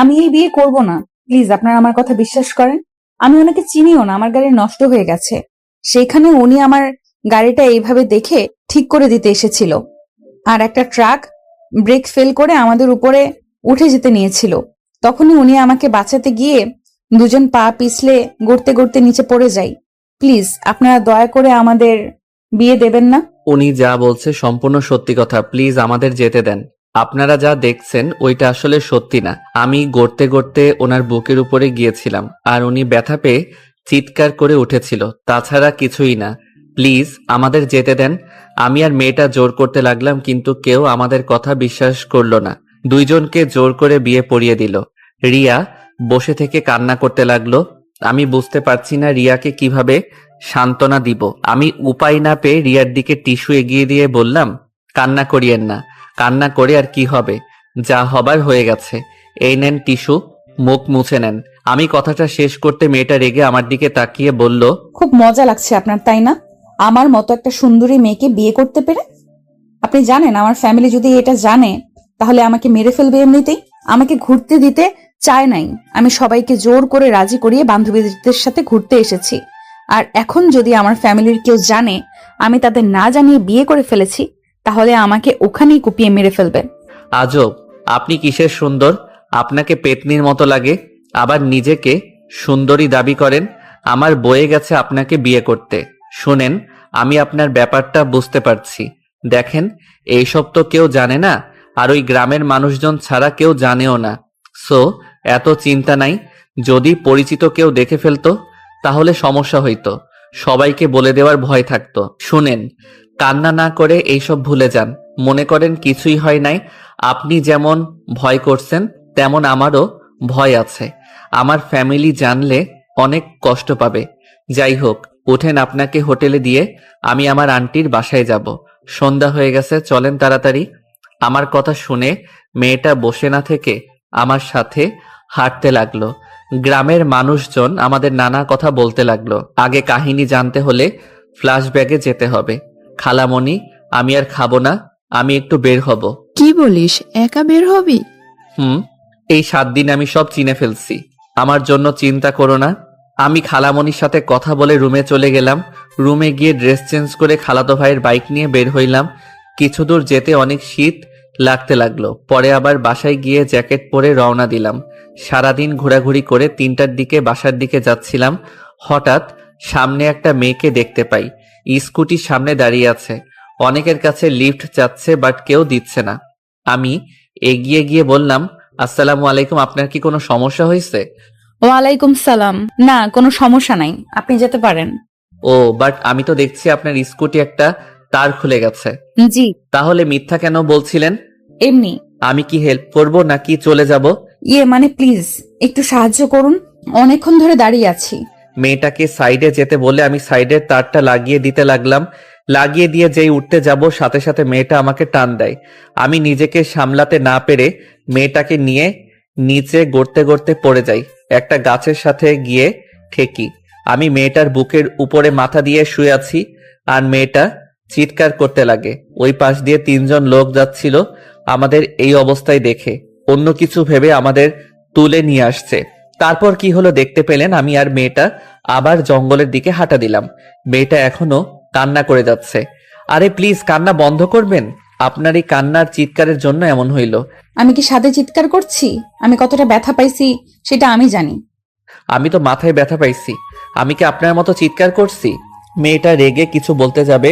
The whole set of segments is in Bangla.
আমি এই বিয়ে করব না। প্লিজ আপনারা আমার কথা বিশ্বাস করেন। আমি ওনাকে চিনিও না, আমার গাড়ি নষ্ট হয়ে গেছে। সেখানে উনি আমার গাড়িটা এইভাবে দেখে ঠিক করে দিতে এসেছিল। আর একটা ট্রাক ব্রেক ফেল করে আমাদের উপরে উঠে যেতে নিয়েছিল। তখনই উনি আমাকে বাঁচাতে গিয়ে দুজন পা পিছলে গড়তে গড়তে নিচে পড়ে যাই। প্লিজ আপনারা দয়া করে আমাদের বিয়ে দেবেন না। উনি যা বলছে সম্পূর্ণ সত্যি কথা, প্লিজ আমাদের যেতে দেন। আপনারা যা দেখছেন ওইটা আসলে সত্যি না। আমি গড়তে গড়তে ওনার বুকের উপরে গিয়েছিলাম আর উনি ব্যথা পেয়ে চিৎকার করে উঠেছিল, তাছাড়া কিছুই না। প্লিজ আমাদের যেতে দেন। আমি আর মেয়েটা জোর করতে লাগলাম, কিন্তু কেউ আমাদের কথা বিশ্বাস করলো না। দুইজনকে জোর করে বিয়ে পড়িয়ে দিল। রিয়া বসে থেকে কান্না করতে লাগলো। আমি বুঝতে পারছি না রিয়াকে কিভাবে সান্ত্বনা দিব। আমি উপায় না পেয়ে রিয়ার দিকে টিস্যু এগিয়ে দিয়ে বললাম, কান্না করিয়েন না, কান্না করে আর কি হবে, যা হবার হয়ে গেছে। এই নেন টিস্যু, মুখ মুছে নেন। আমি কথাটা শেষ করতে মেয়েটা রেগে আমার দিকে তাকিয়ে বলল, খুব মজা লাগছে আপনার, তাই না? আমার মতো একটা সুন্দরী মেয়েকে বিয়ে করতে পেরে। আপনি জানেন আমার ফ্যামিলি যদি এটা জানে তাহলে আমাকে মেরে ফেলবে এমনিতেই। আমাকে ঘুরতে দিতে চায় নাই। আমি সবাইকে জোর করে রাজি করিয়ে বান্ধবীদের সাথে ঘুরতে এসেছি। আর এখন যদি আমার ফ্যামিলির কেউ জানে আমি তাদের না জানিয়ে বিয়ে করে ফেলেছি, তাহলে আমাকে ওখানেই কুপিয়ে মেরে ফেলবে। আজব, আপনি কিসের সুন্দর? আপনাকে পেতনির মতো লাগে, আবার নিজেকে সুন্দরী দাবি করেন। আমার বয়ে গেছে আপনাকে বিয়ে করতে। শুনেন, আমি আপনার ব্যাপারটা বুঝতে পারছি। দেখেন, এইসব তো কেউ জানে না, আর ওই গ্রামের মানুষজন ছাড়া কেউ জানেও না। সো এত চিন্তা নাই। যদি পরিচিত কেউ দেখে ফেলতো তাহলে সমস্যা হইতো, সবাইকে বলে দেওয়ার ভয় থাকতো। শুনেন, কান্না না করে এইসব ভুলে যান, মনে করেন কিছুই হয় নাই। আপনি যেমন ভয় করছেন তেমন আমারও ভয় আছে। আমার ফ্যামিলি জানলে অনেক কষ্ট পাবে। যাই হোক, উঠেন, আপনাকে হোটেলে দিয়ে আমি আমার আন্টির বাসায় যাব। সন্ধ্যা হয়ে গেছে, চলেন তাড়াতাড়ি। আমার কথা শুনে মেয়েটা বসে না থেকে আমার সাথে হাঁটতে লাগলো। গ্রামের মানুষজন আমাদের নানা কথা বলতে লাগলো। আগে কাহিনী জানতে হলে ফ্ল্যাশব্যাকে যেতে হবে। খালামণি, আমি আর খাবো না, আমি একটু বের হব। কি বলিস, একা বের হবি? হুম, এই 7 দিন আমি সব চিনে ফেলছি, আমার জন্য চিন্তা করো না। আমি খালামণির সাথে কথা বলে রুমে চলে গেলাম। রুমে গিয়ে ড্রেস চেঞ্জ করে খালাতো ভাইয়ের বাইক নিয়ে বের হইলাম। কিছু দূর যেতে অনেক শীত লাগতে লাগলো। পরে আবার বাসায় গিয়ে জ্যাকেট পরে রওনা দিলাম। সারাদিন ঘোরাঘুরি করে 3টার দিকে বাসার দিকে যাচ্ছিলাম। হঠাৎ সামনে একটা মেয়েকে দেখতে পাই, স্কুটির সামনে দাঁড়িয়ে আছে। অনেকের কাছে লিফট চাচ্ছে, বাট কেউ দিচ্ছে না। আমি এগিয়ে গিয়ে বললাম, আসসালামু আলাইকুম, আপনার কি কোনো সমস্যা হয়েছে? ওয়ালাইকুম সালাম। না, কোনো সমস্যা নাই, আপনি যেতে পারেন। ও, বাট আমি তো দেখছি আপনার স্কুটি একটা তার খুলে গেছে। জি, তাহলে মিথ্যা কেন বলছিলেন? এমনি। আমি কি হেল্প করব নাকি চলে যাব? মানে প্লিজ একটু সাহায্য করুন, অনেকক্ষণ ধরে দাঁড়িয়ে আছি। মেয়েটাকে সাইডে যেতে বলে আমি সাইডের তারটা লাগিয়ে দিতে লাগলাম। লাগিয়ে দিয়ে যেই উঠতে যাব, সাথে সাথে মেয়েটা আমাকে টান দেয়। আমি নিজেকে সামলাতে না পেরে মেয়েটাকে নিয়ে নিচে গড়তে গড়তে পড়ে যাই। একটা গাছের সাথে গিয়ে ঠেকি। আমি মেয়েটার বুকের উপরে মাথা দিয়ে শুয়ে আছি আর মেয়েটা চিৎকার করতে লাগে। ওই পাশ দিয়ে 3জন লোক যাচ্ছিল। আমাদের এই অবস্থায় দেখে অন্য কিছু ভেবে আমাদের তুলে নিয়ে আসছে। তারপর কি হলো দেখতে পেলেন, আমি আর মেয়েটা আবার জঙ্গলের দিকে হাঁটা দিলাম। মেয়েটা এখনো কান্না করে যাচ্ছে। আরে প্লিজ কান্না বন্ধ করবেন, আপনার এই কান্নার চিৎকারের জন্য এমন হইল। আমি কি সাধে চিৎকার করছি? আমি কতটা ব্যথা পাইছি সেটা আমি জানি। আমি তো মাথায় ব্যথা পাইছি, আমি কি আপনার মতো চিৎকার করছি? মেয়েটা রেগে কিছু বলতে যাবে,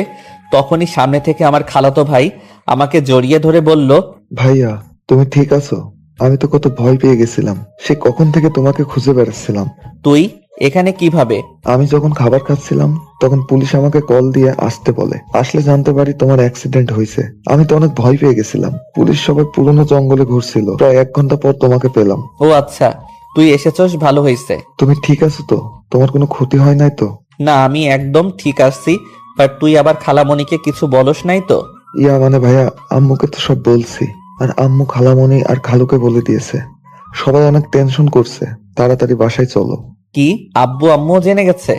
তখনই সামনে থেকে আমার খালাতো ভাই আমাকে জড়িয়ে ধরে বলল, ভাইয়া, তুমি ঠিক আছো? আমি তো কত ভয় পেয়ে গেছিলাম, সে কখন থেকে তোমাকে খুঁজে বেড়াচ্ছিলাম। তুই এখানে কিভাবে? আমি যখন খাবার খাচ্ছিলাম তখন পুলিশ আমাকে কল দিয়ে আসতে বলে। আসলে জানতে পারি তোমার অ্যাক্সিডেন্ট হয়েছে। আমি তো অনেক ভয় পেয়ে গেছিলাম। পুলিশ সবাই পুরনো জঙ্গলে ঘুরছিল। প্রায় 1 ঘন্টা পর তোমাকে পেলাম। ও আচ্ছা, তুই এসেছস, ভালো হয়েছে। তুমি ঠিক আছো তো? তোমার কোনো ক্ষতি হয় নাই তো? না, আমি একদম ঠিক আসছি। বাট তুই আবার খালামণিকে কিছু বলস নাই তো? মানে ভাইয়া, আম্মুকে তো সব বলছি। আর আম্মু খালামণি আর খালুকে বলে দিয়েছে। সবাই অনেক টেনশন করছে। তাড়াতাড়ি বাসায় চলো। কি, আব্বু আম্মু জেনে গেছে?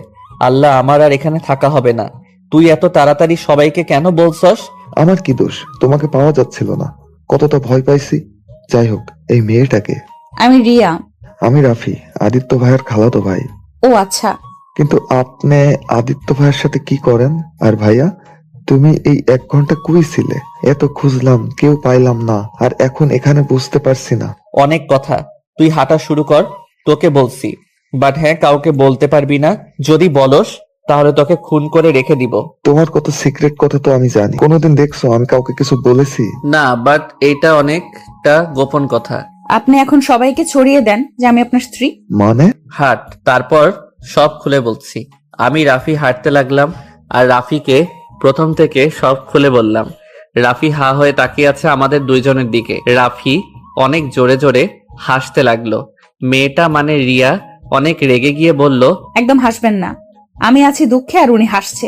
আল্লাহ, আমার আর এখানে থাকা হবে না। তুই এত তাড়াতাড়ি সবাইকে কেন বলছস? আমার কি দোষ? তোমাকে পাওয়া যাচ্ছিল না, কতটা ভয় পাইছি। যাই হোক, এই মেয়েটাকে আমি রিয়া। আমি রাফি, আদিত্য ভাইয়ের খালাতো ভাই। ও আচ্ছা। কিন্তু আপনি আদিত্য ভাইয়ের সাথে কি করেন? আর ভাইয়া, তুমি এই 1 ঘন্টা কই ছিলে? এত খুঁজলাম, কেউ পাইলাম না, আর এখন এখানে বুঝতে পারছি না। অনেক কথা, তুই হাঁটা শুরু কর। তোকে বলছি, বাট হ্যাঁ, কাউকে বলতে পারবি না। যদি বলস তাহলে তোকে খুন করে রেখে দিব। তোমার কত সিক্রেট কথা তো আমি জানি। কোনোদিন দেখছো আমি কাউকে কিছু বলেছি? না, বাট এইটা অনেকটা গোপন কথা। আপনি এখন সবাইকে ছড়িয়ে দেন যে আমি আপনার স্ত্রী। মানে? হাঁট, তারপর সব খুলে বলছি। আমি রাফি হাঁটতে লাগলাম আর রাফিকে প্রথম থেকে সব খুলে বললাম। রাফি হা হয়ে তাকিয়ে আছে আমাদের দুইজনের দিকে। রাফি অনেক জোরে জোরে হাসতে লাগলো। মেয়েটা মানে রিয়া অনেক রেগে গিয়ে বলল, একদম হাসবেন না। আমি আছি দুঃখে আর উনি হাসছে।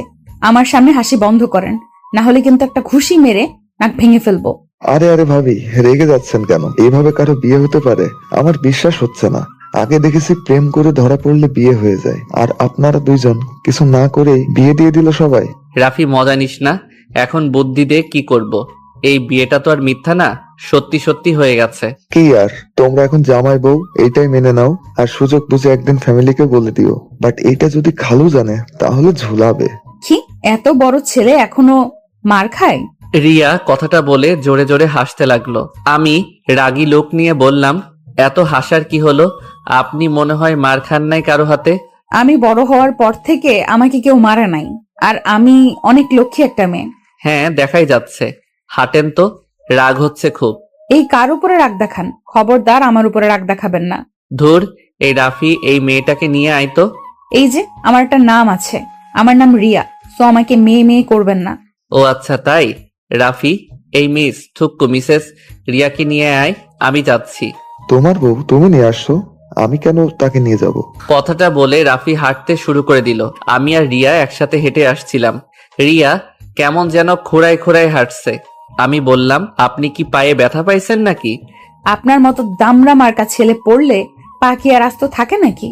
আমার সামনে হাসি বন্ধ করেন, না হলে কিন্তু একটা ঘুষি মেরে নাক ভেঙে ফেলবো। আরে আরে ভাবি, রেগে যাচ্ছেন কেন? এইভাবে কারো বিয়ে হতে পারে? আমার বিশ্বাস হচ্ছে না। আগে দেখেছি প্রেম করে ধরা পড়লে বিয়ে হয়ে যায়, আর আপনারা দুইজন কিছু না করেই বিয়ে দিয়ে দিল সবাই। রাফি মজা নিস না, এখন বুদ্ধি দে কি করব। এই বিয়েটা তো আর মিথ্যা না, সত্যি সত্যি হয়ে গেছে। কি আর, তোমরা এখন জামাই বউ, এইটাই মেনে নাও, আর সুযোগ বুঝে একদিন ফ্যামিলিকে বলে দিও। বাট এইটা যদি খালু জানে তাহলে ঝুলাবে। কি, এত বড় ছেলে এখনো মার খায়? রিয়া কথাটা বলে জোরে জোরে হাসতে লাগলো। আমি রাগী লোক নিয়ে বললাম, এত হাসার কি হলো? আপনি মনে হয় মার খান নাই কারো হাতে। আমি বড় হওয়ার পর থেকে আমাকে কেউ মারা নাই, আর আমি অনেক লক্ষ্মী একটা মেয়ে। হ্যাঁ, দেখাই যাচ্ছে। হাঁটেন তো, রাগ হচ্ছে খুব। এই কার উপরে রাগ দেখান? খবরদার আমার উপরে রাগ দেখাবেন না। ধুর, এই রাফি, এই মেয়েটাকে নিয়ে আয় তো। এই যে আমার একটা নাম আছে, আমার নাম রিয়া, তো আমাকে মেয়ে মেয়ে করবেন না। ও আচ্ছা তাই। রাফি, এই মিসেস রিয়াকে নিয়ে আয়, আমি যাচ্ছি। তোমার বউ তুমি নিয়ে আসছো, আমি কেন তাকে নিয়ে যাব? কথাটা বলে রাফি হাঁটতে শুরু করে দিল। আমি আর রিয়া একসাথে হেঁটে আসছিলাম। রিয়া কেমন যেন খোঁড়ায় খোঁড়ায় হাঁটছে। আমি বললাম, আপনি কি পায়ে ব্যথা পাইছেন নাকি? আপনার মতো দামড়া মার্কা ছেলে পড়লে পা কি আর আস্ত থাকে নাকি?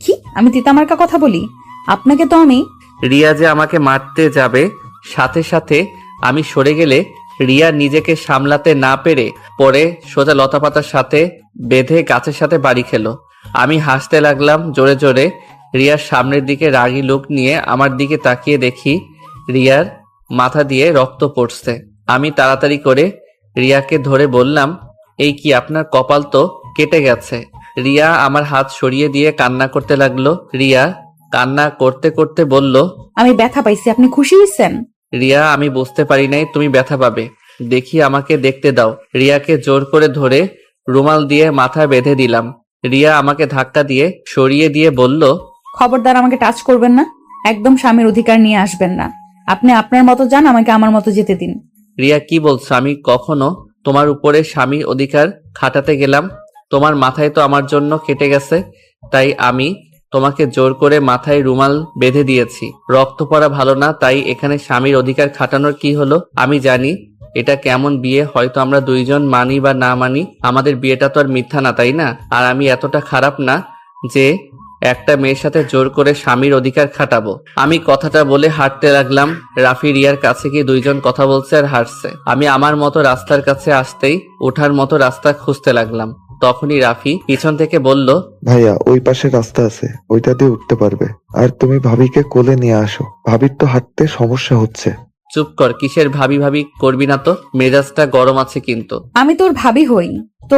কি, আমি তিতামার্কা কথা বলি? আপনাকে তো আমি... রিয়া যে আমাকে মারতে যাবে, সাথে সাথে আমি সরে গেলে রিয়া নিজেকে সামলাতে না পেরে পরে সোজা লতাপাতার সাথে বেঁধে গাছের সাথে বাড়ি খেলো। আমি হাসতে লাগলাম জোরে জোরে। রিয়ার সামনের দিকে রাগী লোক নিয়ে আমার দিকে তাকিয়ে দেখি রিয়ার মাথা দিয়ে রক্ত পড়ছে। আমি তাড়াতাড়ি করে রিয়াকে ধরে বললাম, এই কি, আপনার কপাল তো কেটে গেছে। রিয়া আমার হাত সরিয়ে দিয়ে কান্না করতে লাগলো। রিয়া কান্না করতে করতে বলল, আমি ব্যথা পাইছি, আপনি খুশি হয়েছেন? রিয়া, আমি বুঝতে পারি নাই তুমি ব্যথা পাবে। দেখি, আমাকে দেখতে দাও। রিয়াকে জোর করে ধরে রুমাল দিয়ে মাথায় বেঁধে দিলাম। রিয়া আমাকে ধাক্কা দিয়ে সরিয়ে দিয়ে বলল, খবরদার আমাকে টাচ করবেন না, একদম স্বামীর অধিকার নিয়ে আসবেন না। আপনি আপনার মতো যান, আমাকে আমার মতো যেতে দিন। রিয়া কি বলছো? আমি কখনো তোমার উপরে স্বামীর অধিকার খাটাতে গেলাম? তোমার মাথায় তো আমার জন্য কেটে গেছে, তাই আমি তোমাকে জোর করে মাথায় রুমাল বেঁধে দিয়েছি। রক্ত পড়া ভালো না, তাই এখানে স্বামীর অধিকার খাটানোর কি হলো? আমি জানি এটা কেমন বিয়ে, হয়তো আমরা দুইজন মানি বা না মানি, আমাদের বিয়েটা তো আর মিথ্যা না, তাই না? আর আমি এতটা খারাপ না যে একটা মেয়ের সাথে জোর করে স্বামীর অধিকার খাটাবো। আমি কথাটা বলে হাঁটতে লাগলাম। রাফি রিয়ার কাছে গিয়ে দুইজন কথা বলছে আর হাঁটছে। আমি আমার মতো রাস্তার কাছে আসতেই ওঠার মতো রাস্তা খুঁজতে লাগলাম। তখনই রাফি পিছন থেকে বলল, ভাইয়া, ওই পাশে রাস্তা আছে, ওইটা দিয়ে উঠতে পারবে। আর তুমি ভাবিকে কোলে নিয়ে আসো, ভাবির তো হাঁটতে সমস্যা হচ্ছে। চুপ কর, কিসের ভাবি ভাবি করবি না তো, মেজাজটা গরম আছে কিন্তু। আমি তোর ভাবি হই তো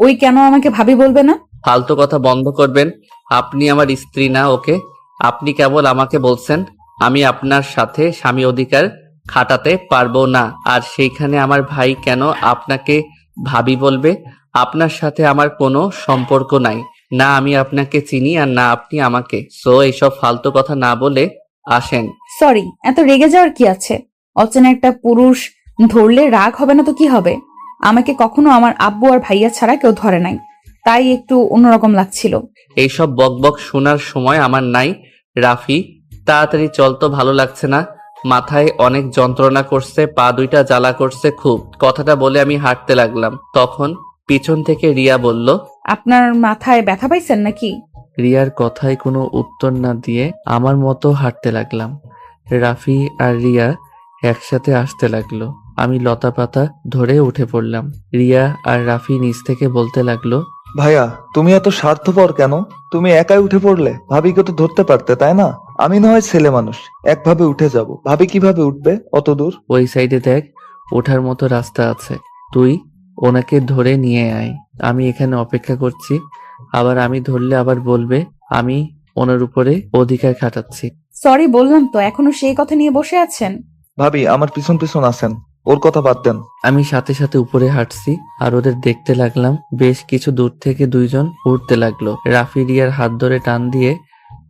ওই কেন আমাকে ভাবি বলবে না? ফালতু কথা বন্ধ করবেন। আপনি আমার স্ত্রী না, ওকে? আপনি কেবল আমাকে বলছেন আমি আপনার সাথে স্বামী অধিকার খাটাতে পারবো না, আর সেইখানে আমার ভাই কেন আপনাকে ভাবি বলবে? আপনার সাথে আমার কোনো সম্পর্ক নাই, না আমি আপনাকে চিনি আর না আপনি আমাকে। সো এইসব ফালতু কথা না বলে আসেন। সরি, এত রেগে যাওয়ার কি আছে? অচেনা একটা পুরুষ ধরলে রাগ হবে না তো কি হবে? আমাকে কখনো আমার আব্বু আর ভাইয়া ছাড়া কেউ ধরে নাই, তাই একটু অন্যরকম লাগছিল। এইসব বকবক শোনার সময় আমার নাই। রাফি, তাড়াতাড়ি চল তো, ভালো লাগছে না। মাথায় অনেক যন্ত্রণা করছে, পা দুইটা জ্বালা করছে খুব। কথাটা বলে আমি হাঁটতে লাগলাম। তখন পিছন থেকে রিয়া বলল, আপনার মাথায় ব্যথা পাইছেন নাকি? রিয়ার কথায় কোনো উত্তর না দিয়ে আমার মতো হাঁটতে লাগলাম। রাফি আর রিয়া একসাথে আসতে লাগলো। আমি লতা পাতা ধরে উঠে পড়লাম। রিয়া আর রাফি নিচ থেকে বলতে লাগলো, ভাইয়া তুমি এত স্বার্থপর কেন? তুমি একাই উঠে পড়লে, ভাবিকে তো ধরতে পারতে তাই না? আমি না হয় ছেলে মানুষ, একভাবে উঠে যাব, ভাবি কিভাবে উঠবে অত দূর? ওই সাইডে দেখ, ওঠার মতো রাস্তা আছে, তুই ওনাকে ধরে নিয়ে আয়। আমি এখানে অপেক্ষা করছি। আবার আমি ধরলে আবার বলবে আমি ওনার উপরে অধিকার খাটাচ্ছি। সরি বললাম তো, এখনো সেই কথা নিয়ে বসে আছেন? ভাবি আমার পিছন পিছন আছেন, ওর কথা বাদ দেন। আমি সাথে সাথে উপরে হাঁটছি আর ওদের দেখতে লাগলাম। বেশ কিছু দূর থেকে দুইজন উঠতে লাগলো। রাফি রিয়ার হাত ধরে টান দিয়ে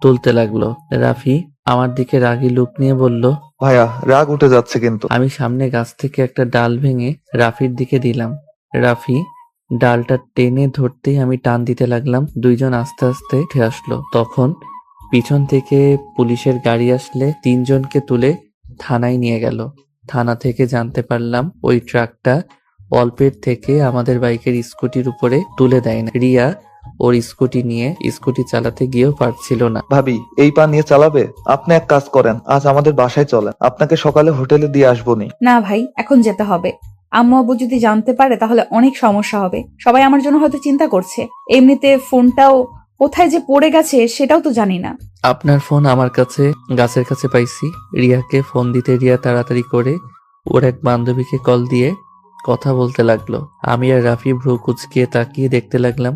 তুলতে লাগলো। রাফি আমার দিকে রাগী লুক নিয়ে বলল, ভাইয়া রাগ উঠে যাচ্ছে কিন্তু। আমি সামনে গাছ থেকে একটা ডাল ভেঙে রাফির দিকে দিলাম। রাফি ডালটা টেনে ধরতেই আমি টান দিতে লাগলাম। দুইজন আস্তে আস্তে উঠে আসলো। তখন পিছন থেকে পুলিশের গাড়ি আসলে তিনজনকে তুলে থানায় নিয়ে গেল। থানা থেকে জানতে পারলাম ওই ট্রাকটা অল্পের থেকে আমাদের বাইকের স্কুটির উপরে তুলে দেয় না। রিয়া ওর স্কুটি নিয়ে স্কুটি চালাতে গিয়েও পারছিল না। ভাবি এই পা নিয়ে চালাবে? আপনি এক কাজ করেন, আজ আমাদের বাসায় চলেন, আপনাকে সকালে হোটেলে দিয়ে আসবো নি। না ভাই, এখন যেতে হবে। আম্মু আব্বু যদি জানতে পারে তাহলে অনেক সমস্যা হবে। সবাই আমার জন্য হয়তো চিন্তা করছে। এমনিতে ফোনটাও কোথায় যে পড়ে গেছে সেটাও তো জানি না। আপনার ফোন আমার কাছে গাছের কাছে পাইছি। রিয়াকে ফোন দিতে রিয়া তাড়াতাড়ি করে ওর এক বান্ধবীকে কল দিয়ে কথা বলতে লাগলো। আমি আর রাফি ভ্রু কুচকিয়ে তাকিয়ে দেখতে লাগলাম।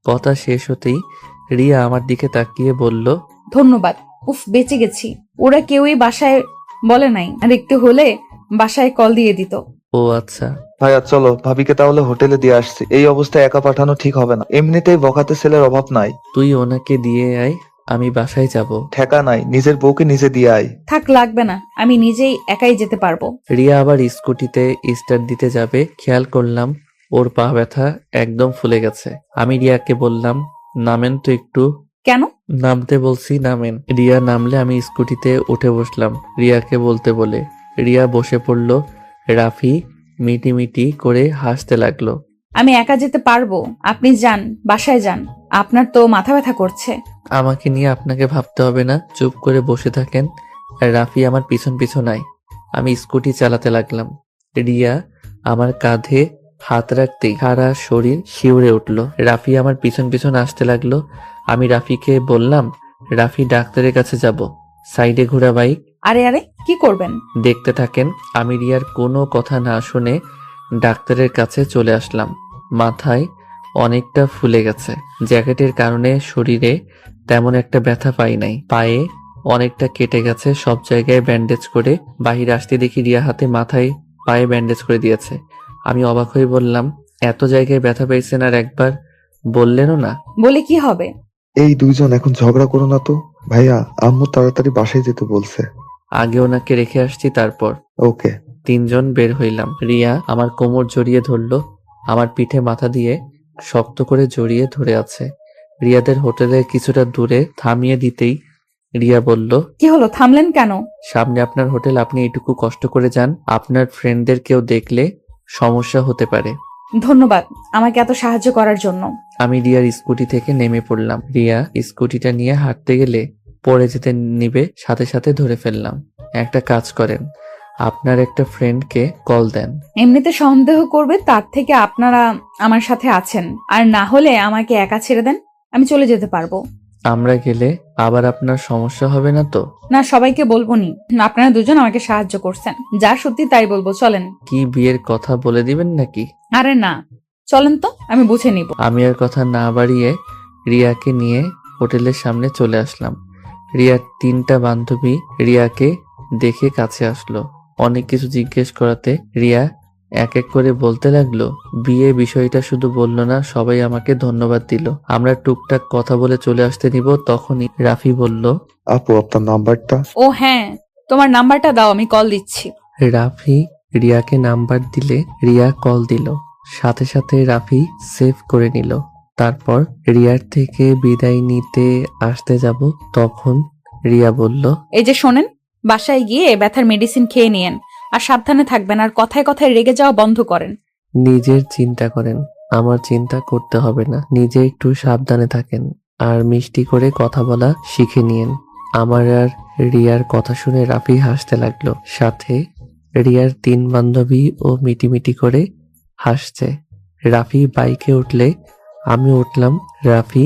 কথা শেষ হতেই রিয়া আমার দিকে তাকিয়ে বলল, ধন্যবাদ। উফ, বেঁচে গেছি। ওরা কেউই বাসায় বলে নাই, আর একটু হলে বাসায় কল দিয়ে দিত। ও আচ্ছা। ভাইয়া চলো, ভাবিকে তাহলে হোটেলে দিয়ে আসছি। এই অবস্থায় একা পাঠানো ঠিক হবে না, এমনিতেই বখাতে ছেলের অভাব নাই। তুই ওনাকে দিয়ে আয়, আমি বাসায় যাব। ঠেকা নাই, নিজের বউকে নিজে দিয়ে আয়। থাক, লাগবে না, আমি নিজেই একাই যেতে পারবো। রিয়া আবার স্কুটিতে স্টার্ট দিতে যাবে, খেয়াল করলাম ওর পা ব্যথা একদম ফুলে গেছে। আমি রিয়াকে বললাম, নামেন তো একটু। কেন? নামতে বলছি, নামেন। রিয়া নামলে আমি স্কুটিতে উঠে বসলাম রিয়াকে বলতে বলে। রিয়া বসে পড়ল। রাফি মিটিমিটি করে হাসতে লাগলো। আমি একা যেতে পারবো, আপনি যান, বাসায় যান। আপনার তো মাথা ব্যথা করছে। আমাকে নিয়ে আপনাকে ভাবতে হবে না, চুপ করে বসে থাকেন। আর রাফি আমার পিছন পিছন আয়। আমি স্কুটি চালাতে লাগলাম। রিয়া আমার কাঁধে হাত রাখতেই সারা শরীর শিউরে উঠল। রাফি আমার পিছন পিছন আসতে লাগলো। আমি রাফিকে বললাম, রাফি ডাক্তারের কাছে যাব, সাইডে ঘোরা বাইক। আরে আরে, কি করবেন? দেখতে থাকেন। আমি রিয়ার কোনো কথা না শুনে ডাক্তারের কাছে চলে আসলাম। মাথায় অনেকটা ফুলে গেছে, জ্যাকেটের কারণে শরীরে তেমন একটা ব্যথা পাই নাই। পায়ে অনেকটা কেটে গেছে, সব জায়গায় ব্যান্ডেজ করে বাহিরে আসতে দেখি রিয়া হাতে মাথায় পায়ে ব্যান্ডেজ করে দিয়েছে। আমি অবাক হয়ে বললাম, এত জায়গায় ব্যথা পেয়েছেন আর একবার বললেনও না। বলে কি হবে? এই দুইজন এখন ঝগড়া করো না তো। ভাইয়া আম্মু তাড়াতাড়ি বাসায় যেতে বলছে। আগে ওনাকে রেখে আসছি, তারপর। ওকে। তিনজন বের হইলাম। রিয়া আমার কোমর জড়িয়ে ধরলো, আমার পিঠে মাথা দিয়ে শক্ত করে জড়িয়ে ধরে আছে। রিয়াদের হোটেলের কিছুটা দূরে থামিয়ে দিতেই রিয়া বলল, কি হলো, থামলেন কেন? সামনে আপনার হোটেল, আপনি এটুকু কষ্ট করে যান, আপনার ফ্রেন্ডদের কেউ দেখলে সমস্যা হতে পারে। ধন্যবাদ আমাকে এত সাহায্য করার জন্য। আমি রিয়ার স্কুটি থেকে নেমে পড়লাম। রিয়া স্কুটিটা নিয়ে হাঁটতে গেলে পড়ে যেতে নিবে, সাথে সাথে ধরে ফেললাম। একটা কাজ করেন, আপনার একটা ফ্রেন্ডকে কল দেন। এমনিতে সন্দেহ করবে, তার থেকে আপনারা আমার সাথে আছেন। আর না হলে আমাকে একা ছেড়ে দেন, আমি চলে যেতে পারবো। আমরা গেলে আবার আপনার সমস্যা হবে না তো? না, সবাইকে বলবো নি। আপনারা দুজন আমাকে সাহায্য করছেন, যা সত্যি তাই বলবো। চলেন। কি বিয়ের কথা বলে দিবেন নাকি? আরে না, চলেন তো, আমি বুঝে নিব। আমি আর কথা না বাড়িয়ে রিয়াকে নিয়ে হোটেলের সামনে চলে আসলাম। রিয়ার তিনটা বান্ধবী রিয়াকে দেখে কাছে আসলো। অনেক কিছু জিজ্ঞেস করাতে রিয়া এক এক করে বলতে লাগলো। বিয়ে বিষয়টা শুধু বললো না, সবাই আমাকে ধন্যবাদ দিল। আমরা টুকটাক কথা বলে চলে আসতে নিব, তখনই রাফি বলল, আপু আপনার নাম্বারটা। ও হ্যাঁ, তোমার নাম্বারটা দাও, আমি কল দিচ্ছি। রাফি রিয়াকে নাম্বার দিলে রিয়া কল দিল। সাথে সাথে রাফি সেভ করে নিল। তারপর রিয়ার থেকে বিদায় নিতে আসতে যাব, তখন রিয়া বলল, এই যে শোনেন, বাসায় গিয়ে ব্যথার মেডিসিন খেয়ে নিয়েন, আর সাবধানে থাকবেন, আর কথায় কথায় রেগে যাওয়া বন্ধ করেন। নিজের চিন্তা করেন, আমার চিন্তা করতে হবে না। নিজে একটু সাবধানে থাকেন আর মিষ্টি করে কথা বলা শিখে নিয়েন। আমার আর রিয়ার কথা শুনে রাফি হাসতে লাগলো, সাথে রিয়ার 3 বান্ধবী ও মিটিমিটি করে হাসছে। রাফি বাইকে উঠলে আমি উঠলাম। রাফি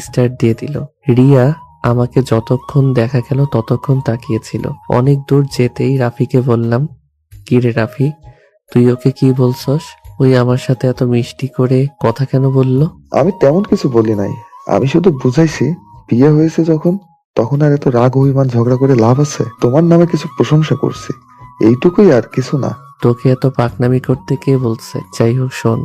স্টার্ট দিয়ে দিল। রিয়া আমাকে যতক্ষণ দেখা গেল ততক্ষণ তাকিয়েছিল। অনেক দূর যেতেই রাফিকে বললাম, কি রে রাফি, তুই ওকে কি বলছস? ওই আমার সাথে এত মিষ্টি করে কথা কেন বললো? আমি তেমন কিছু বলি নাই, আমি শুধু বুঝাইছি বিয়ে হয়েছে যখন, তখন আর এত রাগ অভিমান ঝগড়া করে লাভ আছে? তোমার নামে কিছু প্রশংসা করছি, এইটুকুই, আর কিছু না। তোকে এত পাকনামি করতে কে বলছে? যাই হোক শোন,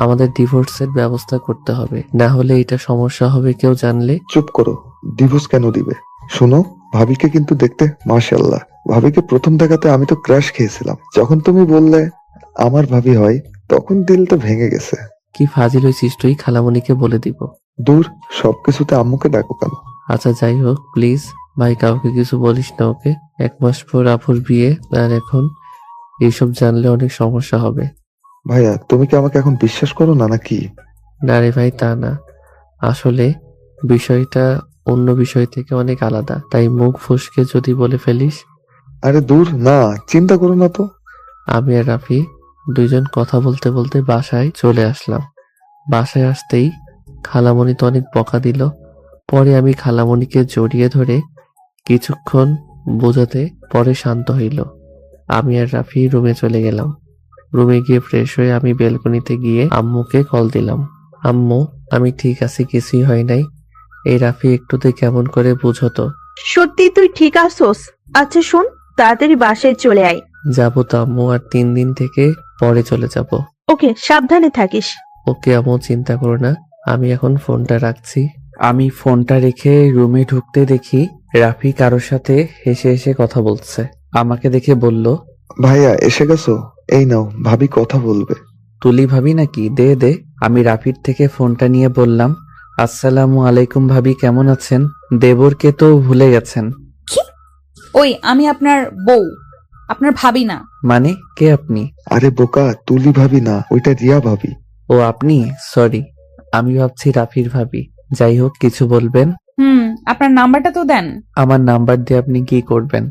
আমাদের ডিভোর্সের ব্যবস্থা করতে হবে, না হলে এটা সমস্যা হবে কেউ জানলে। চুপ করো, ডিভোর্স কেন দিবে? শোনো, ভাবিকে কিন্তু দেখতে মাশাআল্লাহ। ভাবিকে প্রথম দেখাতে আমি তো ক্র্যাশ খেয়েছিলাম। যখন তুমি বললে আমার ভাবি হয়, তখন দিল তো ভেঙে গেছে। কি ফাজিল হয়েছিস তুই, খালামণিকে বলে দিব। দূর, সবকিছুতে আম্মুকে ডাকো কেন? আচ্ছা যাই হোক, প্লিজ ভাই কাউকে কিছু বলিস না ওকে। 1 মাস পর আপুর বিয়ে, আর এখন এইসব জানলে অনেক সমস্যা হবে। ভাইয়া, তুমি কি আমাকে এখন বিশ্বাস করো না নাকি? না রে ভাই, তা না, আসলে বিষয়টা অন্য বিষয় থেকে অনেক আলাদা, তাই মুখ ফসকে যদি বলে ফেলিস। আরে দূর না, চিন্তা করো না তো। আমি আর রাফি দুইজন কথা বলতে বলতে বাসায় চলে আসলাম। বাসায় আসতেই খালামণি তো অনেক বকা দিল। পরে আমি খালামণিকে জড়িয়ে ধরে কিছুক্ষণ বোঝাতে পরে শান্ত হইল। আমি আর রাফি রুমে চলে গেলাম। রুমে গিয়ে ফ্রেশ হয়ে আমি বেলকনিতে গিয়ে আম্মুকে কল দিলাম। আম্মু, আমি ঠিক আছি, কিছুই হয় নাই। এই রাফি একটুতে কেমন করে বুঝতো। সত্যি তুই ঠিক আছোস? আচ্ছা শোন, তাড়াতাড়ি বাসায় চলে আয়। যাবো তো আম্মু, আর 3 দিন থেকে পরে চলে যাব। ওকে, সাবধানে থাকিস। ওকে আম্মু, চিন্তা করো না। আমি এখন ফোনটা রাখছি। আমি ফোনটা রেখে রুমে ঢুকতে দেখি রাফি কারোর সাথে হেসে হেসে কথা বলছে। আমাকে দেখে বলল, ভাইয়া এসে গেছো, এই নাও, ভাবি কথা বলবে। তুলি ভাবি নাকি? দে দে। আমি রাফির থেকে ফোনটা নিয়ে বললাম, আসসালামু আলাইকুম ভাবি, কেমন আছেন? দেবরকে তো ভুলে গেছেন। কি? ওই আমি আপনার বউ, আপনার ভাবি না। মানে কে আপনি? আরে বোকা, তুলি ভাবি না, ওইটা রিয়া ভাবি। ও আপনি? সরি, আমি ভাবছি রাফির ভাবি। যাই হোক, কিছু বলবেন? আপনার নাম্বারটা তো দেন। আমার নাম্বার দিয়ে আপনি কি করবেন?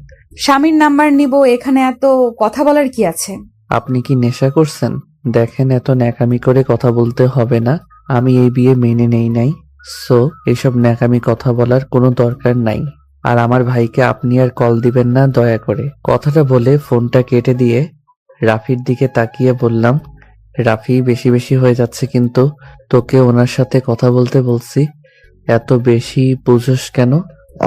স্বামীর নাম্বার নিব, এখানে এত কথা বলার কি আছে? আপনি কি নেশা করছেন? দেখেন, এত ন্যাকামি করে কথা বলতে হবে না। আমি এই বিয়ে মেনে নেই নাই, সো এসব ন্যাকামি কথা বলার কোনো দরকার নাই। আর আমার ভাইকে আপনি আর কল দিবেন না দয়া করে। কথাটা বলে ফোনটা কেটে দিয়ে রাফির দিকে তাকিয়ে বললাম, রাফি, বেশি বেশি হয়ে যাচ্ছে কিন্তু। তোকে ওনার সাথে কথা বলতে বলছি, এত বেশি বুঝোস কেন?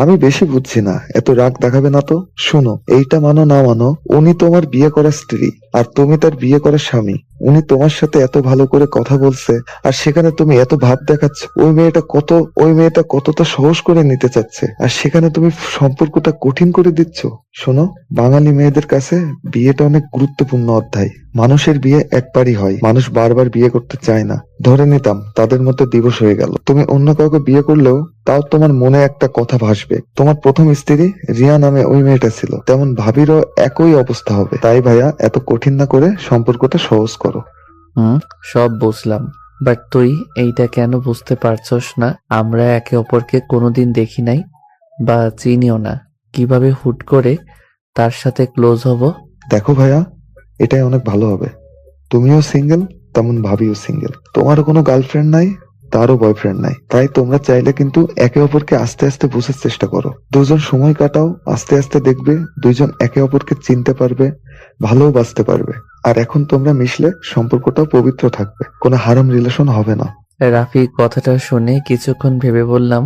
আমি বেশি বুঝছি না, এত রাগ দেখাবে না তো। শোনো, এইটা মানো না মানো, উনি তোমার বিয়ে করা স্ত্রী আর তুমি তার বিয়ে করা স্বামী। উনি তোমার সাথে এত ভালো করে কথা বলছে, আর সেখানে তুমি এত ভাব দেখাচ্ছ। ওই মেয়েটা কতটা সহজ করে নিতে চাচ্ছে, আর সেখানে তুমি সম্পর্কটা কঠিন করে দিচ্ছ। শোনো, বাঙালি মেয়েদের কাছে বিয়েটা অনেক গুরুত্বপূর্ণ অধ্যায়। মানুষের বিয়ে একবারই হয়, মানুষ বারবার বিয়ে করতে চায় না। ধরে নিতাম তাদের মধ্যে দিবস হয়ে গেল, তুমি অন্য কাউকে বিয়ে করলেও তাও তোমার মনে একটা কথা ভাসবে, তোমার প্রথম স্ত্রী রিয়া নামে ওই মেয়েটা ছিল, তেমন ভাবিরও একই অবস্থা হবে। তাই ভাইয়া, এত কঠিন না করে সম্পর্কটা সহজ করো। সব বুঝলাম, বাট তুই এইটা কেন বুঝতে পারছস না? আমরা একে অপরকে কোনোদিন দেখি নাই বা চিনিও না, কিভাবে হুট করে তার সাথে ক্লোজ হব? দেখো ভাইয়া, এটাই অনেক ভালো হবে। তুমিও সিঙ্গেল, তেমন ভাবিও সিঙ্গেল। তোমারও কোনো গার্লফ্রেন্ড নাই, তারও বয়ফ্রেন্ড নাই। তাই তোমরা চাইলে কিন্তু একে অপরকে আস্তে আস্তে বোঝার চেষ্টা করো। দুজন সময় কাটাও, আস্তে আস্তে দেখবে দুইজন একে অপরকে চিনতে পারবে, ভালোও বাঁচতে পারবে। আর এখন তোমরা মিশলে সম্পর্কটাও পবিত্র থাকবে, কোনো হারাম রিলেশন হবে না। রাফি কথাটা শুনে কিছুক্ষণ ভেবে বললাম,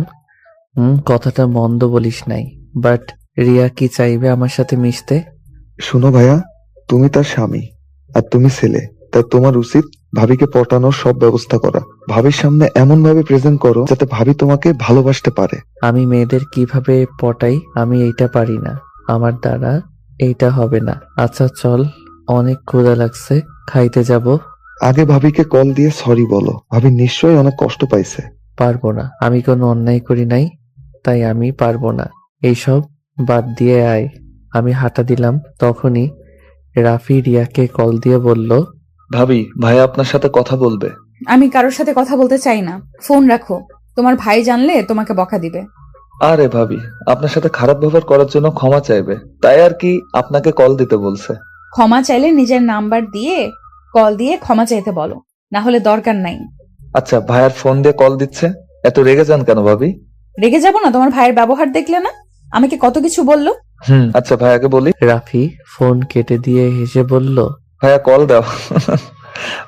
কথাটা মন্দ বলিস নাই, বাট রিয়া কি চাইবে আমার সাথে মিশতে? শোনো ভাইয়া, তুমি তার স্বামী আর তুমি ছেলে, তাই তোমার উচিত ভাবিকে পটানোর সব ব্যবস্থা করা। ভাবির সামনে এমন ভাবে প্রেজেন্ট করো যাতে ভাবি তোমাকে ভালোবাসতে পারে। আমি মেয়েদের কিভাবে পটাই, আমি এইটা পারি না, আমার দ্বারা এইটা হবে না। আচ্ছা চল, অনেক ক্ষুধা লাগছে, খাইতে যাব। আগে ভাবিকে কল দিয়ে সরি বলো, ভাবি নিশ্চয়ই অনেক কষ্ট পাইছে। পারবো না, আমি কোনো অন্যায় করি নাই, তাই আমি পারবো না। এইসব বাদ দিয়ে আয়। আমি হাঁটা দিলাম, তখনই রাফি রিয়াকে কল দিয়ে বলল, ভাবি, ভাইয়া আপনার সাথে কথা বলবে। আমি কারোর সাথে কথা বলতে চাই না, ফোন রাখো। তোমার ভাই জানলে তোমাকে বকা দিবে। আরে ভাবি, আপনার সাথে খারাপ ব্যবহার করার জন্য ক্ষমা চাইবে, তাই আর কি আপনাকে কল দিতে বলছে। ক্ষমা চাইলে নিজের নাম্বার দিয়ে কল দিয়ে ক্ষমা চাইতে বলো, না হলে দরকার নাই। আচ্ছা, ভাইয়ার ফোন দিয়ে কল দিচ্ছে, এত রেগে যান কেন ভাবি? রেগে যাব না? তোমার ভাইয়ের ব্যবহার দেখলে না আমাকে কত কিছু বললো। আচ্ছা ভাইয়াকে বলি। রাফি ফোন কেটে দিয়ে হেসে বলল, ভাইয়া কল দাও।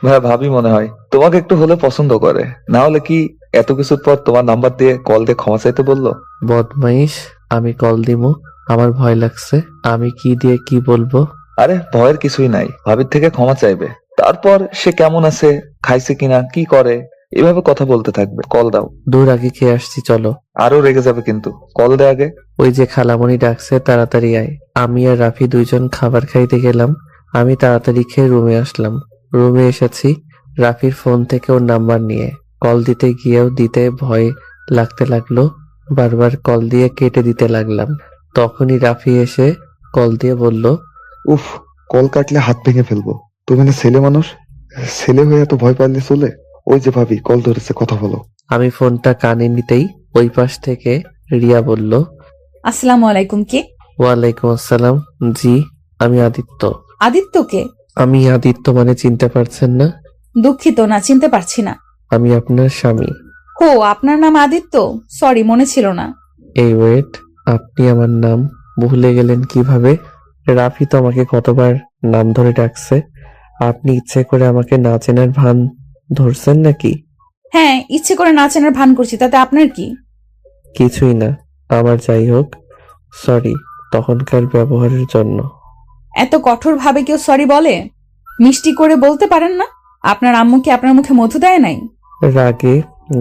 ভাইয়া ভাবি মনে হয় তোমাকে একটু হলে পছন্দ করে, না হলে কি এত কিছুর পর তোমার নাম্বার দিয়ে কল দিয়ে ক্ষমা চাইতে বললো? বদমাইশ, আমি কল দিমু, আমার ভয় লাগছে, আমি কি দিয়ে কি বলবো? আরে ভয়ের কিছুই নাই, ভাবির থেকে ক্ষমা চাইবে, তারপর সে কেমন আছে, খাইছে কিনা, কি করে, এভাবে কথা বলতে থাকবে। কল দাও। দূর আগে খেয়ে আসছি, চলো। আরো রেগে যাবে কিন্তু, কল দে আগে। ওই যে খালামণি ডাকছে, তাড়াতাড়ি আয়। আমি আর রাফি দুইজন খাবার খাইতে গেলাম। আমি তাড়াতাড়ি খেয়ে রুমে আসলাম। রুমে এসেছি, রাফির ফোন থেকে ওর নাম্বার নিয়ে কল দিতে গিয়েও দিতে ভয় লাগতে লাগলো। বারবার কল দিয়ে কেটে দিতে লাগলাম। তখনই রাফি এসে কল দিয়ে বলল, উফ, কল কাটলে হাত ভেঙে ফেলবো। তুমি না ছেলে মানুষ, ছেলে হয়ে এত ভয় পাইলে চলে? ওই যে ভাবি কল ধরেছে, কথা বলো। আমি ফোনটা কানে নিতেই ওই পাশ থেকে রিয়া বলল, আসসালামু আলাইকুম। কে? ওয়ালাইকুম আসসালাম। জি, আমি আদিত্য। আদিত্যকে? আমি আদিত্য মানে চিনতে পারছেন না? দুঃখিত, না চিনতে পারছি না। আমি আপনার স্বামী। ও, আপনার নাম আদিত্য? সরি, মনে ছিল না। এই ওয়েট, আপনি আমার নাম ভুলে গেলেন কিভাবে? রাফি তো আমাকে কতবার নাম ধরে ডাকছে। আপনি ইচ্ছে করে আমাকে না চেনার ভান ধরছেন নাকি? হ্যাঁ, ইচ্ছে করে না চেনার ভান করছি, তাতে আপনার কি? কিছুই না, আমার যাই হোক। সরি তখনকার ব্যবহারের জন্য। এত কঠোর ভাবে কেউ সরি বলে? মিষ্টি করে বলতে পারেন না? আপনার আম্মু কি আপনার মুখে মধু দেয় নাই? রাগে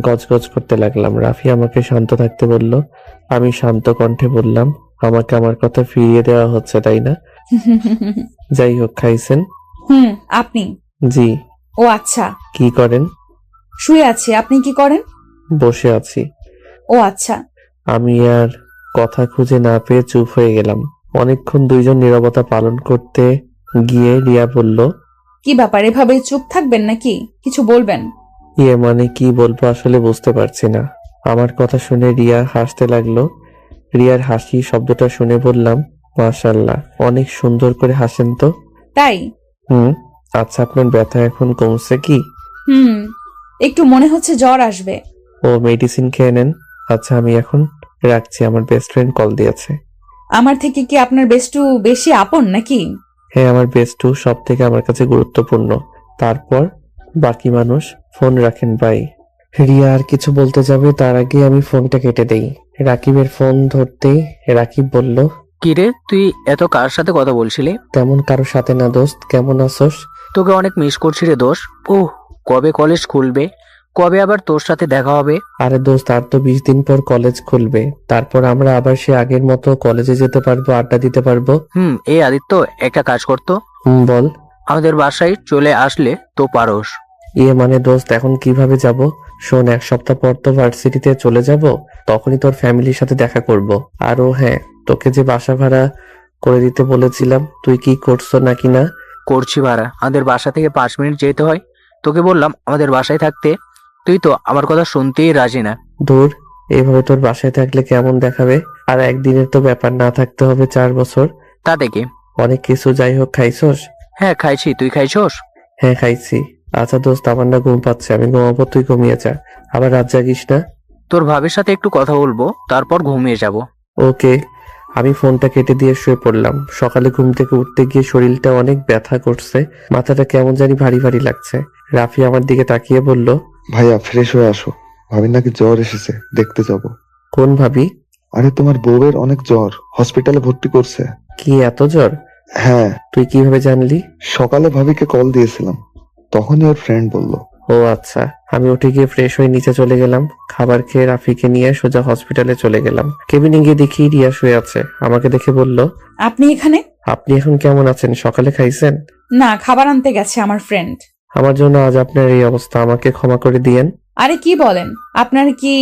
গজগজ করতে লাগলাম। রাফি আমাকে শান্ত থাকতে বলল। আমি শান্ত কণ্ঠে বললাম, আমাকে আমার কথা ফিরিয়ে দেওয়া হচ্ছে তাই না? যাই হোক, খাইছেন? আপনি? জি। ও আচ্ছা। কি করেন? শুয়ে আছি। আপনি কি করেন? বসে আছি। ও আচ্ছা। আমি আর কথা খুঁজে না পেয়ে চুপ হয়ে গেলাম। অনেকক্ষণ দুইজন নীরবতা পালন করতে গিয়ে রিয়া বলল, কি ব্যাপার, এভাবে চুপ থাকবেন নাকি? কিছু বলবেন? মানে কি বলবো আসলে বুঝতে পারছি না। আমার কথা শুনে রিয়া হাসতে লাগলো। রিয়ার হাসি শব্দটা শুনে বললাম, মাশাআল্লাহ, অনেক সুন্দর করে হাসেন তো। তাই? আচ্ছা, আপনার ব্যথা এখন কমছে কি? একটু মনে হচ্ছে জ্বর আসবে। ও, মেডিসিন খেয়ে নেন। আচ্ছা, আমি এখন রাখছি, আমার বেস্ট ফ্রেন্ড কল দিয়েছে। আমার থেকে কি আপনার বেস্টু বেশি আপন নাকি? হ্যাঁ, আমার বেস্টু সব থেকে আমার কাছে গুরুত্বপূর্ণ, তারপর বাকি মানুষ। ফোন রাখেন, বাই। রিয়া আর কিছু বলতে যাবে তার আগে আমি ফোনটা কেটে দেই। রাকিবের ফোন ধরতেই রাকিব বলল, কিরে, তুই এত কার সাথে কথা বলছিলি? তেমন কারোর সাথে না দোস্ত, কেমন আছোস? তোকে অনেক মিস করছি রে দোষ। ওহ, কবে কলেজ খুলবে? কবে আবার তোর সাথে দেখা হবে? আরে দোস্ত, আর তো 20 দিন পর কলেজ খুলবে, তারপর আমরা আবার সে আগের মতো কলেজে যেতে পারবো, আড্ডা দিতে পারবো। এই আদিত্য, একটা কাজ করতো। বল। আমাদের বাসায় চলে আসলে তো পারোস। মানে দোস্ত, এখন কিভাবে যাব? শোন, 1 সপ্তাহ পর তো ভার্সিটিতে চলে যাব, তখনই তোর ফ্যামিলির সাথে দেখা করব। আর হ্যাঁ, তোকে যে বাসা ভাড়া করে দিতে বলেছিলাম, তুই কি করছো নাকি না? করছি ভাড়া। আমাদের বাসা থেকে 5 মিনিট যেতে হয়। তোকে বললাম আমাদের বাসায় থাকতে, তুই তো আমার কথা শুনতেই রাজি না। দূর, এইভাবে তোর বাসায় থাকলে কেমন দেখাবে? আর একদিনের তো ব্যাপার, না থাকতে হবে 4 বছর। তাতে কি? অনেক কিছু। যাই হোক, খাইছোস? হ্যাঁ খাইছি, তুই খাইছোস? হ্যাঁ খাইছি। আচ্ছা দোস্ত, আমার না ঘুম পাচ্ছে, আমি ঘুমাবো, তুই ঘুমিয়ে যা, আবার রাত জাগিস না। তোর ভাবির সাথে একটু কথা বলবো, তারপর ঘুমিয়ে যাব। ওকে। আমি ফোনটা কেটে দিয়ে শুয়ে পড়লাম। সকালে ঘুম থেকে উঠতে গিয়ে শরীরটা অনেক ব্যথা করছে, মাথাটা কেমন জানি ভারী ভারী লাগছে। রাফি আমার দিকে তাকিয়ে বলল, ভাইয়া ফ্রেশ হয়ে আসো, ভাবির নাকি জ্বর এসেছে, দেখতে যাব। কোন ভাবি? আরে তোমার বউয়ের অনেক জ্বর, হসপিটালে ভর্তি করছে। কি এত জ্বর? হ্যাঁ। তুই কিভাবে জানলি? সকালে ভাবিকে কল দিয়েছিলাম, তখনই ওর ফ্রেন্ড বলল। ও আচ্ছা। আমি উঠে গিয়ে ফ্রেশ হয়ে নিচে চলে গেলাম। খাবার খেয়ে রাফিকে নিয়ে সোজা হসপিটালে চলে গেলাম। কেবিনে গিয়ে দেখি রিয়া শুয়ে আছে। আমাকে দেখে বলল, আপনি এখানে? আপনি এখন কেমন আছেন? সকালে খাইছেন? না, খাবার আনতে গেছে আমার ফ্রেন্ড। আমার জন্য আজ আপনার এই অবস্থা, আমাকে ক্ষমা করে দিয়েন। আরে কি বলেন? আপনার কি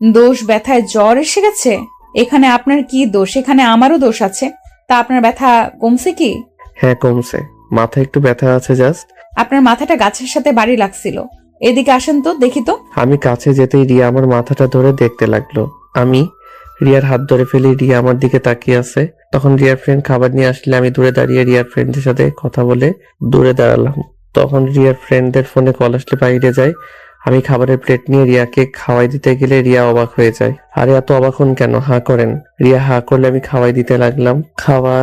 দোষ? ব্যথায় জ্বর এসে গেছে? এখানে আপনার কি দোষ? এখানে আমারও দোষ আছে। তা আপনার ব্যথা কমছে কি? হ্যাঁ কমছে, মাথায় একটু ব্যথা আছে জাস্ট। আপনার মাথাটা গাছের সাথে বাড়ি লাগছিল। এদিকে আসেন তো, দেখি তো। আমি কাছে যেতেই রিয়া আমার মাথাটা ধরে দেখতে লাগলো। আমি রিয়ার হাত ধরে ফেলি। রিয়া আমার দিকে তাকিয়ে আছে। তখন রিয়ার ফ্রেন্ড খাবার নিয়ে আসলে আমি দূরে দাঁড়িয়ে রিয়ার ফ্রেন্ডের সাথে কথা বলে দূরে দাঁড়ালাম। তখন রিয়ার ফ্রেন্ডদের ফোনে কল আসলে বাইরে যায়। আমি খাবারের প্লেট নিয়ে রিয়াকে খাওয়াই দিতে গেলে রিয়া অবাক হয়ে যায়। আরে এত অবাক হন কেন, হাঁ করেন। রিয়া হাঁ করলে আমি খাওয়াই দিতে লাগলাম। খাওয়া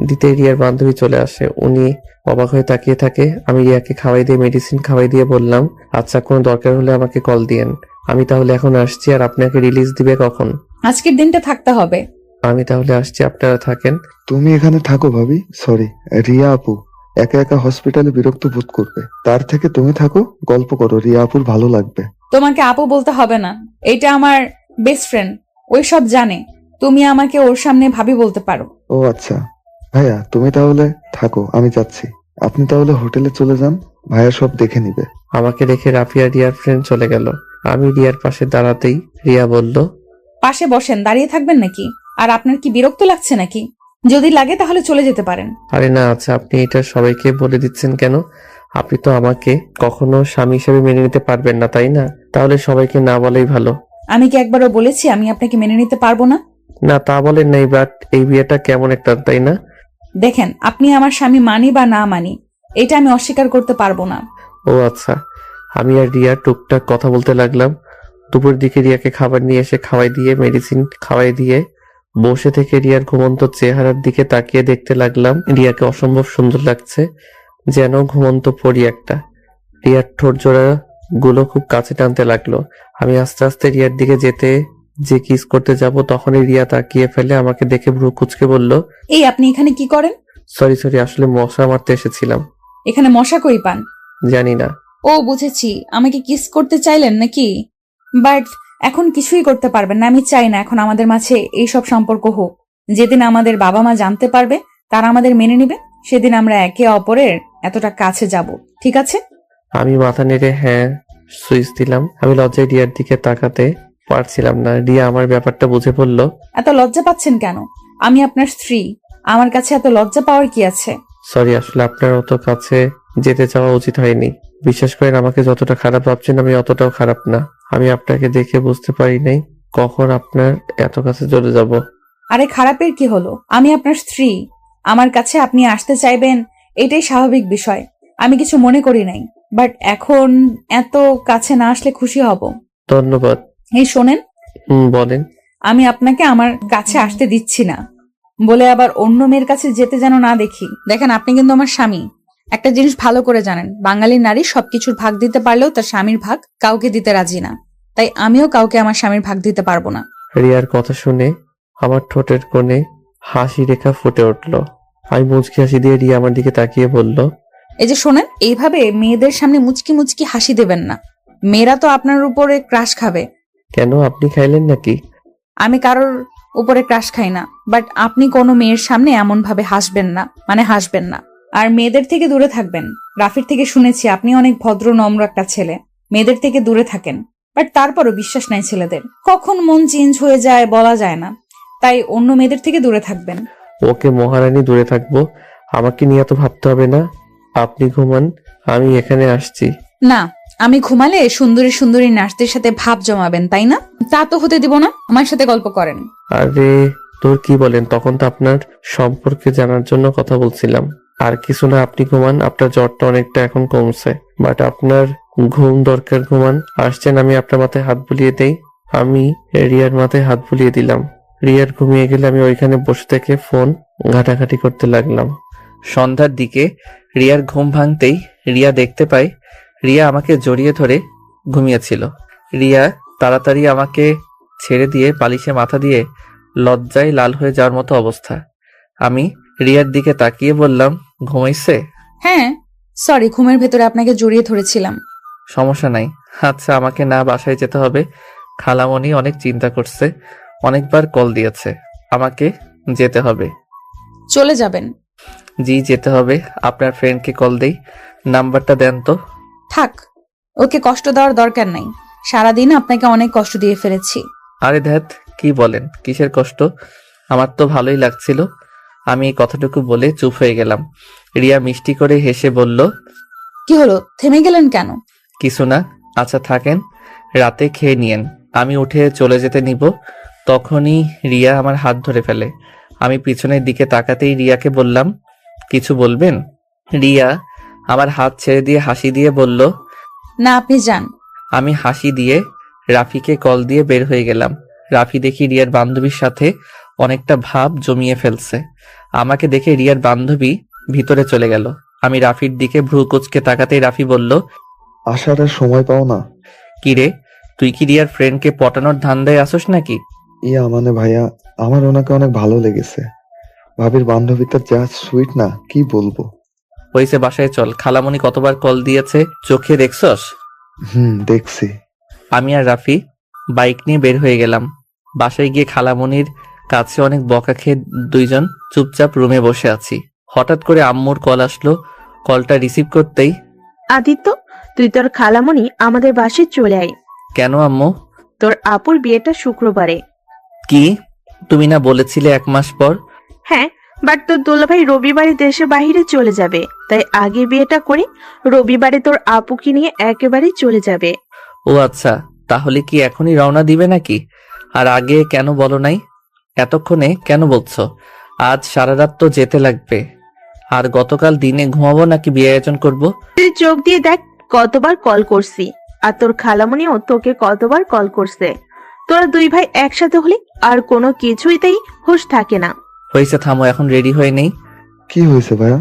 দিতে রিয়ার বান্ধবী চলে আসে। উনি অবাক হয়ে তাকিয়ে থাকে। আমি রিয়াকে খাওয়াই দিয়ে মেডিসিন খাওয়াই দিয়ে বললাম, আচ্ছা কোনো দরকার হলে আমাকে কল দিয়েন। আমি তাহলে এখন আসছি। আর আপনাকে রিলিজ দিবে কখন? আজকের দিনটা থাকতে হবে। আমি তাহলে আসছি, আপনারা থাকেন। তুমি এখানে থাকো ভাবি, সরি রিয়া আপু একা একা হসপিটালে বিরক্ত বোধ করবে, তার থেকে তুমি থাকো, গল্প করো, রিয়া আপুর ভালো লাগবে। তোমাকে আপু বলতে হবে না, এটা আমার বেস্ট ফ্রেন্ড, ওই সব জানে। তুমি আমাকে ওর সামনে ভাবি বলতে পারো। ও আচ্ছা ভাইয়া, তুমি তাহলে থাকো, আমি যাচ্ছি। আপনি তাহলে হোটেলে চলে যান, ভাইয়া সব দেখে নিবে। আমাকে রেখে রাফিয়া রিয়ার ফ্রেন্ড চলে গেল। আমি রিয়ার পাশে দাঁড়াতেই রিয়া বলল, পাশে বসেন, দাঁড়িয়ে থাকবেন নাকি? আর আপনার কি বিরক্ত লাগছে নাকি? যদি লাগে তাহলে চলে যেতে পারেন। আরে না, আচ্ছা আপনি এটা সবাইকে বলে দিচ্ছেন কেন? আপনি তো আমাকে কখনো স্বামী হিসেবে মেনে নিতে পারবেন না, তাই না? তাহলে সবাইকে না বলাই ভালো। আমি কি একবারও বলেছি আমি আপনাকে মেনে নিতে পারবো না? না তা বলেন নাই, বাট এই বিয়েটা কেমন একটা, তাই না? দেখেন, আপনি আমার স্বামী মানি বা না মানি, এটা আমি অস্বীকার করতে পারবো না। ও আচ্ছা। আমি আর রিয়া টুকটাক কথা বলতে লাগলাম। দুপুর দিকে রিয়াকে খাবার নিয়ে এসে খাওয়াই দিয়ে মেডিসিন খাওয়াই দিয়ে বসে থেকে রিয়ার ঘুমন্ত চেহারার দিকে তাকিয়ে দেখতে লাগলাম। রিয়াকে অসম্ভব সুন্দর লাগছে, যেন ঘুমন্ত পরি একটা। রিয়ার ঠোঁট জোড়া গুলো খুব কাছে টানতে লাগলো। আমি আস্তে আস্তে রিয়ার দিকে যেতে যে কিস করতে যাব, তখনই রিয়া তাকিয়ে ফেলে আমাকে দেখে ভ্রু কুঁচকে বলল, এই আপনি এখানে কি করেন? সরি সরি, আসলে মশা মারতে এসেছিলাম। এখানে মশা কই পান? জানি না। ও বুঝেছি, আমাকে কিস করতে চাইলেন নাকি? বাট এখন কিছুই করতে পারবেন না। আমি চাই না এখন আমাদের মাঝে এইসব সম্পর্ক হোক। যেদিন আমাদের বাবা মা জানতে পারবে, তারা আমাদের মেনে নিবে, সেদিন আমরা একে অপরের এতটা কাছে যাব, ঠিক আছে? আমি মাথা নেড়ে হ্যাঁ সুইচ দিলাম। আমি লজ্জায় রিয়ার দিকে তাকাতে পারছিলাম না। রিয়া আমার ব্যাপারটা বুঝে পড়ল। এত লজ্জা পাচ্ছেন কেন? আমি আপনার স্ত্রী, আমার কাছে এত লজ্জা পাওয়ার কি আছে? সরি, আসলে আপনার অত কাছে যেতে চাওয়া উচিত হয়নি। বিশ্বাস করেন, আমাকে যতটা খারাপ ভাবছেন আমি অতটাও খারাপ না। আমি আপনাকে দেখে বুঝতে পারি নাই কখন আপনার এত কাছে চলে যাব। আরে খারাপের কি হলো? আমি আপনার স্ত্রী, আমার কাছে আপনি আসতে চাইবেন, এটাই স্বাভাবিক বিষয়। আমি কিছু মনে করি নাই, বাট এখন এত কাছে না আসলে খুশি হব। ধন্যবাদ। এই শোনেন, বলেন। আমি আপনাকে আমার কাছে আসতে দিচ্ছি না বলে আবার অন্য মেয়ের কাছে যেতে যেন না দেখি। দেখেন, আপনি কিন্তু আমার স্বামী। একটা জিনিস ভালো করে জানেন, বাঙালি নারী সবকিছুর ভাগ দিতে পারলেও তার স্বামীর ভাগ কাউকে দিতে রাজি না। তাই আমিও কাউকে আমার স্বামীর ভাগ দিতে পারবো না। রিয়ার কথা শুনে আমার ঠোঁটের কোণে হাসি রেখা ফুটে উঠল। আমি মুচকি হাসি দিয়ে রিয়া আমার দিকে তাকিয়ে বলল, এই যে শোনেন, এইভাবে মেয়েদের সামনে মুচকি মুচকি হাসি দেবেন না। মেয়েরা তো আপনার উপরে ক্রাশ খাবে। কেন, আপনি খাইলেন নাকি? আমি কারোর উপরে ক্রাশ খাই না, বাট আপনি কোনো মেয়ের সামনে এমন ভাবে হাসবেন না, মানে হাসবেন না। আর মেয়েদের থেকে দূরে থাকবেন। রাফির থেকে শুনেছি আপনি অনেক ভদ্র নম্র একটা ছেলে। মেয়েদের থেকে দূরে থাকেন, বাট তারপরও বিশ্বাস নাই ছেলেদের, কখন মন চেঞ্জ হয়ে যায় বলা যায় না। তাই অন্য মেয়েদের থেকে দূরে থাকবেন। ওকে মহারানী, দূরে থাকবো। আমাকে নিয়ে তো ভাবতে হবে না। আপনি ঘুমান, আমি এখানে আসছি। না, আমি ঘুমালে সুন্দরী সুন্দরী নার্সদের সাথে ভাব জমাবেন, তাই না? তা তো হতে দিব না। আমার সাথে গল্প করেন। আরে তোর কি বলেন, তখন তো আপনার সম্পর্কে জানার জন্য কথা বলছিলাম। আর কিছু না, আপনি ঘুমান। আপনার জ্বরটা অনেকটা এখন কমছে, বাট আপনার ঘুম দরকার, ঘুমান। আসছেন, আমি আপনার মাথায় হাত বুলিয়ে দেই। আমি রিয়ার মাথায় হাত বুলিয়ে দিলাম। রিয়ার ঘুমিয়ে গেলে আমি ওইখানে বসে থেকে ফোন ঘাটাঘাটি করতে লাগলাম। সন্ধ্যার দিকে রিয়ার ঘুম ভাঙতেই রিয়া দেখতে পায় রিয়া আমাকে জড়িয়ে ধরে ঘুমিয়েছিল। রিয়া তাড়াতাড়ি আমাকে ছেড়ে দিয়ে বালিশে মাথা দিয়ে লজ্জায় লাল হয়ে যাওয়ার মতো অবস্থা। আমি রিয়ার দিকে তাকিয়ে বললাম, ঘুমাইছে? হ্যাঁ, সরি, ঘুমের ভেতরে আপনাকে জড়িয়ে ধরেছিলাম। সমস্যা নাই। আচ্ছা, আমাকে না বাসায় যেতে হবে। খালামণি অনেক চিন্তা করছে, অনেকবার কল দিয়েছে। আমাকে যেতে হবে। চলে যাবেন? জি, যেতে হবে। আপনার ফ্রেন্ডকে কল দেই, নাম্বারটা দেন তো। থাক, ওকে কষ্ট দেওয়ার দরকার নাই। সারাদিন আপনাকে অনেক কষ্ট দিয়ে ফেলেছি। আরে ধ্যাত, কি বলেন? কিসের কষ্ট? আমার তো ভালোই লাগছিল। আমি এই কথাটুকু বলে চুপ হয়ে গেলাম। রিয়া মিষ্টি করে হেসে বলল, কি হলো, থেমে গেলেন কেন? কিছু না। আচ্ছা থাকেন, রাতে খেয়ে নিয়েন। আমি উঠে চলে যেতে নিব, তখনই রিয়া আমার হাত ধরে ফেলে। আমি পিছনের দিকে তাকাতেই রিয়াকে বললাম, কিছু বলবেন? রিয়া আমার হাত ছেড়ে দিয়ে হাসি দিয়ে বলল, না, আপনি যান। আমি হাসি দিয়ে রাফিকে কল দিয়ে বের হয়ে গেলাম। রাফি দেখি রিয়ার বান্ধবীর সাথে অনেকটা ভাব জমিয়ে ফেলছে। আমাকে দেখে রিয়ার বান্ধবী ভিতরে চলে গেল। আমি রাফির দিকে ভ্রু কুচকে তাকাতেই রাফি বলল, আসার আর সময় পাও না? কিরে, তুই কি রিয়ার ফ্রেন্ডকে পটানোর ধান্দায় আসোস নাকি? মানে ভাইয়া, আমার ওনাকে অনেক ভালো লেগেছে। ভাবির বান্ধবীটা যা সুইট না, কি বলবো। হয়েছে, বাসায় চল। খালামণি কতবার কল দিয়েছে, চোখে দেখছস? দেখছি। আমি আর রাফি বাইক নিয়ে বের হয়ে গেলাম। বাসায় গিয়ে খালামণির কাছে অনেক বকা খেয়ে দুইজন চুপচাপ রুমে বসে আছি। হঠাৎ করে আম্মুর কল আসলো। কলটা রিসিভ করতেই, আদিত্য, তুই তোর খালামণি আমাদের বাসায় চলে আয়। কেন আম্মু? তোর আপুর বিয়েটা শুক্রবারে। কি, তুমি না বলেছিলে 1 মাস পর? হ্যাঁ, বাট তোর দুলাভাই রবিবারে দেশের বাইরে চলে যাবে, তাই আগে বিয়েটা করে রবিবারে তোর আপুকে নিয়ে একেবারে চলে যাবে। ও আচ্ছা, তাহলে কি এখনই রওনা দিবে নাকি? আর আগে কেন বলো নাই? এতক্ষণে কেন বলছো? আজ সারা রাত তো যেতে লাগবে। আর গতকাল দিনে ঘুমাবো নাকি বিয়ে আয়োজন করব? তুই চোখ দিয়ে দেখ কতবার কল করছি, আর তোর খালামণিও তোকে কতবার কল করছে। তোরা দুই ভাই একসাথে হলে আর কোনো কিছুইতেই হুঁশ থাকে না। হয়েছে, থামো, এখন রেডি হয়ে নেই। কি হয়েছে ভাইয়া?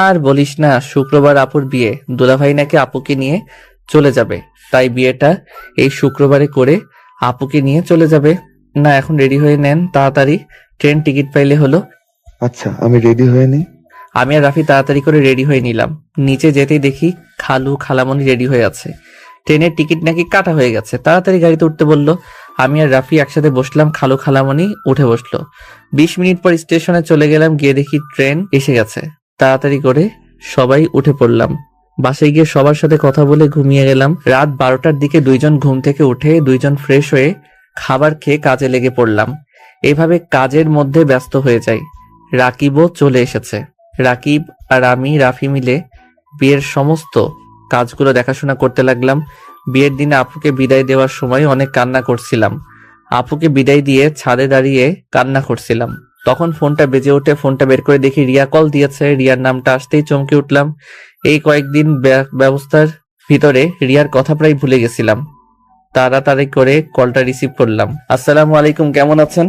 আর বলিস না, শুক্রবার আপুর বিয়ে। দুলাভাই নাকি আপুকে নিয়ে চলে যাবে, তাই বিয়েটা এই শুক্রবারে করে আপুকে নিয়ে চলে যাবে। না, এখন রেডি হয়ে নেন তাড়াতাড়ি, ট্রেন টিকিট পাইলে হলো। আচ্ছা, আমি রেডি হয়ে নি। আমি আর রাফি তাড়াতাড়ি করে রেডি হয়ে নিলাম। নিচে যেতেই দেখি খালামণি রেডি হয়ে আছে। ট্রেনের টিকিট নাকি কাটা হয়ে গেছে, তাড়াতাড়ি গাড়িতে উঠতে বললো। আমি আর রাফি একসাথে বসলাম, খালামণি উঠে বসলো। 20 মিনিট পর স্টেশনে চলে গেলাম, গিয়ে দেখি ট্রেন এসে গেছে। তাড়াতাড়ি করে সবাই উঠে পড়লাম। বাসায় গিয়ে সবার সাথে কথা বলে ঘুমিয়ে গেলাম। রাত 12টার দিকে দুইজন ঘুম থেকে উঠে দুইজন ফ্রেশ হয়ে খাবার খেয়ে কাজে লেগে পড়লাম। এইভাবে কাজের মধ্যে ব্যস্ত হয়ে যাই। রাকিবও চলে এসেছে। রাকিব আর আমি রাফি মিলে বিয়ের সমস্ত কাজগুলো দেখাশোনা করতে লাগলাম। বিয়ের দিনে আপুকে বিদায় দেওয়ার সময় অনেক কান্না করছিলাম। আপুকে বিদায় দিয়ে ছাদে দাঁড়িয়ে কান্না করছিলাম। তখন ফোনটা বেজে ওঠে। ফোনটা বের করে দেখি রিয়া কল দিয়েছে। রিয়ার নামটা আসতেই চমকে উঠলাম। এই কয়েকদিন ব্যবস্থার ভিতরে রিয়ার কথা প্রায় ভুলে গেছিলাম। তাড়াতাড়ি করে কলটা রিসিভ করলাম। আসসালামু আলাইকুম, কেমন আছেন?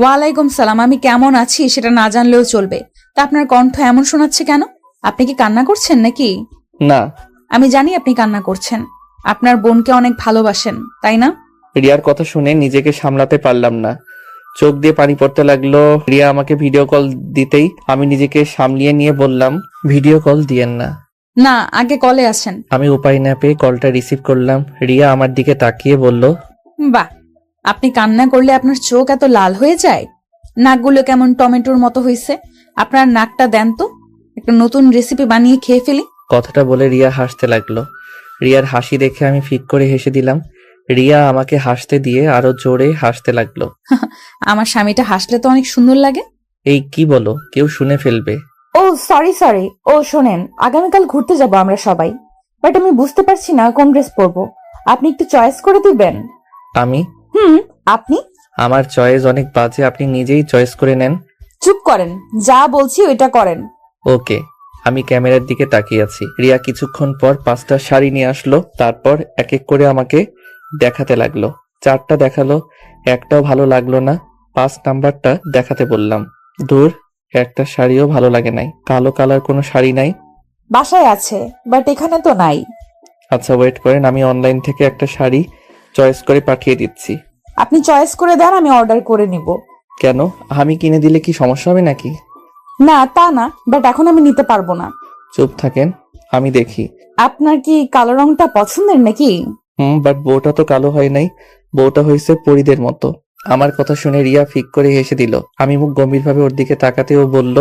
ওয়ালাইকুম সালাম। আমি কেমন আছি সেটা না জানলেও চলবে। তা আপনার কণ্ঠ এমন শোনাচ্ছে কেন? আপনি কি কান্না করছেন নাকি? না। আমি জানি আপনি কান্না করছেন। আপনার বোনকে অনেক ভালোবাসেন, তাই না? রিয়ার কথা শুনে নিজেকে সামলাতে পারলাম না, চোখ দিয়ে পানি পড়তে লাগলো। রিয়া আমাকে ভিডিও কল দিতেই আমি নিজেকে সামলিয়ে নিয়ে বললাম, ভিডিও কল দিয়েন না। না, আগে কলে আসেন। আমি উপায় না পেয়ে কলটা রিসিভ করলাম। রিয়া আমার দিকে তাকিয়ে বলল, বাহ, আপনি কান্না করলে আপনার চোখ এত লাল হয়ে যায়? নাকগুলো কেমন টমেটোর মতো হয়েছে। আপনার নাকটা দেন তো, একটা নতুন রেসিপি বানিয়ে খেয়ে ফেলি। কথাটা বলে রিয়া হাসতে লাগলো। রিয়ার হাসি দেখে আমি ফিক করে হেসে দিলাম। রিয়া আমাকে হাসতে দিয়ে আরো জোরে হাসতে লাগলো। আমার স্বামীটা হাসলে তো অনেক সুন্দর লাগে। এই কি বলো, কেউ শুনে ফেলবে। ও সরি। ও শোনেন, আগামীকাল ঘুরতে যাব আমরা সবাই, বাট আমি বুঝতে পারছি না কোন ড্রেস পরবো। আপনি একটু চয়েস করে দিবেন? আমি? আপনি? আমার চয়েস অনেক বাজে, আপনি নিজেই চয়েস করে নেন। চুপ করেন, যা বলছি ওইটা করেন। ওকে। আমি ক্যামেরার দিকে তাকিয়ে আছি। রিয়া কিছুক্ষণ পর 5টা শাড়ি নিয়ে আসলো। তারপর এক এক করে আমাকে দেখাতে লাগলো। 4টা দেখালো, একটাও ভালো লাগলো না। 5 নাম্বারটা দেখাতে বললাম। দূর, একটা শাড়িও ভালো লাগে নাই। কালো কালার কোনো শাড়ি নাই? বাসায় আছে, বাট এখানে তো নাই। আচ্ছা ওয়েট করেন, আমি অনলাইন থেকে একটা শাড়ি চয়েস করে পাঠিয়ে দিচ্ছি। আপনি চয়েস করে দেন, আমি অর্ডার করে নিব। কেন, আমি কিনে দিলে কি সমস্যা হবে নাকি? না তা না, বাট এখন আমি নিতে পারবো না। চুপ থাকেন, আমি দেখি। আপনার কি কালো রংটা পছন্দের নাকি? বাট বউটা তো কালো হয় নাই, বউটা হয়েছে পরীদের মতো। আমার কথা শুনে রিয়া ফিক করে হেসে দিল। আমি মুখ গম্ভীরভাবে ওর দিকে তাকাতে ও বলল,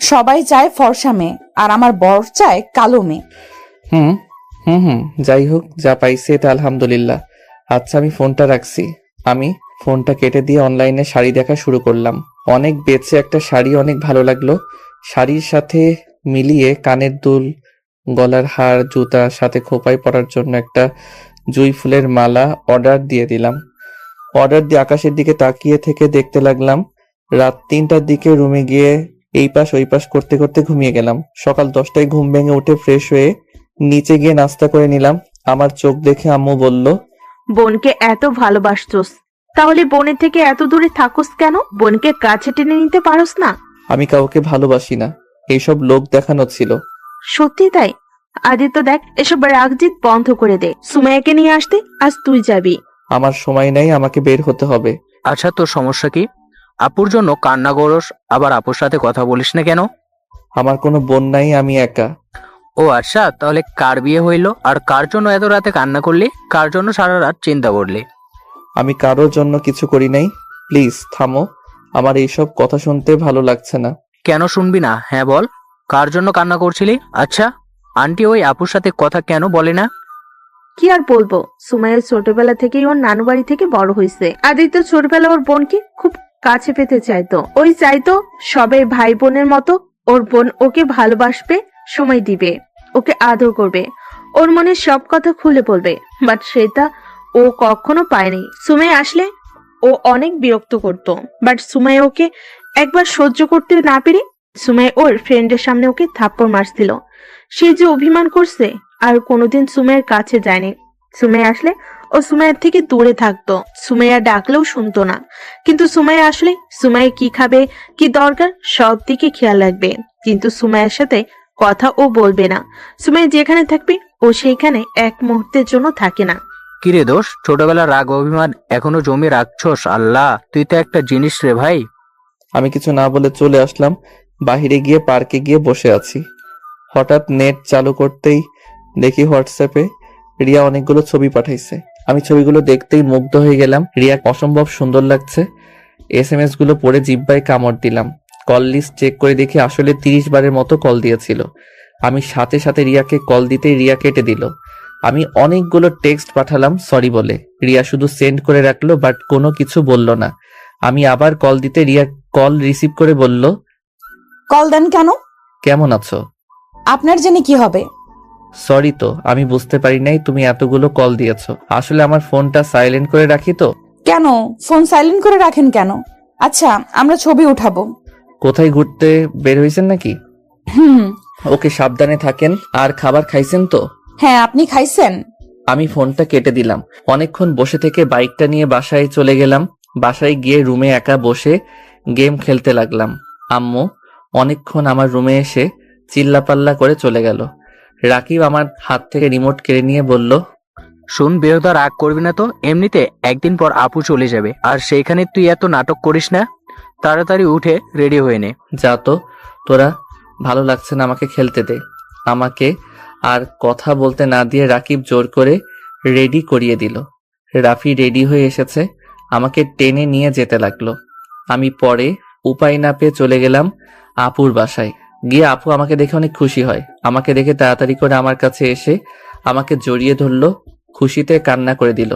সবাই চায় ফর্সা মেয়ে, আর আমার বর চায় কালো মেয়ে। হুম হুম হুম যাই হোক, যা পাইছে এটা আলহামদুলিল্লাহ। আচ্ছা আমি ফোনটা রাখছি। আমি ফোনটা কেটে দিয়ে অনলাইনে শাড়ি দেখা শুরু করলাম। অনেক বেছে একটা শাড়ি অনেক ভালো লাগলো। শাড়ির সাথে মিলিয়ে কানের দুল, গলার হার, জুতা, সাথে খোপায় পরার জন্য একটা জুঁই ফুলের মালা অর্ডার দিয়ে দিলাম। অর্ডার দিয়ে আকাশের দিকে তাকিয়ে থেকে দেখতে লাগলাম। রাত 3টার দিকে রুমে গিয়ে এই পাশ ওই পাশ করতে করতে ঘুমিয়ে গেলাম। সকাল 10টায় ঘুম ভেঙে উঠে ফ্রেশ হয়ে নিচে গিয়ে নাস্তা করে নিলাম। আমার চোখ দেখে আম্মু বলল, বোনকে এত ভালোবাসতোস, তাহলে বোনের থেকে এত দূরে থাকোস কেন? বোনকে কাছে টেনে নিতে পারোস না? আমি কাউকে ভালোবাসি না, এইসব লোক দেখানো ছিল। সত্যি তাই? আদিত্য দেখ, এসব রাগজিৎ বন্ধ করে দে। সুমাইয়াকে নিয়ে আসতে আজ তুই যাবি। আমার সময় নাই, আমাকে বের হতে হবে। আচ্ছা, তোর সমস্যা কি? আপুর জন্য কান্না করস, আবার আপুর সাথে কথা বলিস না কেন? আমার কোনো বোন নাই, আমি একা। ও আচ্ছা, তাহলে কার বিয়ে হইলো আর কার জন্য এত রাতে কান্না করলি? কার জন্য সারা রাত চিন্তা করলি? আমি কারোর জন্য কিছু করি নাই। প্লিজ থামো, আমার এইসব কথা শুনতে ভালো লাগছে না। কেন শুনবি না? হ্যাঁ বল, কার জন্য কান্না করছিলি? আচ্ছা, আন্টি ওই আপুর সাথে কথা কেন বলে না? কি আর বলবো, সুমাইয়া ছোটবেলা থেকেই ওর নানু বাড়ি থেকে বড় হয়েছে। আদিত্য ছোটবেলা ওর বোনকে খুব কাছে পেতে চাইতো। ওই চাইতো সবাই ভাই বোনের মতো ওর বোন ওকে ভালোবাসবে, সময় দিবে, ওকে আদর করবে, ওর মনে সব কথা খুলে বলবে। বাট সেটা ও কখনো পায়নি। সুমাইয়া আসলে ও অনেক বিরক্ত করতো, বাট সুমাইয়া ওকে একবার সহ্য করতে না পেরে সুমাইয়া ওর ফ্রেন্ডের সামনে ওকে থাপ্পড় মারছিল। সে যে অভিমান করছে, আর কোনোদিন সুমাইয়ের কাছে যায়নি। সুমাইয়া আসলে ও সুমাইয়ার থেকে দূরে থাকতো। সুমাইয়া ডাকলেও শুনতো না। কিন্তু সুমাইয়া আসলে সুমাইয়া কি খাবে, কি দরকার সব দিকে খেয়াল রাখবে। কিন্তু সুমাইয়ার সাথে কথা ও বলবে না। সুমাইয়া যেখানে থাকবে ও সেইখানে এক মুহূর্তের জন্য থাকে না। কিরে দোষ, ছোটবেলার রাগ অভিমান এখনো জমি রাখছস? আল্লাহ, তুই তো একটা জিনিস রে ভাই। আমি কিছু না বলে চলে আসলাম। বাহিরে গিয়ে পার্কে গিয়ে বসে আছি। হঠাৎ নেট চালু করতেই দেখি হোয়াটসঅ্যাপে রিয়া অনেকগুলো ছবি পাঠাইছে। আমি ছবিগুলো দেখতেই মুগ্ধ হয়ে গেলাম। রিয়া অসম্ভব সুন্দর লাগছে। এসএমএস গুলো পড়ে জিহ্বায় কামড় দিলাম। কল লিস্ট চেক করে দেখি আসলে 30 বারের মতো কল দিয়েছিল। আমি সাথে সাথে রিয়াকে কল দিতেই রিয়া কেটে দিল। আমি অনেকগুলো টেক্সট পাঠালাম সরি বলে। রিয়া শুধু সেন্ড করে রাখলো, বাট কোনো কিছু বলল না। আমি আবার কল দিতে রিয়া কল রিসিভ করে বলল, কল দেন কেন? কেমন আছো? আপনার জেনে কি হবে? সরি তো, আমি বুঝতে পারি নাই তুমি এতগুলো কল দিয়েছো। আসলে আমার ফোনটা সাইলেন্ট করে রাখি তো। কেন ফোন সাইলেন্ট করে রাখেন কেন? আচ্ছা, আমরা ছবি উঠাবো। কোথায় ঘুরতে বের হয়েছেন নাকি? হুম। ওকে, সাবধানে থাকেন। আর খাবার খাইছেন তো? হ্যাঁ, আপনি খাইছেন? আমি ফোনটা কেটে দিলাম। অনেকক্ষণ বসে থেকে বাইকটা নিয়ে বাসায় চলে গেলাম। বাসায় গিয়ে রুমে একা বসে গেম খেলতে লাগলাম। আম্মু অনেকক্ষণ আমার রুমে এসে চিল্লাপাল্লা করে চলে গেল। রাকিব আমার হাত থেকে রিমোট কেড়ে নিয়ে বলল, শুন বেহুদা, রাগ করবি না তো। এমনিতে একদিন পর আপু চলে যাবে, আর সেইখানে তুই এত নাটক করিস না। তাড়াতাড়ি উঠে রেডি হয়ে নে। যা তো, তোরা ভালো লাগছে না, আমাকে খেলতে দে। আমাকে আর কথা বলতে না দিয়ে রাকিব জোর করে রেডি করিয়ে দিল। রাফি রেডি হয়ে এসেছে, আমাকে টেনে নিয়ে যেতে লাগলো। আমি পরে উপায় না পেয়ে চলে গেলাম আপুর বাসায়। গিয়ে আপু আমাকে দেখে অনেক খুশি হয়। আমাকে দেখে তাড়াতাড়ি করে আমার কাছে এসে আমাকে জড়িয়ে ধরলো, খুশিতে কান্না করে দিল।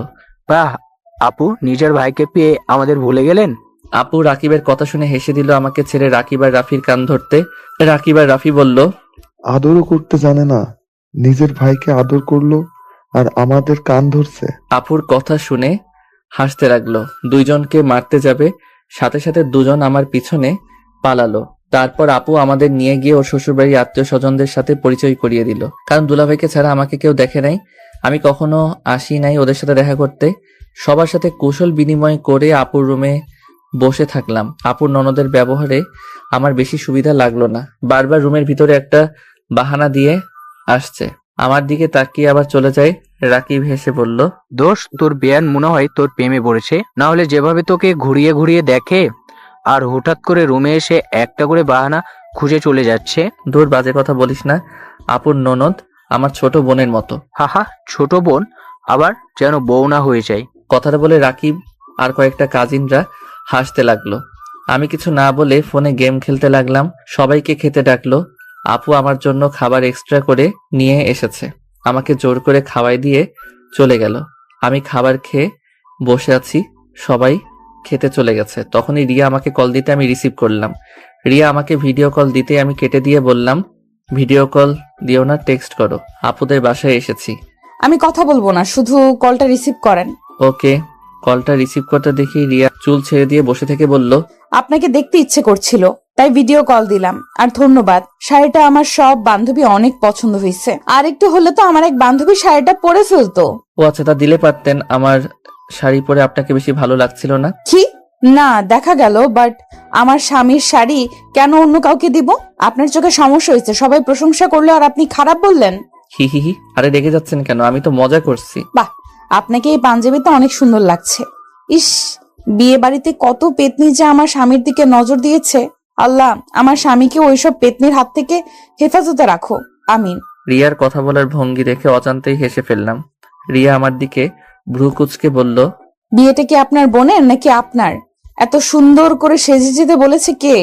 বাহ, আপু নিজের ভাইকে পেয়ে আমাদের ভুলে গেলেন। আপু রাকিবের কথা শুনে হেসে দিল আমাকে ছেড়ে রাকিব আর রাফির কান ধরতে। রাকিব আর রাফি বলল, আদরও করতে জানে না, নিজের ভাইকে আদর করলো আর আমাদের কান ধরছে। আপুর কথা শুনে হাসতে লাগলো। দুইজনকে মারতে যাবে, সাথে সাথে দুজন আমার পিছনে পালালো। তারপর আপু আমাদের নিয়ে গিয়ে ওর শ্বশুরবাড়ির আত্মীয় স্বজনদের সাথে পরিচয় করিয়ে দিল। কারণ দুলাভাইকে ছাড়া আমাকে কেউ দেখে নাই, আমি কখনো আসি নাই ওদের সাথে দেখা করতে। সবার সাথে কুশল বিনিময় করে আপুর রুমে বসে থাকলাম। আপুর ননদের ব্যবহারে আমার বেশি সুবিধা লাগলো না। বারবার রুমের ভিতরে একটা বাহানা দিয়ে আসছে। আমার দিকে তাকিয়ে আবার চলে যায়। রাকিব হেসে বলল, দোষ, তোর বেয়ান মনে হয় তোর প্রেমে পড়েছে। না হলে যেভাবে তোকে ঘুরিয়ে ঘুরিয়ে দেখে আর হঠাৎ করে রুমে এসে একটা করে বাহানা খুঁজে চলে যাচ্ছে। দূর, বাজে কথা বলিস না। আপুর ননদ আমার ছোট বোনের মতো। হাহা, ছোট বোন আবার যেন বউ না হয়ে যায়। কথাটা বলে রাকিব আর কয়েকটা কাজিনরা হাসতে লাগলো। আমি কিছু না বলে ফোনে গেম খেলতে লাগলাম। সবাইকে খেতে ডাকলো। আপু আমার জন্য খাবার এক্সট্রা করে নিয়ে এসেছে, আমাকে জোর করে খাওয়াই দিয়ে চলে গেল। আমি খাবার খেয়ে বসে আছি, সবাই খেতে চলে গেছে। তখনই রিয়া আমাকে কল দিতে আমি রিসিভ করলাম। রিয়া আমাকে ভিডিও কল দিতে আমি কেটে দিয়ে বললাম, ভিডিও কল দিও না, টেক্সট করো, আপুদের বাসায় এসেছি। আমি কথা বলবো না, শুধু কলটা রিসিভ করেন। ওকে। কলটা রিসিভ করতে দেখি রিয়া চুল ছেড়ে দিয়ে বসে থেকে বলল, আপনাকে দেখতে ইচ্ছে করছিল তাই ভিডিও কল দিলাম। আর ধন্যবাদ, শাড়িটা আমার সব বান্ধবী অনেক পছন্দ হয়েছে। আর একটু হলে তো আমার এক বান্ধবী শাড়িটা পরে ফেলতো। ও আচ্ছা, তা দিলে পারতেন। আমার শাড়ি পরে আপনাকে বেশি ভালো লাগছিল না? কি না দেখা গেল, বাট আমার স্বামীর শাড়ি কেন অন্য কাউকে দিব? আপনার চোখে সমস্যা হয়েছে, সবাই প্রশংসা করলো আর আপনি খারাপ বললেন। হি হি হি, আরে রেগে যাচ্ছেন কেন? আমি তো মজা করছি। বাহ, আপনাকে এই পাঞ্জাবিতে অনেক সুন্দর লাগছে। ইস, বিয়ে বাড়িতে কত পেতনি যে আমার স্বামীর দিকে নজর দিয়েছে। আল্লাহ আমার স্বামীকে ওইসব পেতনির হাত থেকে হেফাজতে রাখো, আমিন। রিয়ার কথা বলার ভঙ্গি দেখে অজান্তেই হেসে ফেললাম। রিয়া আমার দিকে ভ্রু কুঁচকে বলল, বিয়েটা কি আপনার বোনের নাকি আপনার? এত সুন্দর করে সেজে যেতে বলেছে কে?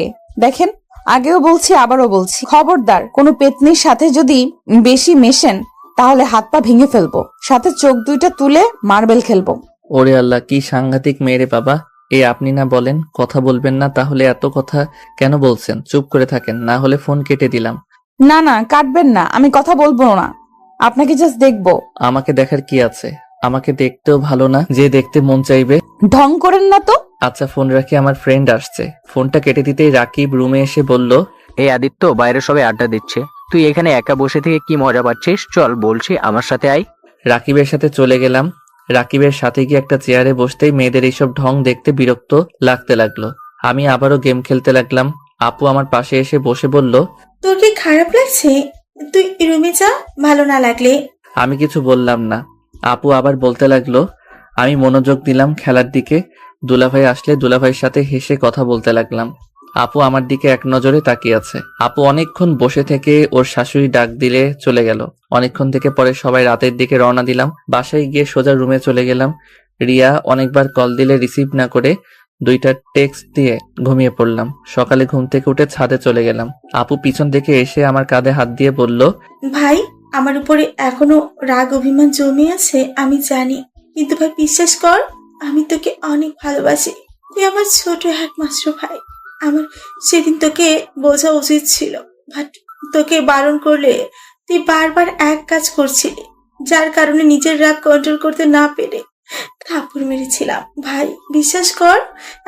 দেখেন, আগেও বলছি আবারও বলছি, খবরদার কোনো পেতনির সাথে যদি বেশি মেশেন তাহলে হাত পা ভেঙে ফেলবো, সাথে চোখ দুইটা তুলে মার্বেল খেলবো। ওরে আল্লাহ, কি সাংঘাতিক মেয়ে রে বাবা। আপনি না বলেন কথা বলবেন না, তাহলে এত কথা কেন বলছেন? চুপ করে থাকেন, না হলে ফোন কেটে দিলাম। না না, কাটবেন না, আমি কথা বলবো না, আপনাকে জাস্ট দেখবো। আমাকে দেখার কি আছে? আমাকে দেখতেও ভালো না যে দেখতে মন চাইবে। ঢং করেন না তো। আচ্ছা ফোন রাখি, আমার ফ্রেন্ড আসছে। ফোনটা কেটে দিতেই রাকিব রুমে এসে বলল, এই আদিত্য, বাইরে সবাই আড্ডা দিচ্ছে, তুই এখানে একা বসে থেকে কি মজা পাচ্ছিস? চল বলছি, আমার সাথে আয়। রাকিবের সাথে চলে গেলাম। রাকিবের সাথে গিয়ে একটা চেয়ারে বসতেই মেয়েদের এইসব ঢং দেখতে বিরক্ত লাগতে লাগলো। আমি আবারও গেম খেলতে লাগলাম। আপু আমার পাশে এসে বসে বলল, তোর কি খারাপ লাগছে? তুই রুমে যা, ভালো না লাগলে। আমি কিছু বললাম না। আপু আবার বলতে লাগলো। আমি মনোযোগ দিলাম খেলার দিকে। দুলাভাই আসলে দুলাভাইয়ের সাথে হেসে কথা বলতে লাগলাম। আপু আমার দিকে এক নজরে তাকিয়ে আছে। আপু অনেকক্ষণ বসে থেকে ওর শাশুড়ি ডাক দিলে চলে গেল। অনেকক্ষণ থেকে পরে সবাই রাতের দিকে রওনা দিলাম। বাসায় গিয়ে সোজা রুমে চলে গেলাম। রিয়া অনেকবার কল দিলে রিসিভ না করে 2টা টেক্সট দিয়ে ঘুমিয়ে পড়লাম। সকালে ঘুম থেকে উঠে ছাদে চলে গেলাম। আপু পিছন থেকে এসে আমার কাঁধে হাত দিয়ে বলল, ভাই, আমার উপরে এখনো রাগ অভিমান জমে আছে আমি জানি, কিন্তু ভাই বিশ্বাস কর, আমি তোকে অনেক ভালোবাসি। তুই আমার ছোট একমাত্র ভাই। আমার সেদিন তোকে বোঝা উচিত ছিল, বাট তোকে বারণ করলে তুই বারবার এক কাজ করছিলি, যার কারণে নিজের রাগ কন্ট্রোল করতে না পেরে থাপ্পড় মেরেছিলাম। ভাই বিশ্বাস কর,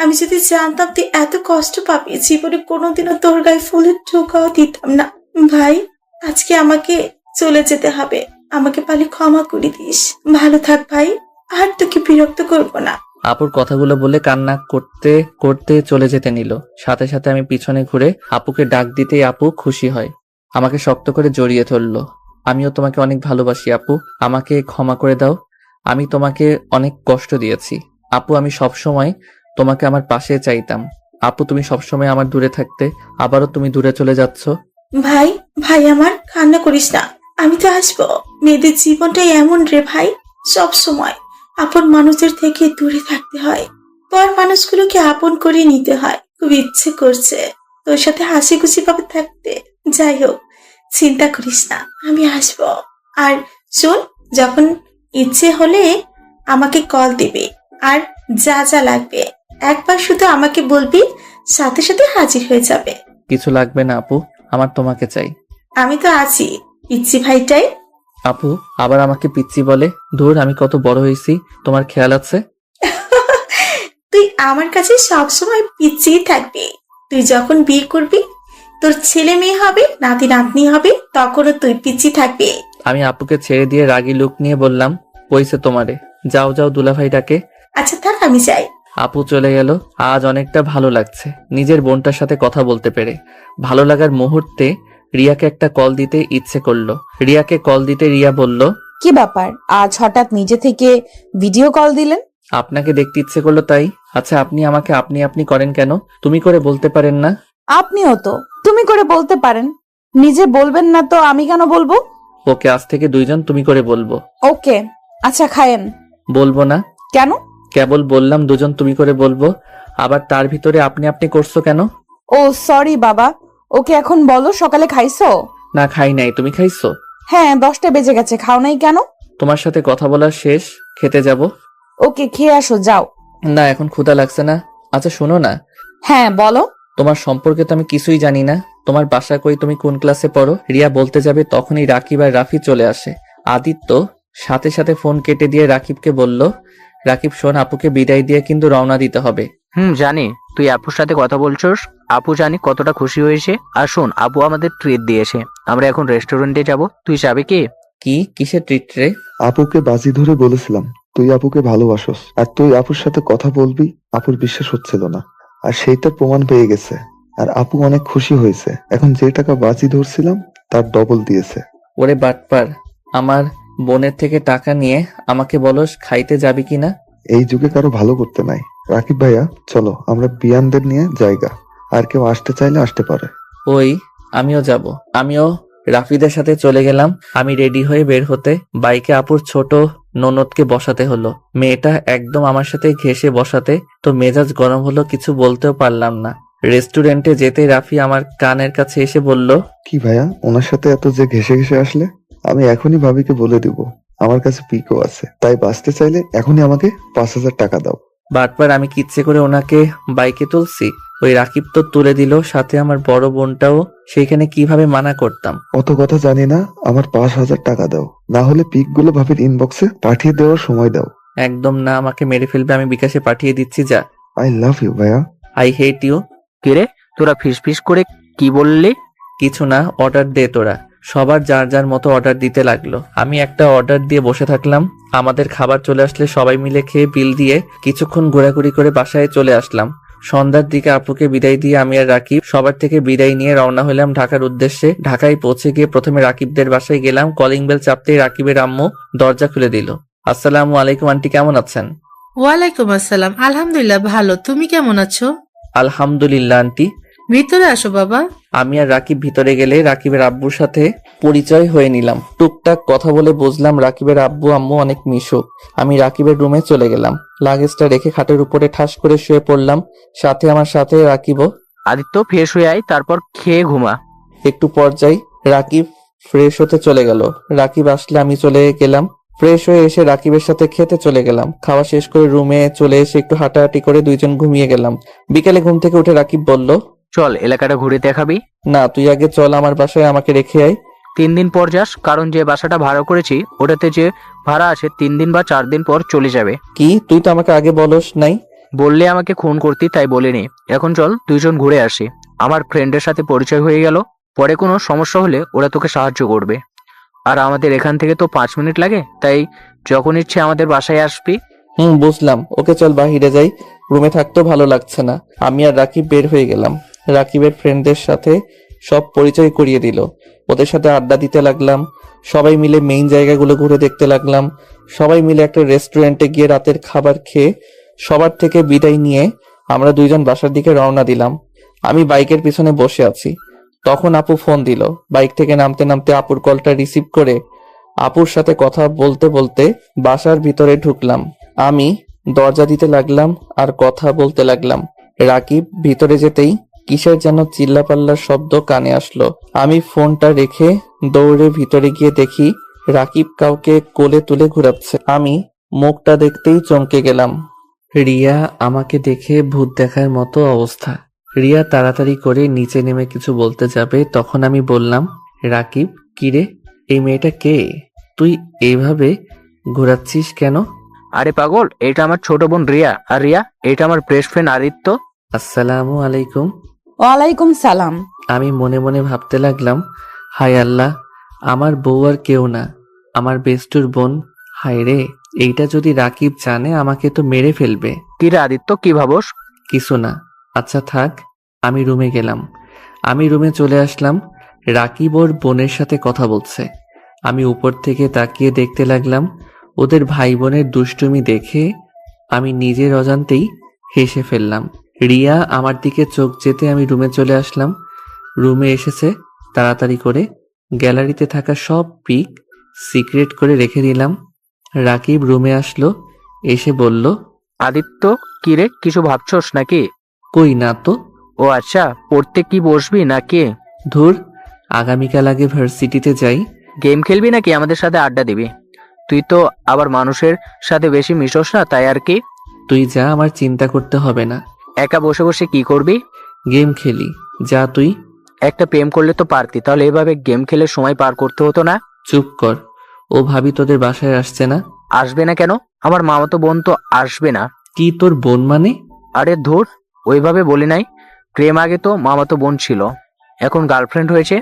আমি যদি জানতাম তুই এত কষ্ট পাবি, জীবনে কোনোদিনও তোর গায়ে ফুলের ঠোকাও দিতাম না। ভাই, আজকে আমাকে চলে যেতে হবে, আমাকে পারলে ক্ষমা করে দিস। ভালো থাক ভাই, আর তোকে বিরক্ত করবো না। আপুর কথাগুলো বলে কান্না করতে করতে চলে যেতে নিল। সাথে সাথে আমি পিছনে ঘুরে আপুকে ডাক দিতেই আপু খুশি হয়, আমাকে শক্ত করে জড়িয়ে ধরলো। আমিও তোমাকে অনেক ভালোবাসি আপু, আমাকে ক্ষমা করে দাও। আমি তোমাকে অনেক কষ্ট দিয়েছি আপু। আমি সবসময় তোমাকে আমার পাশে চাইতাম আপু। তুমি সবসময় আমার দূরে থাকতে, আবারও তুমি দূরে চলে যাচ্ছ। ভাই, ভাই আমার, কান্না করিস না, আমি তো আসবো। মেয়েদের জীবনটাই এমন রে ভাই, সব সময় আপন মানুষদের থেকে দূরে থাকতে হয়, পর মানুষগুলোকে আপন করে নিতে হয়। খুব ইচ্ছে করছে তোর সাথে হাসি খুশি ভাবে থাকতে। যাই হোক, চিন্তা করিস না, আমি আসবো। আর শোন, যখন ইচ্ছে হলে আমাকে কল দিবি, আর যা যা লাগবে একবার শুধু আমাকে বলবি, সাথে সাথে হাজির হয়ে যাবে। কিছু লাগবে না আপু, আমার তোমাকে চাই। আমি তো আছি, পিচ্ছি ভাইটাই। আপু আবার আমাকে পিচ্চি বলে? ধুর, আমি কত বড় হয়েছি, তোমার খেয়াল আছে? তুই আমার কাছে সবসময় পিচ্ছিই থাকবি। তুই যখন বিয়ে করবি, তোর ছেলে মেয়ে হবে, নাতি নাতনি হবে, তখনও তুই পিচ্ছি থাকবি। আমি আপুকে ছেড়ে দিয়ে রাগী লুক নিয়ে বললাম, কইছে তোমারে, যাও যাও দুলাভাই ডাকে। আচ্ছা থাক, আমি যাই। আপু চলে গেল। আজ অনেকটা ভালো লাগছে নিজের বোনটার সাথে কথা বলতে পেরে। ভালো লাগার মুহূর্তে রিয়াকে একটা কল দিতে ইচ্ছে করলো। রিয়াকে কল দিতে রিয়া বলল, কি ব্যাপার, আজ হঠাৎ নিজে থেকে ভিডিও কল দিলেন? আপনাকে দেখতে ইচ্ছে করলো তাই। আচ্ছা আপনি আমাকে আপনি আপনি করেন কেন? তুমি করে বলতে পারেন না? আপনিও তো তুমি করে বলতে পারেন, নিজে বলবেন না তো আমি কেন বলবো? ওকে, আজ থেকে 2জন তুমি করে বলবো। ওকে, আচ্ছা খায়েন। বলবো না। কেন? কেবল বললাম 2জন তুমি করে বলবো, আবার তার ভিতরে আপনি আপনি করছো কেন? ও সরি বাবা। ওকে এখন বলো, সকালে খাইছো? না খাই নাই, তুমি খাইছো? হ্যাঁ, 10টা বেজে গেছে, খাও নাই কেন? তোমার সাথে কথা বলা শেষ, খেতে যাব। ওকে, খেয়ে আসো, যাও। না এখন ক্ষুধা লাগছে না। আচ্ছা শোনো না, হ্যাঁ বলো। তোমার সম্পর্কে তো আমি কিছুই জানি না। তোমার বাসা কই, তুমি কোন ক্লাসে পড়ো? রিয়া বলতে যাবে তখনই রাকিব আর রাফি চলে আসে। আদিত্য সাথে সাথে ফোন কেটে দিয়ে রাকিবকে বলল, রাকিব শোন, আপুকে বিদায় দিয়ে কিন্তু রওনা দিতে হবে। জানি তুই আপুর সাথে কথা বলছস। আপু জানি কতটা খুশি হয়েছে। আর শোন, আপু আমাদের ট্রিট দিয়েছে, আমরা এখন রেস্টুরেন্টে যাব, তুই যাবি কি? কিসের ট্রিট রে? আপুকে বাজি ধরে বলেছিলাম তুই আপুকে ভালোবাসোস, আর তুই আপুর সাথে কথা বলবি। আপুর বিশ্বাস হচ্ছিল না, আর সেইটার প্রমাণ পেয়ে গেছে। আর আপু অনেক খুশি হয়েছে। এখন যে টাকা বাজি ধরছিলাম তার ডবল দিয়েছে। ওরে বাটপার, আমার বোনের থেকে টাকা নিয়ে আমাকে বলস খাইতে যাবি কিনা? এই যুগে কারো ভালো করতে নাই। রাকিব ভাইয়া, চলো আমরা বিয়ানদের নিয়ে জায়গা, আর কেউ আসতে চাইলে আসতে পারে। ওই আমিও যাব। আমিও রাফিদের সাথে চলে গেলাম। আমি রেডি হয়ে বের হতে বাইকে আপুর ছোট ননদকে বসাতে হলো। মেয়েটা একদম আমার সাথে ঘেঁষে বসাতে তো মেজাজ গরম হলো, কিছু বলতেও পারলাম না। রেস্টুরেন্টে যেতে রাফি আমার কানের কাছে এসে বলল, কি ভাইয়া, ওনার সাথে এত যে ঘেসে ঘেসে আসলে? আমি এখনই ভাবিকে বলে দিব আমার কাছে পিকও আছে, তাই বাঁচতে চাইলে এখনই আমাকে 5,000 টাকা দাও। বারবার আমি কিচ্ছে করে ওনাকে বাইকে তুলছি। ওই রাকিব তো তুলে দিল, সাথে আমার বড় বোনটাও। সেইখানে কিভাবে মানা করতাম? অত কথা জানি না, আমার 5,000 টাকা দাও, না হলে পিক গুলো ভাবির ইনবক্সে পাঠিয়ে দেওয়ার সময় দাও। একদম না, আমাকে মেরে ফেলবে। আমি বিকাশে পাঠিয়ে দিচ্ছি, যা। আই লাভ ইউ ভাইয়া। I hate you. কিরে, তোরা ফিস করে কি বললি? কিছু না, অর্ডার দে তোরা। সবার যার যার মতো অর্ডার দিতে লাগলো। আমি একটা অর্ডার দিয়ে বসে থাকলাম। আমাদের খাবার চলে আসলে সবাই মিলে খেয়ে বিল দিয়ে কিছুক্ষণ ঘোরাঘুরি করে বাসায় চলে আসলাম। সন্ধ্যার দিকে আপুকে বিদায় দিয়ে আমি আর রাকিব সবার থেকে বিদায় নিয়ে রওনা হলাম ঢাকার উদ্দেশ্যে। ঢাকায় পৌঁছে গিয়ে প্রথমে রাকিবদের বাসায় গেলাম। কলিং বেল চাপতেই রাকিবের আম্মু দরজা খুলে দিল। আসসালামু আলাইকুম আন্টি, কেমন আছেন? ওয়ালাইকুম আসসালাম, আলহামদুলিল্লাহ ভালো, তুমি কেমন আছো? আলহামদুলিল্লাহ আন্টি। ভিতরে আসো বাবা। আমি আর রাকিব ভিতরে গেলে রাকিবের আব্বুর সাথে পরিচয় হয়ে নিলাম। টুকটাক কথা বলে বুঝলাম রাকিবের আব্বু আম্মু অনেক মিশুক। আমি রাকিবের রুমে চলে গেলাম। লাগেজটা রেখে খাটের উপরে ঠাস করে শুয়ে পড়লাম। সাথে আমার সাথে রাকিবও। আদিত্য, ফ্রেশ হয়ে আয়, তারপর খেয়ে ঘুমা। একটু পর যাই, রাকিব ফ্রেশ হতে চলে গেল। রাকিব আসলে আমি চলে গেলাম। ফ্রেশ হয়ে এসে রাকিবের সাথে খেতে চলে গেলাম। খাওয়া শেষ করে রুমে চলে এসে একটু হাঁটাহাঁটি করে দুইজন ঘুমিয়ে গেলাম। বিকেলে ঘুম থেকে উঠে রাকিব বলল, চল এলাকাটা ঘুরে দেখাবি। না, তুই আগে চল আমার বাসায়, আমাকে রেখে আয়। 3 দিন পর যাস, কারণ যে বাসাটা ভাড়া করেছি ওটাতে যে ভাড়া আছে 3 দিন বা 4 দিন পর চলে যাবে। কি, তুই তো আমাকে আগে বলস নাই? বললে আমাকে খুন করতি, তাই বলিনি। এখন চল দুইজন ঘুরে আসি। আমার ফ্রেন্ডের সাথে পরিচয় হয়ে গেল, পরে কোনো সমস্যা হলে ওরা তোকে সাহায্য করবে। আর আমাদের এখান থেকে তো 5 মিনিট লাগে, তাই যখন ইচ্ছে আমাদের বাসায় আসবি। বুঝলাম। ওকে চল বাহিরে যাই, রুমে থাকতেও ভালো লাগছে না। আমি আর রাকিব বের হয়ে গেলাম। রাকিবের ফ্রেন্ডদের সাথে সব পরিচয় করিয়ে দিল। ওদের সাথে আড্ডা দিতে লাগলাম। সবাই মিলে মেইন জায়গাগুলো ঘুরে দেখতে লাগলাম। সবাই মিলে একটা রেস্টুরেন্টে গিয়ে রাতের খাবার খেয়ে সবার থেকে বিদায় নিয়ে আমরা দুইজন বাসার দিকে রওনা দিলাম। আমি বাইকের পিছনে বসে আছি, তখন আপু ফোন দিল। বাইক থেকে নামতে নামতে আপুর কলটা রিসিভ করে আপুর সাথে কথা বলতে বলতে বাসার ভিতরে ঢুকলাম। আমি দরজা দিতে লাগলাম আর কথা বলতে লাগলাম। রাকিব ভিতরে যেতেই কিসের যেন চিল্লাপাল্লার শব্দ কানে আসলো। আমি ফোনটা রেখে দৌড়ে ভিতরে গিয়ে দেখি রাকিব কাউকে কোলে তুলে ঘুরাচ্ছে। আমি মুখটা দেখতেই চমকে গেলাম। রিয়া আমাকে দেখে ভূত দেখার মতো অবস্থা। রিয়া তাড়াতাড়ি করে নিচে নেমে কিছু বলতে যাবে, তখন আমি বললাম, রাকিব, কিরে, এই মেয়েটা কে? তুই এইভাবে ঘোরাচ্ছিস কেন? আরে পাগল, এটা আমার ছোট বোন রিয়া, আর রিয়া এটা আমার বেস্ট ফ্রেন্ড আদিত্য। আসসালামু আলাইকুম। ওয়ালাইকুম সালাম। আমি মনে মনে ভাবতে লাগলাম, হায় আল্লাহ, আমার বউ আর কেউ না, আমার বেস্টুর বোন। হায় রে, এইটা যদি রাকিব জানে আমাকে তো মেরে ফেলবে। কি রে আদিত্য, কি ভাবস? কিছু না। আচ্ছা থাক, আমি রুমে গেলাম। আমি রুমে চলে আসলাম। রাকিব ওর বোনের সাথে কথা বলছে। আমি উপর থেকে তাকিয়ে দেখতে লাগলাম। ওদের ভাই বোনের দুষ্টুমি দেখে আমি নিজের অজান্তেই হেসে ফেললাম। রিয়া আমার দিকে চোখ যেতে আমি রুমে চলে আসলাম। রুমে এসেছে তাড়াতাড়ি করে গ্যালারিতে থাকা সব পিক সিক্রেট করে রেখে দিলাম। রাকিব রুমে আসলো, এসে বলল, আদিত্য, কি রে, কিছু ভাবছস নাকি? কই না তো। ও আচ্ছা, পড়তে কি বসবি নাকি? ধুর, আগামীকাল আগে ভার্সিটিতে যাই। গেম খেলবি নাকি আমাদের সাথে আড্ডা দিবি? তুই তো আবার মানুষের সাথে বেশি মিশস না, তাই আর কি। তুই যা, আমার চিন্তা করতে হবে না। একা বসে বসে কি করবি? গেম খেলি, যা তুই। একটা প্রেম করলে তো পারতি, তাহলে এভাবে গেম খেলে সময় পার করতে হতো না। চুপ কর, ও ভাবি তোদের বাসায় আসছে না? আসবে না কেন? আমার মামাতো বোন তো আসবে না। কি তোর বোন মানে? আরে ধুর, ওইভাবে বলি নাই। প্রেম আগে তো মামাতো বোন ছিল, এখন গার্লফ্রেন্ড হয়েছে।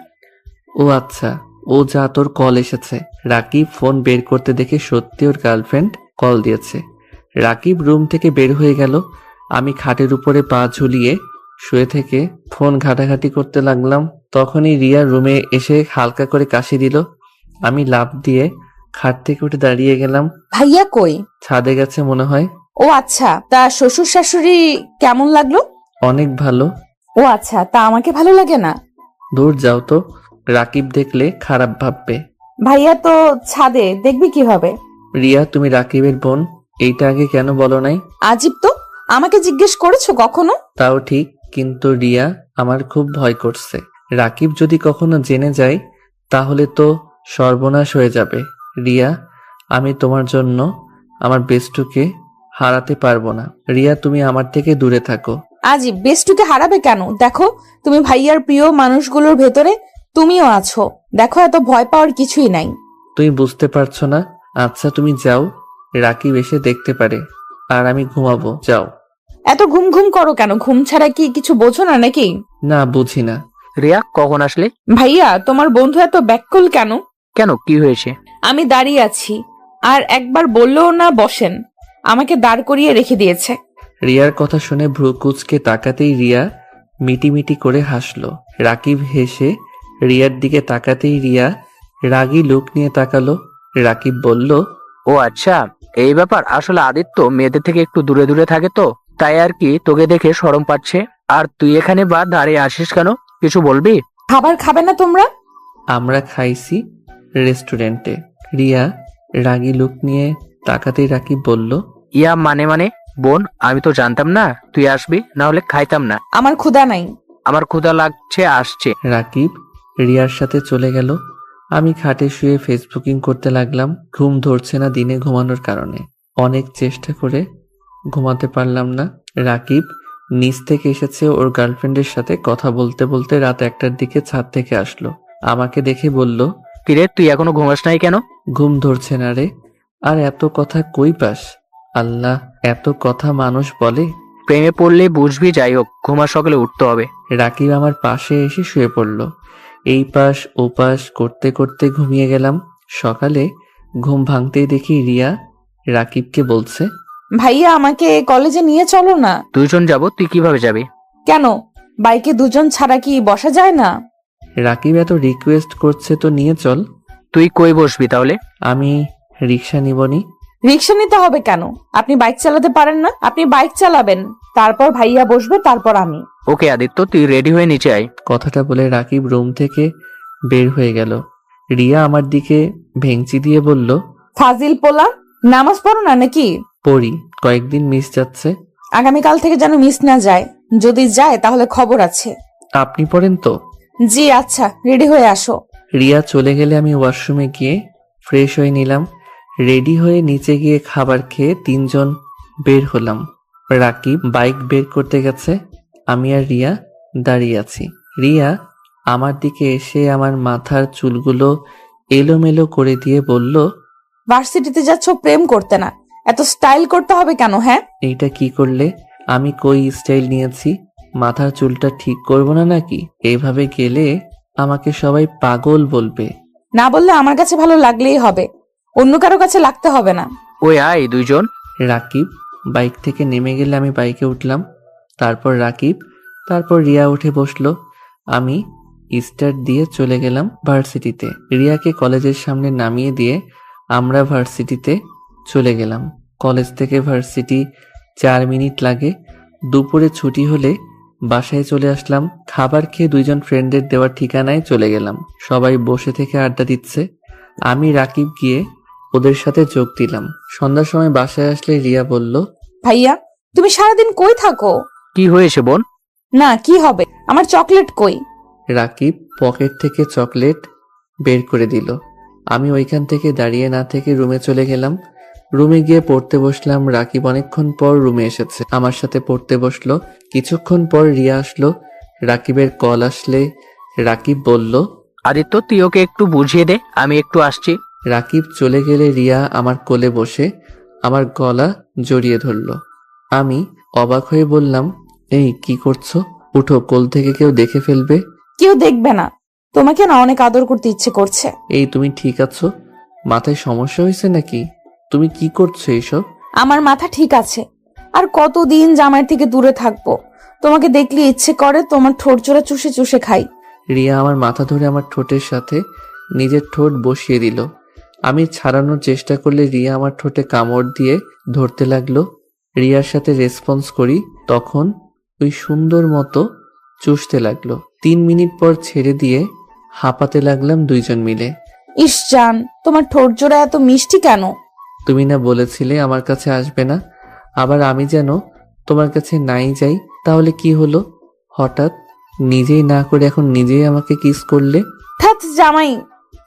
ও আচ্ছা, ও যা, তোর কল এসেছে। রাকিব ফোন বের করতে দেখে সত্যি ওর গার্লফ্রেন্ড কল দিয়েছে। রাকিব রুম থেকে বের হয়ে গেল। আমি খাটের উপরে পা ঝুলিয়ে শুয়ে থেকে ফোন ঘাটাঘাটি করতে লাগলাম। তখনই রিয়া রুমে এসে হালকা করে কাশি দিল। আমি লাফ দিয়ে খাট থেকে উঠে দাঁড়িয়ে গেলাম। ভাইয়া কই? ছাদে গেছে মনে হয়। ও আচ্ছা, তা শ্বশুর শাশুড়ি কেমন লাগলো? অনেক ভালো। ও আচ্ছা, তা আমাকে ভালো লাগে না? দূর যাও তো, রাকিব দেখলে খারাপ ভাববে। ভাইয়া তো ছাদে, দেখবি কিভাবে? রিয়া, তুমি রাকিবের বোন, এইটা আগে কেন বলো নাই? আজীব তো, আমাকে জিজ্ঞেস করেছো কখনো? তাও ঠিক, কিন্তু রিয়া, আমার খুব ভয় করছে। রাকিব যদি কখনো জেনে যায় তাহলে তো সর্বনাশ হয়ে যাবে। রিয়া, আমি তোমার জন্য আমার বেস্টুকে হারাতে পারবো না। রিয়া, তুমি আমার থেকে দূরে থাকো। আজীব, বেস্টুকে হারাবে কেন? দেখো, তুমি ভাইয়ার প্রিয় মানুষগুলোর ভেতরে তুমিও আছো। দেখো, এত ভয় পাওয়ার কিছুই নাই। তুমি বুঝতে পারছো না? আচ্ছা তুমি যাও, রাকিব এসে দেখতে পারে। আর আমি ঘুমাবো, যাও। এত ঘুম ঘুম করো কেন? ঘুম ছাড়া কি কিছু বোঝো না নাকি? না, বুঝি না। রিয়া, কখন আসলে? ভাইয়া, তোমার বন্ধু এত ব্যাকুল কেন? কেন, কি হয়েছে? আমি দাঁড়িয়ে আছি, আর একবার বললেও না বসেন, আমাকে দাঁড় করিয়ে রেখে দিয়েছে। রিয়ার কথা শুনে ভ্রু কুঁচকে তাকাতেই রিয়া মিটিমিটি করে হাসলো। রাকিব হেসে রিয়ার দিকে তাকাতেই রিয়া রাগী লুক নিয়ে তাকালো। রাকিব বলল, ও আচ্ছা, এই ব্যাপার। আসলে আদিত্য মেয়েদের থেকে একটু দূরে দূরে থাকে তো, তাই আর কি, তোকে দেখে শরম পাচ্ছে। আর তুই এখানে বা দাঁড়িয়ে আসিস কেন? কিছু বলবি? খাবার খাবে না তোমরা? আমরা খাইছি রেস্টুরেন্টে। রিয়া রাগী লুক নিয়ে তাকাতেই রাকিব বলল, ইয়া মানে বোন, আমি তো জানতাম না তুই আসবি, না হলে খাইতাম না। আমার ক্ষুধা নাই। আমার ক্ষুধা লাগছে, আসছে। রাকিব রিয়ার সাথে চলে গেল। আমি খাটে শুয়ে ফেসবুকিং করতে লাগলাম। ঘুম ধরছে না দিনে ঘুমানোর কারণে। অনেক চেষ্টা করে ঘুমাতে পারলাম না। রাকিব নিচ থেকে এসেছে, ওর গার্লফ্রেন্ডের সাথে কথা বলতে বলতে রাত 1টার দিকে ছাদ থেকে আসলো। আমাকে দেখে বলল, কিরে, তুই এখনো ঘুমাস নাই কেন? ঘুম ধরছে না রে। আর এত কথা কই পাস? আল্লাহ, এত কথা মানুষ বলে? প্রেমে পড়লে বুঝবি। যাই হোক, ঘুমার সকালে উঠতে হবে। রাকিব আমার পাশে এসে শুয়ে পড়ল। এই পাশ ও পাশ করতে করতে ঘুমিয়ে গেলাম। সকালে ঘুম ভাঙতেই দেখি রিয়া রাকিবকে বলছে, ভাইয়া, আমাকে কলেজে নিয়ে চলো না। দুইজন যাব, তুই কিভাবে যাবি? কেন, বাইকে দুজন ছাড়া কি বসা যায় না? রাকিব এত রিকোয়েস্ট করছে তো নিয়ে চল। তুই কই বসবি তাহলে? আমি রিক্সা নিবনি। রিক্সা নিতে হবে কেন? আপনি বাইক চালাতে পারেন না? আপনি বাইক চালাবেন, তারপর ভাইয়া বসবে, তারপর আমি। ওকে আদিত্য, তুই রেডি হয়ে নিচে আয়। কথাটা বলে রাকিব রুম থেকে বের হয়ে গেল। রিয়া আমার দিকে ভেঙচি দিয়ে বলল, ফাজিল পোলা, নামাজ পড়ো না নাকি? পড়ি, কয়েকদিন মিস যাচ্ছে। আগামীকাল থেকে যেন মিস না যায়। যদি যায় তাহলে খবর আছে। আপনি পড়েন তো? জি আচ্ছা, রেডি হয়ে আসো। রিয়া চলে গেলে আমি ওয়াশরুমে গিয়ে ফ্রেশ হয়ে নিলাম। রেডি হয়ে নিচে গিয়ে খাবার খেয়ে 3জন বের হলাম। রাকিব বাইক বের করতে গেছে, আমি আর রিয়া দাঁড়িয়ে আছি। রিয়া আমার দিকে এসে আমার মাথার চুলগুলো এলোমেলো করে দিয়ে বলল, ভার্সিটিতে যাচ্ছ প্রেম করতে, না এত স্টাইল করতে হবে কেন? হ্যাঁ, এইটা কি করলে? আমি কই স্টাইল নিয়েছি? মাথার চুলটা ঠিক করব না নাকি? এইভাবে গেলে আমাকে সবাই পাগল বলবে। না বললে আমার কাছে ভালো লাগলেই হবে, অন্য কারো কাছে লাগতে হবে না। ওই আয় দুইজন। রাকিব বাইক থেকে নেমে গেলে আমি বাইকে উঠলাম। তারপর রাকিব, তারপর রিয়া উঠে বসলো। আমি স্টার্ট দিয়ে চলে গেলাম ভার্সিটিতে। রিয়াকে কলেজের সামনে নামিয়ে দিয়ে আমরা ভার্সিটিতে চলে গেলাম। কলেজ থেকে ভার্সিটি 4 মিনিট লাগে। দুপুরে ছুটি হলে বাসায় চলে আসলাম। খাবার খেয়ে 2জন ফ্রেন্ডের দেওয়ার ঠিকানায় চলে গেলাম। সবাই বসে থেকে আড্ডা দিচ্ছে। আমি রাকিব গিয়ে ওদের সাথে যোগ দিলাম। সন্ধ্যার সময় বাসায় আসলে রিয়া বলল, ভাইয়া, তুমি সারাদিন কই থাকো? কি হয়েছে বোন? না, কি হবে? আমার চকলেট কই? রাকিব পকেট থেকে চকলেট বের করে দিল। আমি ওইখান থেকে দাঁড়িয়ে না থেকে রুমে চলে গেলাম। রুমে গিয়ে পড়তে বসলাম। রাকিব অনেকক্ষণ পর রুমে এসেছে, আমার সাথে পড়তে বসলো। কিছুক্ষণ পর রিয়া আসলো। রাকিবের কল আসলে রাকিব বলল, আদিত্য, তুই ওকে একটু বুঝিয়ে দে, আমি একটু আসছি। রাকিব চলে গেলে রিয়া আমার কোলে বসে আমার গলা জড়িয়ে ধরল। আমি অবাক হয়ে বললাম, এই কি করছো? উঠো, কোল থেকে কেউ দেখে ফেলবে। কেউ দেখবে না, তোমাকে না অনেক আদর করতে ইচ্ছে করছে। এই তুমি ঠিক আছো? মাথায় সমস্যা হয়েছে নাকি? তুমি কি করছো এইসব? আমার মাথা ঠিক আছে, আর কতদিন জামাইয়ের থেকে দূরে থাকবো? তোমাকে দেখলে ইচ্ছে করে তোমার ঠোঁট জোড়া চুষে চুষে খাই। রিয়া আমার মাথা ধরে আমার ঠোঁটের সাথে নিজের ঠোঁট বসিয়ে দিল। আমি ছাড়ানোর চেষ্টা করলে রিয়া আমার ঠোঁটে কামড় দিয়ে ধরতে লাগলো। রিয়ার সাথে রেসপন্স করি, তখন ওই সুন্দর মতো চুষতে লাগলো। 3 মিনিট পর ছেড়ে দিয়ে হাঁপাতে লাগলাম দুইজন মিলে। ইস জান, তোমার ঠোঁট জোড়া এত মিষ্টি কেন? তুমি না বলেছিলে আমার কাছে আসবে না, আবার আমি যেন তোমার কাছে নাই যাই, তাহলে কি হলো? হঠাৎ নিজেই না করে এখন নিজেই আমাকে কিস করলে। থাক জামাই,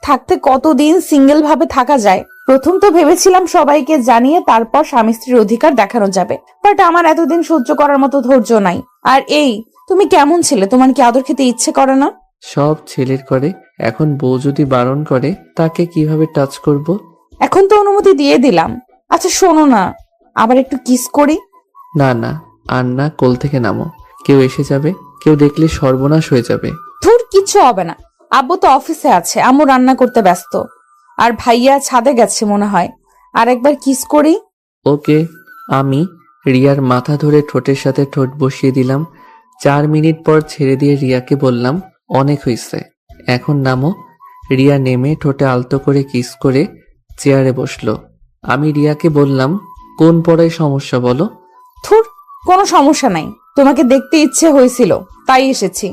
থাকতে কতদিন সিঙ্গেল ভাবে থাকা যায়? প্রথম তো ভেবেছিলাম সবাইকে জানিয়ে তারপর স্বামী স্ত্রীর অধিকার দেখানো যাবে, বাট আমার এতদিন সহ্য করার মতো ধৈর্য নাই। আর এই, তুমি কেমন ছিলে? তোমার কি আদর খেতে ইচ্ছে করে না? সব ছেলের করে, এখন বউ যদি বারণ করে তাকে কিভাবে টাচ করব? এখন তো অনুমতি দিয়ে দিলাম। আচ্ছা শোনো না, আবার একটু কিস করি। না না, আর না, কোল থেকে নামো, কেউ এসে যাবে, কেউ দেখলে সর্বনাশ হয়ে যাবে। ধুর, কিচ্ছু হবে না। আব্বু তো অফিসে আছে, আম্মু রান্না করতে ব্যস্ত, আর ভাইয়া ছাদে গেছে মনে হয়। আর একবার কিস করি। ওকে। আমি রিয়ার মাথা ধরে ঠোঁটের সাথে ঠোঁট বসিয়ে দিলাম। 4 মিনিট পর ছেড়ে দিয়ে রিয়াকে বললাম, অনেক হয়েছে, এখন নামো। রিয়া নেমে ঠোঁটে আলতো করে কিস করে চেয়ারে বসলো। আমি রিয়াকে বললাম, কোন পড়ায় সমস্যা বলো? ধুর, কোনো সমস্যা নাই, তোমাকে দেখতে ইচ্ছে হয়েছিল তাই এসেছি।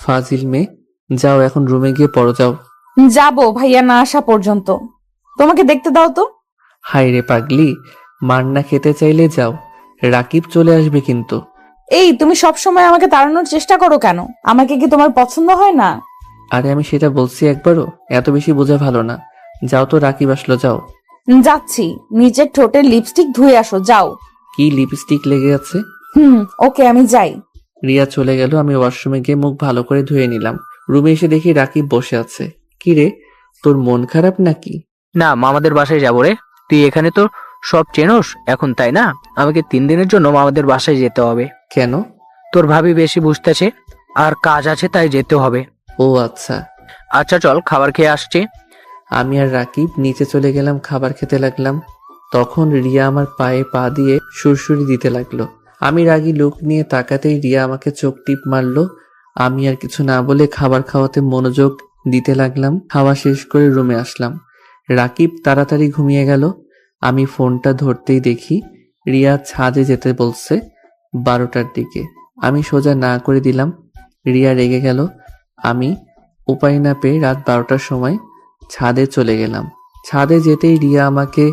ফাজিল মেয়ে, যাও এখন রুমে গিয়ে পড়ো, যাও। যাবো ভাইয়া না আসা পর্যন্ত। তোমাকে দেখতে দাও তো। হায় রে পাগলি, মার না খেতে চাইলে যাও, রাকিব চলে আসবে কিন্তু। এই, তুমি সবসময় আমাকে তাড়ানোর চেষ্টা করো কেন? আমাকে কি তোমার পছন্দ হয় না? আরে আমি সেটা বলছি একবারও? এত বেশি বোঝা ভালো না। যাও তো, রাকিব আসলো, যাও। যাচ্ছি, নিজের ঠোঁটের লিপস্টিক ধুয়ে আসো, যাও। কি লিপস্টিক লেগে আছে? ওকে, আমি যাই। রিয়া চলে গেল। আমি ওয়াশরুমে গিয়ে মুখ ভালো করে ধুয়ে নিলাম। রুমে এসে দেখি রাকিব বসে আছে। কি রে, তোর মন খারাপ নাকি? না, মামাদের বাসায় যাবো রে। তুই এখানে তো সব চেনোস এখন, তাই না? আমাকে 3 দিনের জন্য মামাদের বাসায় যেতে হবে। কেন? তোর ভাবি বেশি বুঝতেছে, আর কাজ আছে তাই যেতে হবে। ও আচ্ছা। আচ্ছা চল, খাবার খেয়ে আসছি। আমি আর রাকিব নিচে চলে গেলাম, খাবার খেতে লাগলাম। তখন রিয়া আমার পায়ে পা দিয়ে সুরসুরি দিতে লাগলো। আমি রাগী লোক নিয়ে তাকাতেই রিয়া আমাকে চোখ টিপ মারলো। আমি আর কিছু না বলে খাবার খাওয়াতে মনোযোগ দিতে লাগলাম। খাওয়া শেষ করে রুমে আসলাম। রাকিব তাড়াতাড়ি ঘুমিয়ে গেল। আমি ফোনটা ধরতেই দেখি রিয়া ছাদে যেতে বলছে 12টার দিকে। আমি সোজা না করে দিলাম। রিয়া রেগে গেল। আমি উপায় না পেয়ে রাত 12টার সময় ছাদে চলে গেলাম। ছাদে যেতেই রিয়া আমাকে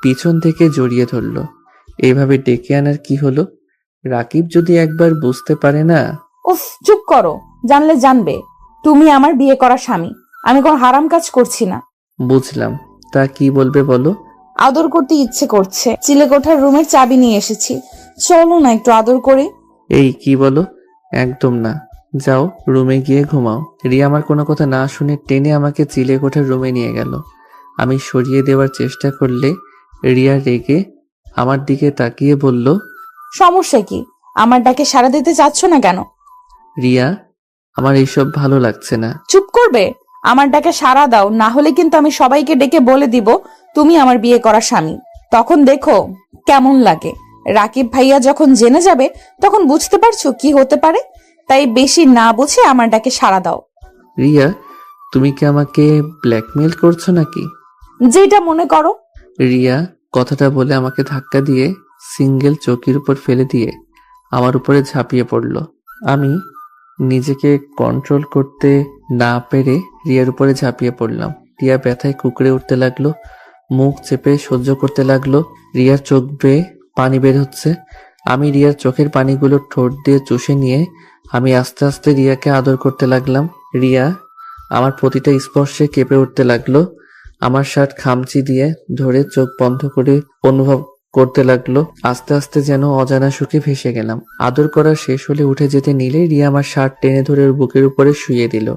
পিছন থেকে জড়িয়ে ধরলো। এইভাবে ডেকে আনার কি হলো? রাকিব যদি একবার বুঝতে পারে না। উফ, চুপ করো, জানলে জানবে তুমি আমার বিয়ে করা স্বামী। আমি কোনো হারাম কাজ করছি না। বুঝলাম, তা কি বলবে বলো? আদর করতে ইচ্ছে করছে, চিলেকোঠার রুমের চাবি নিয়ে এসেছি, চলো না একটু আদর করি। এই কি বলো? একদম না, যাও রুমে গিয়ে ঘুমাও। রিয়া আমার কোনো কথা না শুনে টেনে আমাকে চিলেকোঠার রুমে নিয়ে গেল। আমি সরিয়ে দেওয়ার চেষ্টা করলে রিয়া রেগে আমার দিকে তাকিয়ে বলল, সমস্যা কি? আমার ডাকে সাড়া দিতে চাচ্ছ না কেন? রিয়া, আমার এইসব ভালো লাগছে না। চুপ করবে? আমার ডাকে সাড়া দাও, না হলে কিন্তু আমি সবাইকে ডেকে বলে দিব তুমি আমার বিয়ে করা স্বামী। তখন দেখো কেমন লাগে। রাকিব ভাইয়া যখন জেনে যাবে তখন বুঝতে পারছো কি হতে পারে। তাই বেশি না বুঝে আমার ডাকে সাড়া দাও। রিয়া, তুমি কি আমাকে ব্ল্যাকমেল করছো নাকি? যেটা মনে করো। রিয়া কথাটা বলে আমাকে ধাক্কা দিয়ে সিঙ্গেল চৌকির উপর ফেলে দিয়ে আমার উপরে ঝাঁপিয়ে পড়ল। আমি নিজেকে কন্ট্রোল করতে না পেরে রিয়ার উপরে ঝাঁপিয়ে পড়লাম। রিয়া ব্যথায় কুকড়ে উঠতে লাগলো, মুখ চেপে সহ্য করতে লাগলো। রিয়ার চোখ বেয়ে পানি বের হচ্ছে। আমি রিয়ার চোখের পানিগুলো ঠোঁট দিয়ে চুষে নিয়ে আমি আস্তে আস্তে রিয়াকে আদর করতে লাগলাম। রিয়া আমার প্রতিটা স্পর্শে কেঁপে উঠতে লাগলো। আমার শার্ট খামচি দিয়ে ধরে চোখ বন্ধ করে অনুভব করতে লাগলো। আস্তে আস্তে যেন অজানা সুখে ভেসে গেলাম। আদর করা শেষ হলে উঠে যেতে নিলে রিয়া আমার শার্ট টেনে ধরে ওর বুকের উপরে শুইয়ে দিল।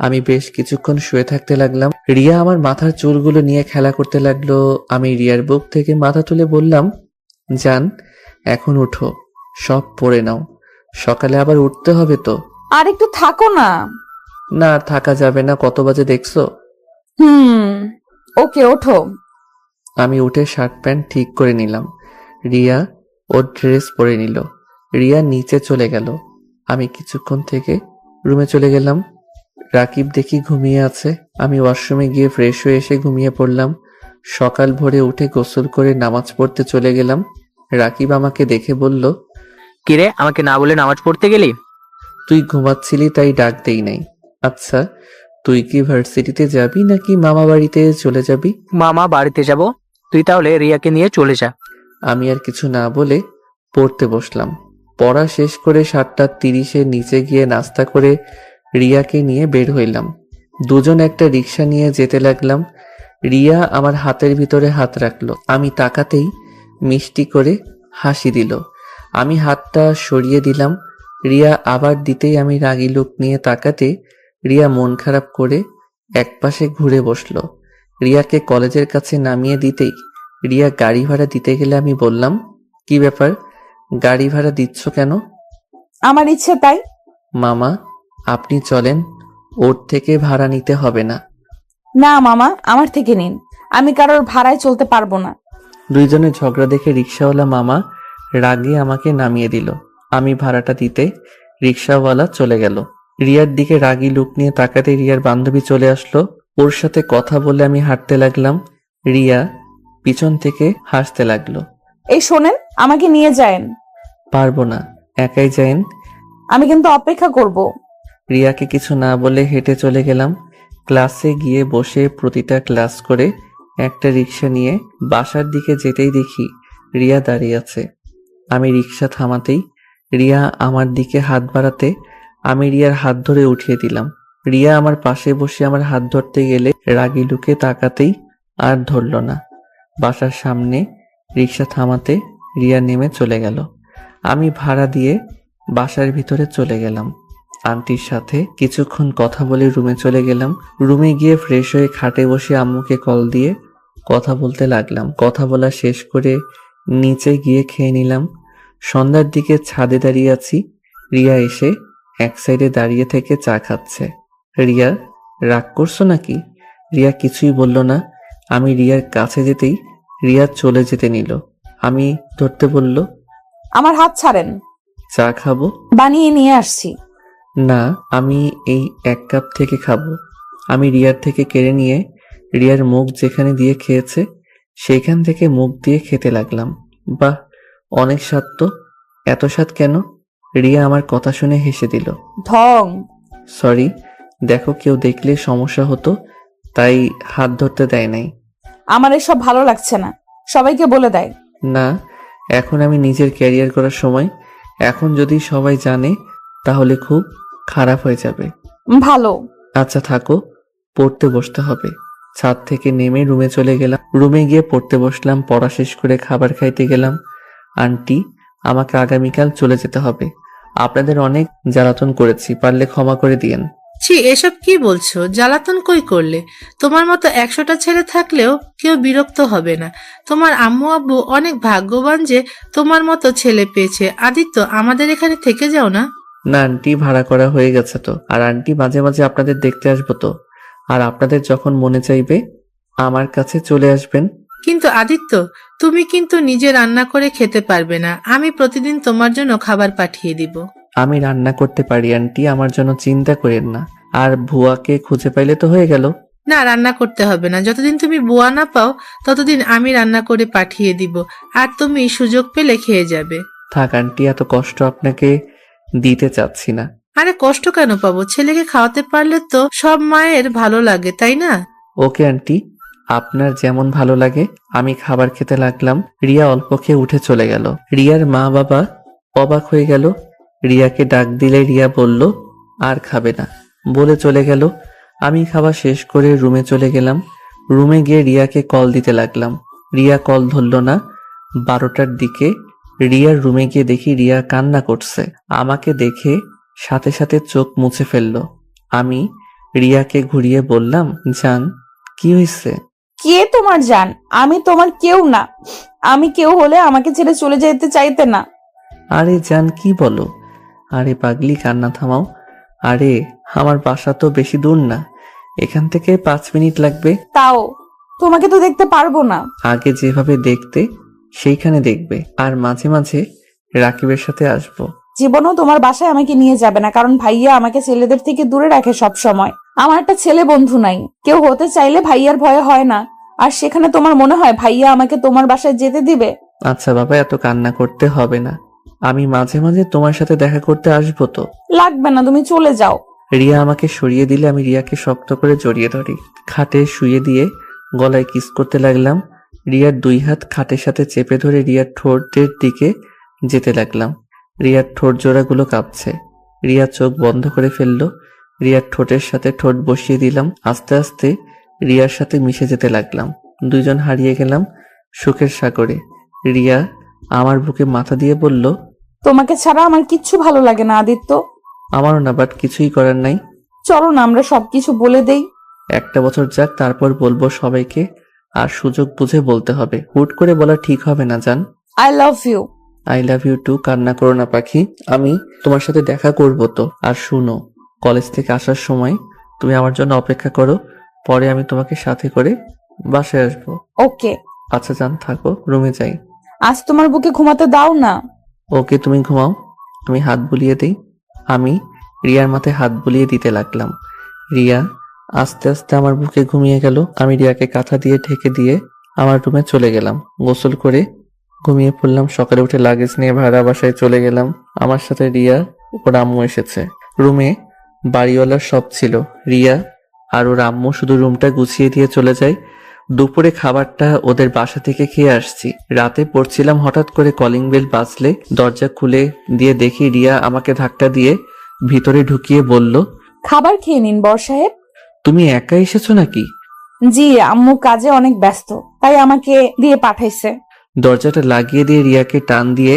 আমি বেশ কিছুক্ষণ শুয়ে থাকতে লাগলাম। রিয়া আমার মাথার চুলগুলো নিয়ে খেলা করতে লাগলো। আমি রিয়ার বুক থেকে মাথা তুলে বললাম, জান, এখন উঠো, সব পড়ে নাও, সকালে আবার উঠতে হবে তো। আর একটু থাকো না। না, আর থাকা যাবে না, কত বাজে দেখছো? ওকে, ওঠো। আমি উঠে শার্ট প্যান্ট ঠিক করে নিলাম। রিয়া ওর ড্রেস পরে নিল। রিয়া নিচে চলে গেল। আমি কিছুক্ষণ থেকে রুমে চলে গেলাম। রাকিব দেখি ঘুমিয়ে আছে। আমি ওয়াশরুমে গিয়ে ফ্রেশ হয়ে এসে ঘুমিয়ে পড়লাম। সকাল ভোরে উঠে গোসল করে নামাজ পড়তে চলে গেলাম। রাকিব আমাকে দেখে বলল, কিরে, আমাকে না বলে নামাজ পড়তে গেলি? তুই ঘুমাচ্ছিলি তাই ডাক দেই নাই। আচ্ছা, তুই কি ভার্সিটিতে যাবি নাকি মামা বাড়িতে চলে যাবি? মামা বাড়িতে যাব, তুই তাহলে রিয়াকে নিয়ে চলে যা। আমি আর কিছু না বলে পড়তে বসলাম। পড়া শেষ করে 7:30 নিচে গিয়ে নাস্তা করে রিয়াকে নিয়ে বের হইলাম। দুজন একটা রিক্সা নিয়ে যেতে লাগলাম। রিয়া আমার হাতের ভিতরে হাত রাখলো। আমি তাকাতেই মিষ্টি করে হাসি দিল। আমি হাতটা সরিয়ে দিলাম। রিয়া আবার দিতেই আমি রাগী লোক নিয়ে তাকাতে রিয়া মন খারাপ করে একপাশে ঘুরে বসলো। রিয়াকে কলেজের কাছে নামিয়ে দিতেই রিয়া গাড়ি ভাড়া দিতে গেলে আমি বললাম, কি ব্যাপার, গাড়ি ভাড়া দিচ্ছ কেন? আমার ইচ্ছে তাই। মামা, আপনি চলেন, ওর থেকে ভাড়া নিতে হবে না। না মামা, আমার থেকে নিন, আমি কারোর ভাড়ায় চলতে পারবো না। দুইজনের ঝগড়া দেখে রিক্সাওয়ালা মামা রাগে আমাকে নামিয়ে দিল। আমি ভাড়াটা দিতে রিক্সাওয়ালা চলে গেল। রিয়ার দিকে রাগী লুক নিয়ে তাকাতে রিয়ার বান্ধবী চলে আসলো। ওর সাথে কথা বলে আমি হাঁটতে লাগলাম। রিয়া পিছন থেকে হাসতে লাগলো। এই শোনেন, আমাকে নিয়ে যায়েন। পারবো না, একাই যাইন। আমি কিন্তু অপেক্ষা করব। রিয়াকে কিছু না বলে হেঁটে চলে গেলাম। ক্লাসে গিয়ে বসে প্রতিটা ক্লাস করে একটা রিক্সা নিয়ে বাসার দিকে যেতেই দেখি রিয়া দাঁড়িয়ে আছে। আমি রিক্সা থামাতেই রিয়া আমার দিকে হাত বাড়াতে আমি রিয়ার হাত ধরে উঠিয়ে দিলাম। রিয়া আমার পাশে বসে আমার হাত ধরতে গেলে রাগী লুকে তাকাতেই আর ধরল না। বাসার সামনে রিক্সা থামাতে রিয়া নেমে চলে গেল। আমি ভাড়া দিয়ে বাসার ভিতরে চলে গেলাম। আন্টির সাথে কিছুক্ষণ কথা বলে রুমে চলে গেলাম। রুমে গিয়ে ফ্রেশ হয়ে খাটে বসে আম্মুকে কল দিয়ে কথা বলতে লাগলাম। কথা বলা শেষ করে নিচে গিয়ে খেয়ে নিলাম। সন্ধ্যার দিকে ছাদে দাঁড়িয়ে আছি। রিয়া এসে এক সাইডে দাঁড়িয়ে থেকে চা খাচ্ছে। রিয়া, রাগ করছো নাকি? রিয়া কিছুই বলল না। আমি রিয়ার কাছে যেতেই রিয়া চলে যেতে নিল। আমি ধরতে বলল, আমার হাত ছাড়েন। চা খাবো? বানিয়ে নিয়ে আসছি। না, আমি এই 1 কাপ থেকে খাবো। আমি রিয়ার থেকে কেড়ে নিয়ে রিয়ার মুখ যেখানে দিয়ে খেয়েছে সেইখান থেকে মুখ দিয়ে খেতে লাগলাম। বাহ, অনেক স্বাদ তো। এত স্বাদ কেন? রিয়া আমার কথা শুনে হেসে দিল। ঢং। সরি, দেখো কেউ দেখলে সমস্যা হতো তাই হাত ধরতে দেয় নাই। আমার এসব ভালো লাগছে না, সবাইকে বলে দেয়। না, এখন আমি নিজের ক্যারিয়ার করার সময়। এখন যদি সবাই জানে তাহলে খুব খারাপ হয়ে যাবে। ভালো। আচ্ছা থাকো, পড়তে বসতে হবে। ছাদ থেকে নেমে রুমে চলে গেলাম। রুমে গিয়ে পড়তে বসলাম। পড়া শেষ করে খাবার খাইতে গেলাম। আন্টি, আমাকে আগামীকাল চলে যেতে হবে। আপনাদের অনেক জ্বালাতন করেছি, পারলে ক্ষমা করে দিয়েন। ছি, এসব কি বলছো? জ্বালাতন কই করলে? তোমার মতো 100টা ছেলে থাকলেও কেউ বিরক্ত হবে না। তোমার আম্মু আব্বু অনেক ভাগ্যবান যে তোমার মতো ছেলে পেয়েছে। আদিত্য, আমাদের এখানে থেকে যাও না। না আন্টি, ভাড়া করা হয়ে গেছে তো। আর আন্টি, মাঝে মাঝে আপনাদের দেখতে আসবো তো। আর আপনাদের যখন মনে চাইবে আমার কাছে চলে আসবেন। কিন্তু আদিত্য, তুমি কিন্তু নিজে রান্না করে খেতে পারবে না। আমি প্রতিদিন তোমার জন্য খাবার পাঠিয়ে দিব। আমি রান্না করতে পারি আন্টি, আমার জন্য চিন্তা করেন না। আর ভুয়াকে খুঁজে পাইলে তো হয়ে গেল। না, রান্না করতে হবে না। যতদিন তুমি বুয়া না পাও ততদিন আমি রান্না করে পাঠিয়ে দিব, আর তুমি সুযোগ পেলে খেয়ে যাবে। থাক আন্টি, এত কষ্ট আপনাকে দিতে চাচ্ছি না। আরে কষ্ট কেন পাবো? ছেলেকে খাওয়াতে পারলে তো সব মায়ের ভালো লাগে, তাই না? ওকে আন্টি, আপনার যেমন ভালো লাগে। আমি খাবার খেতে লাগলাম। রিয়া অল্প খেয়ে উঠে চলে গেল। রিয়ার মা বাবা অবাক হয়ে গেল। রিয়াকে ডাক দিলে রিয়া বলল আর খাবে না, বলে চলে গেল। আমি খাওয়া শেষ করে রুমে চলে গেলাম। রুমে গিয়ে রিয়াকে কল দিতে লাগলাম। রিয়া কল ধরল না। 12টার দিকে রিয়ার রুমে গিয়ে দেখি রিয়া কান্না করছে। আমাকে দেখে সাথে সাথে চোখ মুছে ফেলল। আমি রিয়াকে ঘুরিয়ে বললাম, জান কি হয়েছে? কে তোমার জান? আমি তোমার কেউ না। আমি কেউ হলে আমাকে ছেড়ে চলে যেতে চাইতে না। আরে জান কি বলো? আরে পাগলি, কান্না থামাও। আরে আমার বাসা তো বেশি দূর না, এখান থেকে 5 মিনিট লাগবে। তাও তোমাকে তো দেখতে পারবো না। আগে যেভাবে দেখতে সেইখানে দেখবে, আর মাঝে মাঝে রাকিবের সাথে আসবো। জীবনও তোমার বাসায় আমাকে নিয়ে যাবে না, কারণ ভাইয়া আমাকে ছেলেদের থেকে দূরে রাখে সব সময়। আমার একটা ছেলে বন্ধু নাই, কেউ হতে চাইলে ভাইয়ার ভয়ে হয় না। আর সেখানে তোমার মনে হয় ভাইয়া আমাকে তোমার বাসায় যেতে দিবে? আচ্ছা বাবা, এত কান্না করতে হবে না, আমি মাঝে মাঝে তোমার সাথে দেখা করতে আসবো তো। লাগবে না, তুমি চলে যাও। রিয়া আমাকে সরিয়ে দিলে আমি রিয়াকে শক্ত করে জড়িয়ে ধরি, খাটে শুয়ে দিয়ে গলায় কিস করতে লাগলাম। রিয়ার 2 হাত খাটের সাথে চেপে ধরে রিয়ার ঠোঁটের দিকে যেতে লাগলাম। রিয়ার ঠোঁট জোড়াগুলো কাঁপছে। রিয়া চোখ বন্ধ করে ফেললো। রিয়ার ঠোঁটের সাথে ঠোঁট বসিয়ে দিলাম। আস্তে আস্তে রিয়ার সাথে মিশে যেতে লাগলাম। দুইজন হারিয়ে গেলাম সুখের সাগরে। রিয়া আমার বুকে মাথা দিয়ে বলল, তোমাকে ছাড়া আমার কিচ্ছু ভালো লাগে না আদিত্য। আমারও না, বাট কিছুই করার নাই। চলো না আমরা সবকিছু বলে দেই। একটা বছর যাক, তারপর বলবো সবাইকে। আর সুযোগ বুঝে বলতে হবে, হুট করে বলা ঠিক হবে না জান। I love you. I love you too. কান্না করো না পাখি, আমি তোমার সাথে দেখা করব তো। আর শুনো, কলেজ থেকে আসার সময় তুমি আমার জন্য অপেক্ষা করো, পরে আমি তোমাকে সাথে করে বাসায় আসবো। ওকে। আচ্ছা জান, থাকো, রুমে যাই। আজ তোমার বুকে ঘুমাতে দাও না। ওকে, তুমি ঘুমাও, আমি হাত বুলিয়ে দিই। আমি রিয়ার মাথায় হাত বুলিয়ে দিতে লাগলাম। রিয়া আস্তে আস্তে আমার বুকে ঘুমিয়ে গেল। আমি রিয়াকে কাঁথা দিয়ে ঢেকে দিয়ে আমার রুমে চলে গেলাম। গোসল করে ঘুমিয়ে পড়লাম। সকালে উঠে লাগেজ নিয়ে ভাড়া বাসায় চলে গেলাম। আমার সাথে রিয়া ওর আম্মু এসেছে। রুমে বাড়িওয়ালার সব ছিল। রিয়া আর ওর আম্মু শুধু রুমটা গুছিয়ে দিয়ে চলে যায়। দুপুরে খাবারটা ওদের বাসা থেকে খেয়ে আসছি। রাতে পড়ছিলাম, হঠাৎ করে কলিং বেল বাজলে দরজা খুলে দিয়ে দেখি রিয়া আমাকে ধাক্কা দিয়ে ভিতরে ঢুকিয়ে বলল, খাবার খেয়ে নিন বর সাহেব। তুমি একা এসেছো নাকি? জি, আম্মু কাজে অনেক ব্যস্ত, তাই আমাকে দিয়ে পাঠাইছে। দরজাটা লাগিয়ে দিয়ে রিয়াকে টান দিয়ে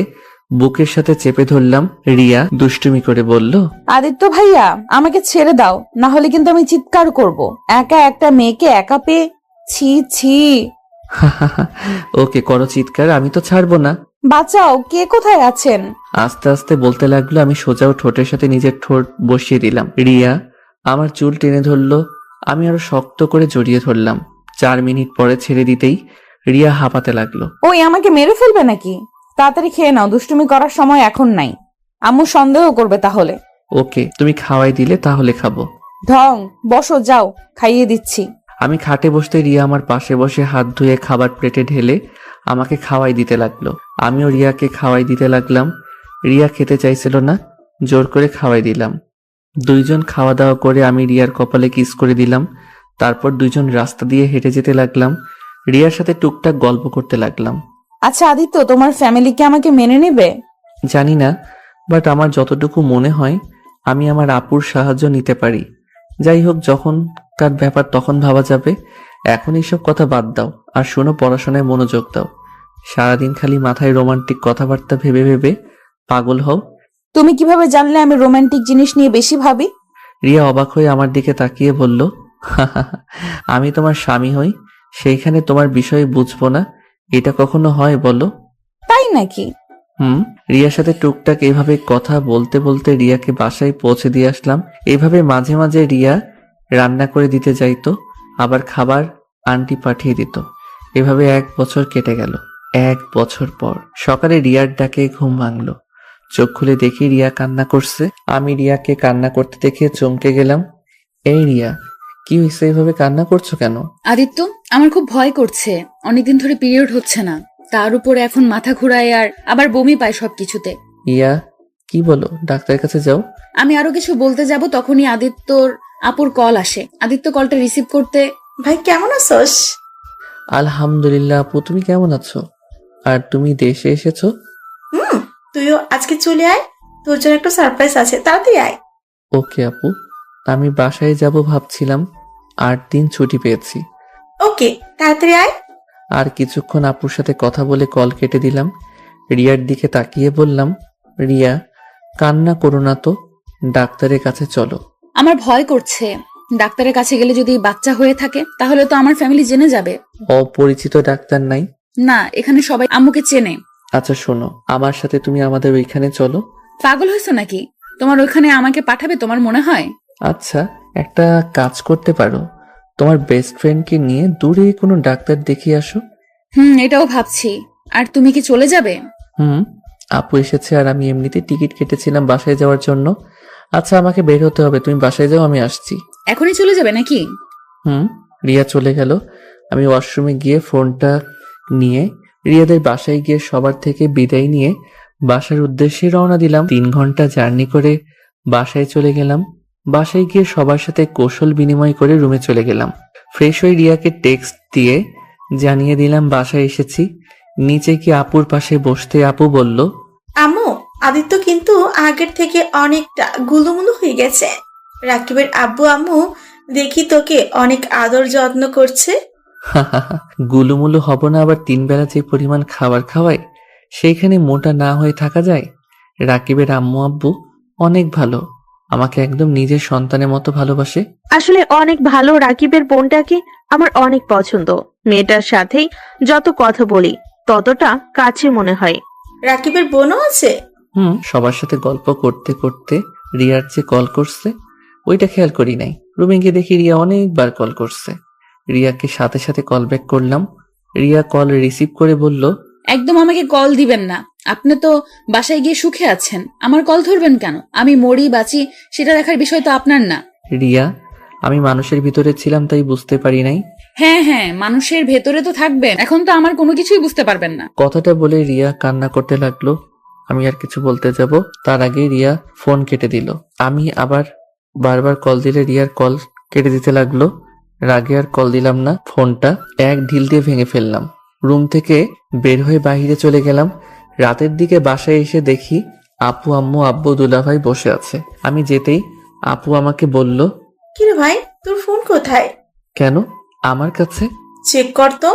বুকের সাথে চেপে ধরলাম। রিয়া দুষ্টুমি করে বলল, আদিত্য ভাইয়া আমাকে ছেড়ে দাও, না হলে কিন্তু আমি চিৎকার করব। একা একটা মেয়েকে একা পেয়ে ছি ছি। ওকে, করো চিৎকার, আমি তো ছাড়বো না। বাঁচাও, কে কোথায় আছেন? আস্তে আস্তে বলতে লাগলো। আমি সোজাও ঠোঁটের সাথে নিজের ঠোঁট বসিয়ে দিলাম। রিয়া আমার চুল টেনে ধরলো, আমি আরো শক্ত করে জড়িয়ে ধরলাম। 4 মিনিট পরে ছেড়ে দিতেই রিয়া হাঁপাতে লাগলো। ওই আমাকে মেরে ফেলবে নাকি? তাড়াতাড়ি খেয়ে নাও, দুষ্টুমি করার সময় এখন নাই। আম্মু সন্দেহ করবে তাহলে। ওকে, তুমি খাওয়াই দিলে তাহলে খাবো। ঢং, বসো, যাও খাইয়ে দিচ্ছি। আমি খাটে বসতে রিয়া আমার পাশে বসে হাত ধুয়ে খাবার প্লেটে ঢেলে আমাকে খাওয়াই দিতে লাগলো। আমিও রিয়াকে খাওয়াই দিতে লাগলাম। রিয়া খেতে চাইছিল না, জোর করে খাওয়াই দিলাম। দুইজন খাওয়া দাওয়া করে আমি রিয়ার কপালে কিস করে দিলাম। তারপর দুইজন রাস্তা দিয়ে হেঁটে যেতে লাগলাম। রিয়ার সাথে টুকটাক গল্প করতে লাগলাম। আচ্ছা আদিত্য, তোমার ফ্যামিলি কি আমাকে মেনে নেবে? জানি না, বাট আমার যতটুকু মনে হয় আমি আমার আপুর সাহায্য নিতে পারি। যাই হোক, যখন তার ব্যাপার তখন ভাবা যাবে। এখন এইসব কথা বাদ দাও, আর শোনো, পড়াশোনায় মনোযোগ দাও। সারাদিন খালি মাথায় রোমান্টিক কথাবার্তা ভেবে ভেবে পাগল হও। তুমি কিভাবে জানলে আমি রোমান্টিক জিনিস নিয়ে বেশি ভাবি? রিয়া অবাক হয়ে আমার দিকে তাকিয়ে বলল, আমি তোমার স্বামী হই, সেইখানে তোমার বিষয় বুঝবো না, এটা কখনো হয় বলো? তাই নাকি? রিয়ার সাথে টুকটাক এইভাবে কথা বলতে বলতে রিয়াকে বাসায় পৌঁছে দিয়ে আসলাম। এইভাবে মাঝে মাঝে রিয়া রান্না করে দিতে যাইতো, আবার খাবার আন্টি পাঠিয়ে দিত। এভাবে 1 বছর কেটে গেল। 1 বছর পর সকালে রিয়ার ডাকে ঘুম ভাঙলো। চোখ খুলে দেখি রিয়া কান্না করছে। আমি রিয়াকে কান্না করতে দেখে চমকে গেলাম। এই রিয়া, কি হয়েছে, এইভাবে কান্না করছো কেন? আদিত্য, আমার খুব ভয় করছে। অনেকদিন ধরে পিরিয়ড হচ্ছে না, তার উপরে এখন মাথা ঘুরায় আর আবার বমি পায় সবকিছুতে। ইয়া, কি বলো, ডাক্তারের কাছে যাও। আমি আরো কিছু বলতে যাব, তখনই আদিত্যর আপুর কল আসে। আদিত্য কলটা রিসিভ করতে, ভাই কেমন আছোস? আলহামদুলিল্লাহ আপু, তুমি কেমন আছো? আর তুমি দেশে এসেছো? তুইও আজকে চলে আয়, তোর জন্য একটা সারপ্রাইজ আছে, তাড়াতাড়ি আয়। ওকে আপু, আমি বাসায় যাব ভাবছিলাম, 8 দিন ছুটি পেয়েছি। ওকে, তাড়াতাড়ি আয়। আর কিছুক্ষণ আপুর সাথে কথা বলে কল কেটে দিলাম। রিয়ার দিকে তাকিয়ে বললাম, রিয়া কান্না করো না তো, ডাক্তারের কাছে চলো। আমার ভয় করছে। ডাক্তারের কাছে গেলে যদি বাচ্চা হয়ে থাকে তাহলে তো আমার ফ্যামিলি জেনে যাবে। অপরিচিত ডাক্তার নাই? না, এখানে সবাই আম্মুকে চেনে। আচ্ছা শোনো, আমার সাথে তুমি আমাদের ওইখানে চলো। পাগল হয়েছো নাকি? তোমার ওইখানে আমাকে পাঠাবে তোমার মনে হয়? আচ্ছা, একটা কাজ করতে পারো, তোমার বেস্ট ফ্রেন্ডকে নিয়ে দূরে কোনো ডাক্তার দেখিয়ে আসো। এটাও ভাবছি। আর তুমি কি চলে যাবে? আপু এসেছে আর আমি এমনিতে টিকিট কেটেছিলাম বাসায় যাওয়ার জন্য। আচ্ছা আমাকে বের হতে হবে, তুমি বাসায় যাও, আমি আসছি। এখনই চলে যাবে নাকি? রিয়া চলে গেল। আমি ওয়াশরুমে গিয়ে ফোনটা নিয়ে রিয়াদের বাসায় গিয়ে সবার থেকে বিদায় নিয়ে বাসার উদ্দেশ্যে রওনা দিলাম। 3 ঘন্টা জার্নি করে বাসায় চলে গেলাম। বাসায় গিয়ে সবার সাথে কৌশল বিনিময় করে রুমে চলে গেলাম। ফ্রেশ হয়ে রিয়াকে টেক্সট দিয়ে জানিয়ে দিলাম বাসায় এসেছি। নিচে কি আপুর পাশে বসতে আপু বলল, আম্মু, আদিত্য কিন্তু আগের থেকে অনেকটা গুলুমুলু হয়ে গেছে। রাকিবের আব্বু আম্মু দেখি তোকে অনেক আদর যত্ন করছে। গুলুমুলু হব না আবার 3 বেলা যে পরিমাণ খাবার খাওয়ায় সেইখানে মোটা না হয়ে থাকা যায়? রাকিবের আম্মু আব্বু অনেক ভালো, আমাকে একদম নিজের সন্তানের মতো ভালোবাসে। আসলে অনেক ভালো। রাকিবের বোনটাকে আমার অনেক পছন্দ। মেয়েটার সাথেই যত কথা বলি ততটা কাছে মনে হয়। রাকিবের বোনও আছে? সবার সাথে গল্প করতে করতে রিয়ার যে কল করছে ওইটা খেয়াল করি নাই। রুমে গিয়ে দেখি রিয়া অনেকবার কল করছে। রিয়াকে সাথে সাথে কল ব্যাক করলাম। রিয়া কল রিসিভ করে বলল, একদম আমাকে কল দিবেন না। আপনি তো বাসায় গিয়ে সুখে আছেন, আমার কল ধরবেন কেন? আমি মরি বাঁচি সেটা দেখার বিষয় তো আপনার না। রিয়া, আমি মানুষের ভিতরে ছিলাম তাই বুঝতে পারি নাই। হ্যাঁ, মানুষের ভেতরে তো থাকবেন, এখন তো আমার কোনো কিছুই বুঝতে পারবেন না। কথাটা বলে রিয়া কান্না করতে লাগলো। আমি আর কিছু বলতে যাব তার আগে রিয়া ফোন কেটে দিল। আমি আবার বারবার কল দিলে রিয়ার কল কেটে দিতে লাগলো। রাগে আর কল দিলাম না, ফোনটা এক ঢিল দিয়ে ভেঙে ফেললাম। রুম থেকে বের হয়ে বাইরে চলে গেলাম। রাতের দিকে বাসায় এসে দেখি আপু আম্মু আব্বু দুলাভাই বসে আছে। আমি যেতেই আপু আমাকে বলল, কিরে ভাই, তোর ফোন কোথায়? কেন? আমার কাছে। চেক কর তো।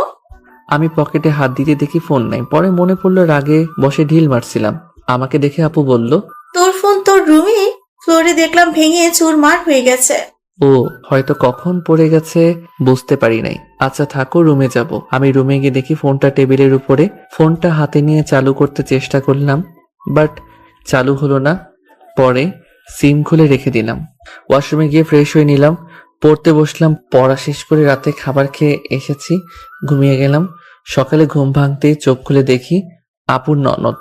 আমি পকেটে হাত দিতে দেখি ফোন নাই। পরে মনে পড়লো রাগে বসে ঢিল মারছিলাম। আমাকে দেখে আপু বলল, তোর ফোন তোর রুমে ফ্লোরে দেখলাম ভেঙে চুরমার হয়ে গেছে। ও হয়তো কখন পড়ে গেছে বুঝতে পারি নাই। আচ্ছা থাকো, রুমে যাব। আমি রুমে গিয়ে দেখি ফোনটা টেবিলের উপরে। ফোনটা হাতে নিয়ে চালু করতে চেষ্টা করলাম, বাট চালু হলো না। পরে সিম খুলে রেখে দিলাম। ওয়াশরুমে গিয়ে ফ্রেশ হয়ে নিলাম, পড়তে বসলাম। পড়া শেষ করে রাতে খাবার খেয়ে এসেছি, ঘুমিয়ে গেলাম। সকালে ঘুম ভাঙতেই চোখ খুলে দেখি আপুর ননদ।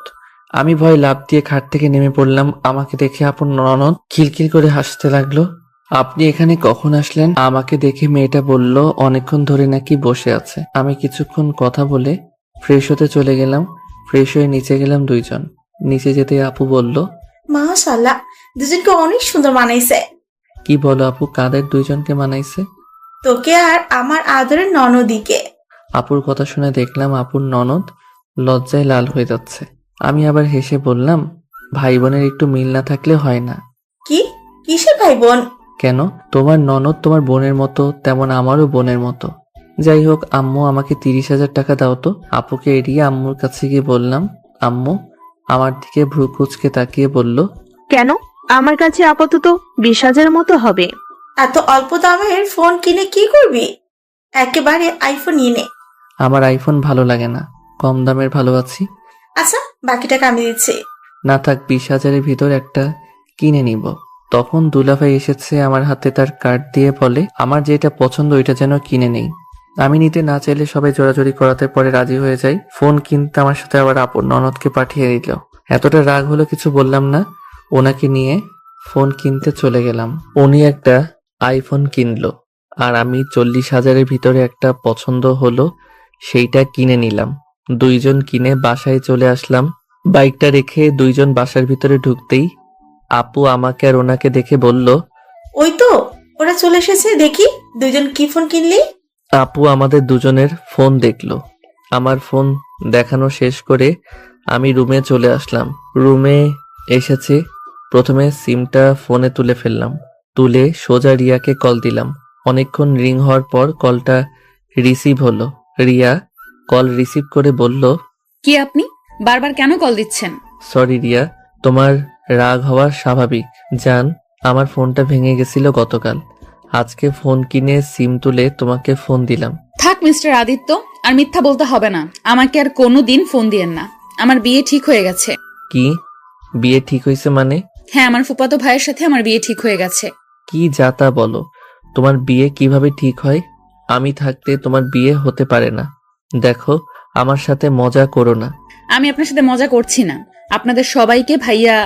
আমি ভয় লাফ দিয়ে খাট থেকে নেমে পড়লাম। আমাকে দেখে আপুর ননদ খিলখিল করে হাসতে লাগলো। আপনি এখানে কখন আসলেন? আমাকে দেখে মেয়েটা বলল অনেকক্ষণ ধরে নাকি বসে আছে। আমি কিছুক্ষণ কথা বলে ফ্রেশ হতে চলে গেলাম। ফ্রেশ হয়ে নিচে গেলাম। 2 জন নিচে যেতে আপু বলল, মাশাআল্লাহ, দুজনকে অনেক সুন্দর মানাইছে। কি বলো আপু, কাদের 2 জনকে মানাইছে? তোকে আর আমার আদরের ননদিকে। আপুর কথা শুনে দেখলাম আপুর ননদ লজ্জায় লাল হয়ে যাচ্ছে। আমি আবার হেসে বললাম, ভাই বোনের একটু মিল না থাকলে হয় না। কি? কিসের ভাই বোন? কেন? তোমার ননদ তোমার বোনের মতো, তেমন আমারও বোনের মতো। যাই হোক, আম্মু আমাকে 30,000 টাকা দাও তো। আপুকে এড়িয়ে আম্মুর কাছে গিয়ে বললাম। আম্মু আমার দিকে ভ্রু কুচকে তাকিয়ে বলল, কেন? আমার কাছে আপাতত 20,000 মতো হবে। এত অল্প দামের ফোন কিনে কি করবি? একেবারে আইফোন নিয়ে নে। আমার আইফোন ভালো লাগে না, কম দামের ভালো আছি। আচ্ছা, বাকি টাকা আমি দিচ্ছি। না থাক, 20,000-এর ভিতর একটা কিনে নিব। তখন দুলাভাই এসেছে, আমার হাতে তার কার্ড দিয়ে বলে আমার যেটা পছন্দ ওইটা যেন কিনে নেই। আমি নিতে না চাইলে সবাই জোরাজোরি করাতে পরে রাজি হয়ে যাই। ফোন কিনতে আমার সাথে আবার আপন ননদকে পাঠিয়ে দিল। এতটা রাগ হলো কিছু বললাম না, ওনাকে নিয়ে ফোন কিনতে চলে গেলাম। উনি একটা আইফোন কিনলো আর আমি 40,000-এর ভিতরে একটা পছন্দ হলো সেইটা কিনে নিলাম। 2 জন কিনে বাসায় চলে আসলাম। বাইকটা রেখে 2 জন বাসার ভিতরে ঢুকতেই আপু আমাকে আর ওনাকে দেখে বলল, ওই তো ওরা চলে এসেছে, দেখি দুজন কি ফোন কিনলি। আপু আমাদের 2 জনের ফোন দেখলো। আমার ফোন দেখানো শেষ করে আমি রুমে চলে আসলাম। রুমে এসেছে, প্রথমে সিমটা ফোনে তুলে ফেললাম। তুলে সোজা রিয়াকে কল দিলাম। অনেকক্ষণ রিং হওয়ার পর কলটা রিসিভ হলো। রিয়া কল রিসিভ করে বলল, কি আপনি বারবার কেন কল দিচ্ছেন? সরি রিয়া, তোমার রাগ হওয়া স্বাভাবিক। জান, আমার ফোনটা ভেঙে গেছিল গতকাল। আজকে ফোন কিনে সিম তুলে তোমাকে ফোন দিলাম। থাক মিস্টার আদিত্য, আর মিথ্যা বলতে হবে না। আমাকে আর কোনোদিন ফোন দিয়েন না। আমার বিয়ে ঠিক হয়ে গেছে। কি বিয়ে ঠিক হয়েছে মানে? হ্যাঁ, আমার ফুফাতো ভাইয়ের সাথে আমার বিয়ে ঠিক হয়ে গেছে। কি যাতা বলো, তোমার বিয়ে কিভাবে ঠিক হয়? আমি থাকতে তোমার বিয়ে হতে পারে না। দেখো, আমার সাথে মজা করো না। আমি আপনার সাথে মজা করছি না। আপনাদের সবাইকে ভাইয়া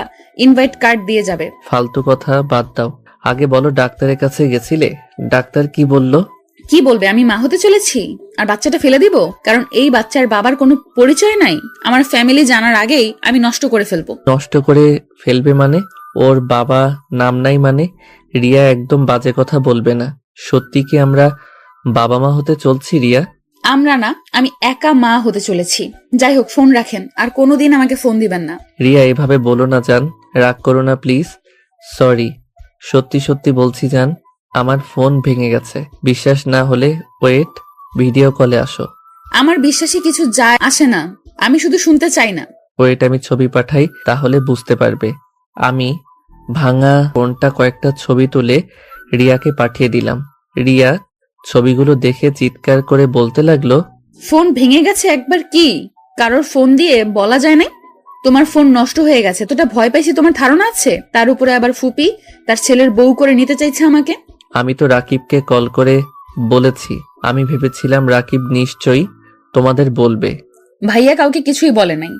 ইনভাইট কার্ড দিয়ে যাবে। ফালতু কথা বাদ দাও, আগে বলো ডাক্তারের কাছে গেছিলে? ডাক্তার কি বললো? কি বলবে, আমি মা হতে চলেছি আর বাচ্চাটা ফেলে দিব? কারণ এই বাচ্চার বাবার কোনো পরিচয় নাই। আমার ফ্যামিলি জানার আগেই আমি নষ্ট করে ফেলবো। নষ্ট করে ফেলবে মানে? ওর বাবা নাম নাই মানে? রিয়া, একদম বাজে কথা বলবে না। সত্যি কি আমরা বাবা মা হতে চলছি রিয়া? আমরা না, আমি একা মা হতে চলেছি। যাই হোক, ফোন রাখেন, আর কোনোদিন আমাকে ফোন দিবেন না। রিয়া, এভাবে বলো না জান, রাগ করো না প্লিজ। সরি, সত্যি সত্যি বলছি জান, আমার ফোন ভেঙে গেছে। বিশ্বাস না হলে ওয়েট, ভিডিও কলে আসো। আমার বিশ্বাসে কিছু যায় আসে না, আমি শুধু শুনতে চাই না। ওয়েট, আমি ছবি পাঠাই, তাহলে বুঝতে পারবে। আমি ভাঙা ফোনটা কয়েকটা ছবি তুলে রিয়াকে পাঠিয়ে দিলাম। রিয়া ছবিগুলো দেখে চিৎকার করে বলতে লাগলো, ফোন ভেঙে গেছে একবার কি কারোর ফোন দিয়ে বলা যায় না? তোমার ফোন নষ্ট হয়ে গেছে, তোটা ভয় পাইছি তোমার ধারণা আছে? তার উপরে আবার ফুপি তার ছেলের বউ করে নিতে চাইছে আমাকে। আমি তো রাকিবকে কল করে বলেছি। আমি ভেবেছিলাম রাকিব নিশ্চয়ই তোমাদের বলবে। ভাইয়া কাউকে কিছুই বলে নাই।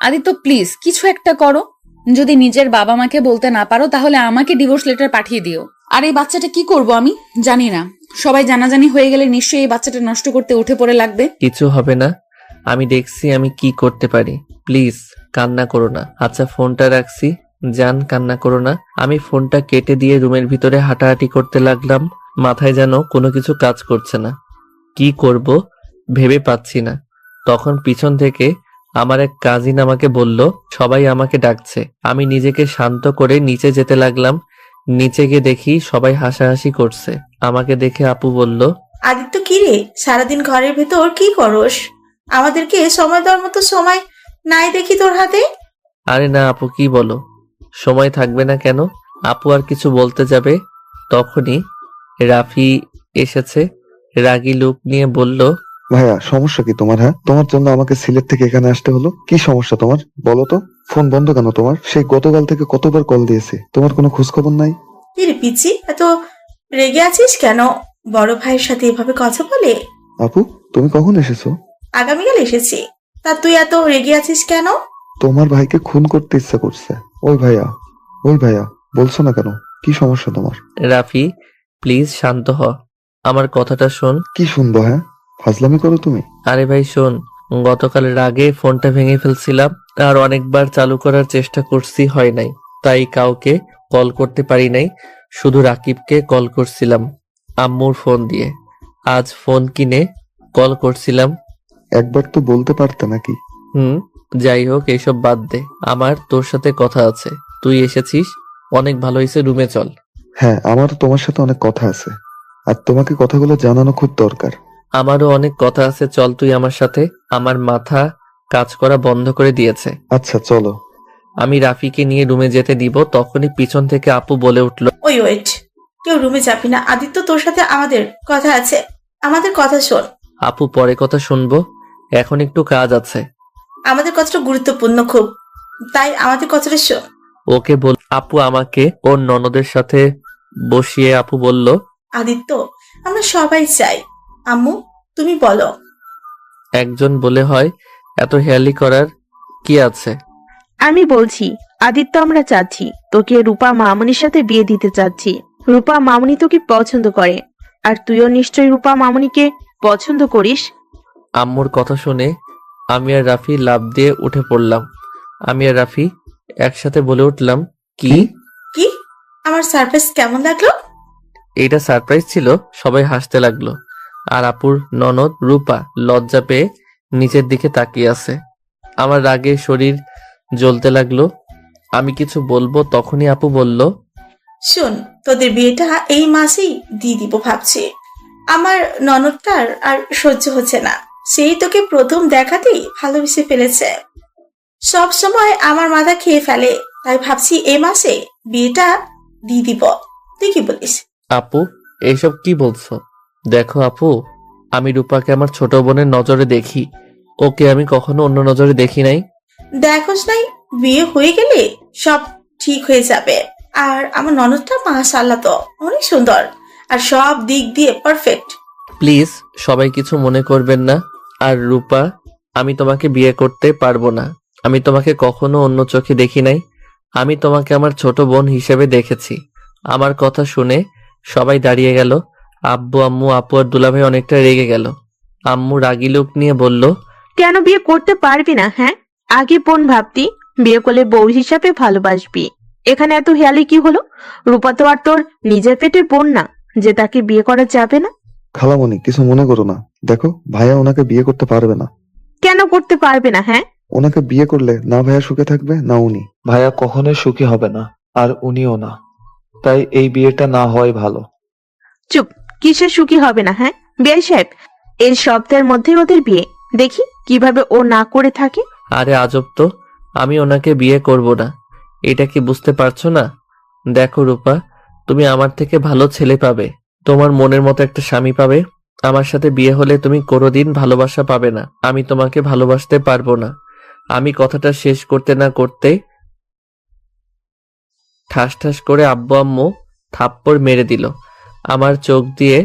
আদিত্য প্লিজ কিছু একটা করো। যদি নিজের বাবা মাকে বলতে না পারো তাহলে আমাকে ডিভোর্স লেটার পাঠিয়ে দিও। আর এই বাচ্চাটা কি করব আমি জানি না। সবাই জানাজানি হয়ে গেলে নিশ্চয়ই এই বাচ্চাটা নষ্ট করতে উঠে পড়ে লাগবে। কিছু হবে না, আমি দেখছি আমি কি করতে পারি। প্লিজ কান্না করো না। আচ্ছা, ফোনটা রাখছি, জান কান্না করো না। আমি ফোনটা কেটে দিয়ে রুমের ভিতরে হাঁটাহাঁটি করতে লাগলাম। মাথায় যেন কোনো কিছু কাজ করছে না। কি করব ভেবে পাচ্ছি না। তখন পিছন থেকে আমার এক কাজিন আমাকে বলল সবাই আমাকে ডাকছে। আমি নিজেকে শান্ত করে নিচে যেতে লাগলাম। নিচে গিয়ে দেখি সবাই হাসাহাসি করছে। আমাকে দেখে আপু বলল, আদিত্য কি রে, সারাদিন ঘরের ভেতর কি করস? আমাদেরকে সময় দেওয়ার মতো সময় নাই দেখি তোর হাতে। আরে না আপু, কি বলো, সময় থাকবে না কেন? আপু আর কিছু বলতে যাবে, তখনই রাফি এসেছে। রাগী লুক নিয়ে বলল, ভাইয়া সমস্যা কি তোমার? হ্যাঁ, তোমার জন্য আমাকে সিলেট থেকে এখানে আসতে হলো। কি সমস্যা তোমার বলো তো? ফোন বন্ধ কেন তোমার? সেই গতকাল থেকে কতবার কল দিয়েছি, তোমার কোনো খোঁজ খবর নাই? কি রে পিচি, এত রেগে আছিস কেন? বড় ভাইয়ের সাথে এভাবে কথা বলে? আপু, তুমি কখন এসেছো? আগামীকাল এসেছি। তা তুই এত রেগে আছিস কেন? তোমার ভাইকে খুন করতে ইচ্ছা করছে। ওই ভাইয়া বলছো না কেন? কি সমস্যা তোমার? রাফি প্লিজ শান্ত হ, আমার কথাটা শোন। কি শুনবো? হ্যাঁ, ফাজলামি করো তুমি। আরে ভাই শোন, গতকাল রাগে ফোনটা ভেঙে ফেলছিলাম। আর অনেকবার চালু করার চেষ্টা করছি, হয় নাই। তাই কাউকে কল করতে পারি নাই, শুধু রাকিবকে কল করছিলাম আম্মুর ফোন দিয়ে। আজ ফোন কিনে কল করছিলাম। একবার তো বলতে পারতে নাকি? যাই হোক, এইসব বাদ দে, আমার তোর সাথে কথা আছে। তুই এসেছিস, অনেক ভালো হয়েছে, রুমে চল। হ্যাঁ, আমার তোমার সাথে অনেক কথা আছে, আর তোমাকে কথাগুলো জানানো খুব দরকার। আমারও অনেক কথা আছে, চল তুই আমার সাথে। আমার মাথা কাজ করা বন্ধ করে দিয়েছে। আচ্ছা চলো। আমি রাফিকে নিয়ে রুমে যেতে দিব, তখনই পিছন থেকে আপু বলে উঠল, ওয়েট, কেউ রুমে যাবি না। আদিত্য তোর সাথে আমাদের কথা আছে, আমাদের কথা শোন। আপু পরে কথা শুনবো, এখন একটু কাজ আছে। আমাদের কথাটা গুরুত্বপূর্ণ খুব, তাই আমাদের কথাটা শোন। ওকে বল। আপু আমাকে ওর ননদের সাথে বসিয়ে আপু বলল, আদিত্য, আমরা সবাই চাই। আম্মু তুমি বলো। একজন বলে হয়, এত হেয়ালি করার কি আছে? আমি বলছি, আদিত্য আমরা চাচ্ছি তোকে রূপা মামনির সাথে বিয়ে দিতে চাচ্ছি। রূপা মামনি তোকে পছন্দ করে, আর তুইও নিশ্চয়ই রূপা মামনিকে পছন্দ করিস। আম্মুর কথা শুনে আমি আর রাফি লাফ দিয়ে উঠে পড়লাম। আমি আর রাফি একসাথে বলে উঠলাম, কি? কি? আমার সারপ্রাইজ কেমন লাগলো? এইটা সারপ্রাইজ ছিল? সবাই হাসতে লাগলো। আর আপুর ননদ রূপা লজ্জা পেয়ে নিচের দিকে তাকিয়ে আছে। আমার রাগে শরীর জ্বলতে লাগলো। আমি কিছু বলবো, তখনই আপু বলল, শোন, তোদের বিয়েটা এই মাসেই দিয়ে দিব ভাবছি। আমার ননদটার আর সহ্য হচ্ছে না, সেই তোকে প্রথম দেখাতেই ভালোবেসে ফেলেছে। সব সময় আমার মাথা খেয়ে ফেলে, তাই ভাবছি এই মাসে বিয়েটা দিয়ে দিব। তুই কি বলিস? আপু এইসব কি বলছো? দেখো আপু, আমি রূপাকে আমার ছোট বোনের নজরে দেখি, ওকে আমি কখনো অন্য নজরে দেখি নাই। দেখোস নাই, বিয়ে হয়ে গেলে সব ঠিক হয়ে যাবে। আর আমার ননদটা মাশাআল্লাহ তো অনেক সুন্দর, আর সব দিক দিয়ে পারফেক্ট। প্লিজ সবাই কিছু মনে করবেন না। আর রূপা, আমি তোমাকে বিয়ে করতে পারবো না। আমি তোমাকে কখনো অন্য চোখে দেখি নাই। আমি তোমাকে আমার ছোট বোন হিসেবে দেখেছি। আমার কথা শুনে সবাই দাঁড়িয়ে গেল। আব্বু, আম্মু, আপু আর দুলাভাই অনেকটা রেগে গেল। আম্মু রাগী লোক নিয়ে বলল, কেন বিয়ে করতে পারবি না? হ্যাঁ, আগে বোন ভাবতি, বিয়ে করলে বউ হিসাবে ভালোবাসবি। এখানে এত হেয়ালি কি হলো? রূপা তো আর তোর নিজের পেটের বোন না যে তাকে বিয়ে করা যাবে না। খালামণি, কিছু মনে করো না। দেখো, ভাইয়া ওনাকে বিয়ে করতে পারবে না। কেন করতে পারবে না? হ্যাঁ, ওনাকে বিয়ে করলে না ভাইয়া সুখে থাকবে না উনি। ভাইয়া কখনোই সুখী হবে না, আর উনিও না। তাই এই বিয়েটা না হয় ভালো। চুপ। কিসের সুখী হবে না? হ্যাঁ বিয়ে সাহেব, এই সপ্তাহের মধ্যেই ওদের বিয়ে। দেখি কিভাবে ও না করে থাকে। আরে আজব তো, আমি ওনাকে বিয়ে করব না। এটা কি বুঝতে পারছো না? দেখো রূপা, তুমি আমার থেকে ভালো ছেলে পাবে, তোমার মনের মতো একটা স্বামী পাবে। আমার সাথে বিয়ে হলে তুমি কোনোদিন ভালোবাসা পাবে না। আমি তোমাকে ভালোবাসতে পারবো না। আমি কথাটা শেষ করতে না করতে ঠাস ঠাস করে আব্বু আম্মু থাপ্পড় মেরে দিল। আমার চোখ দিয়ে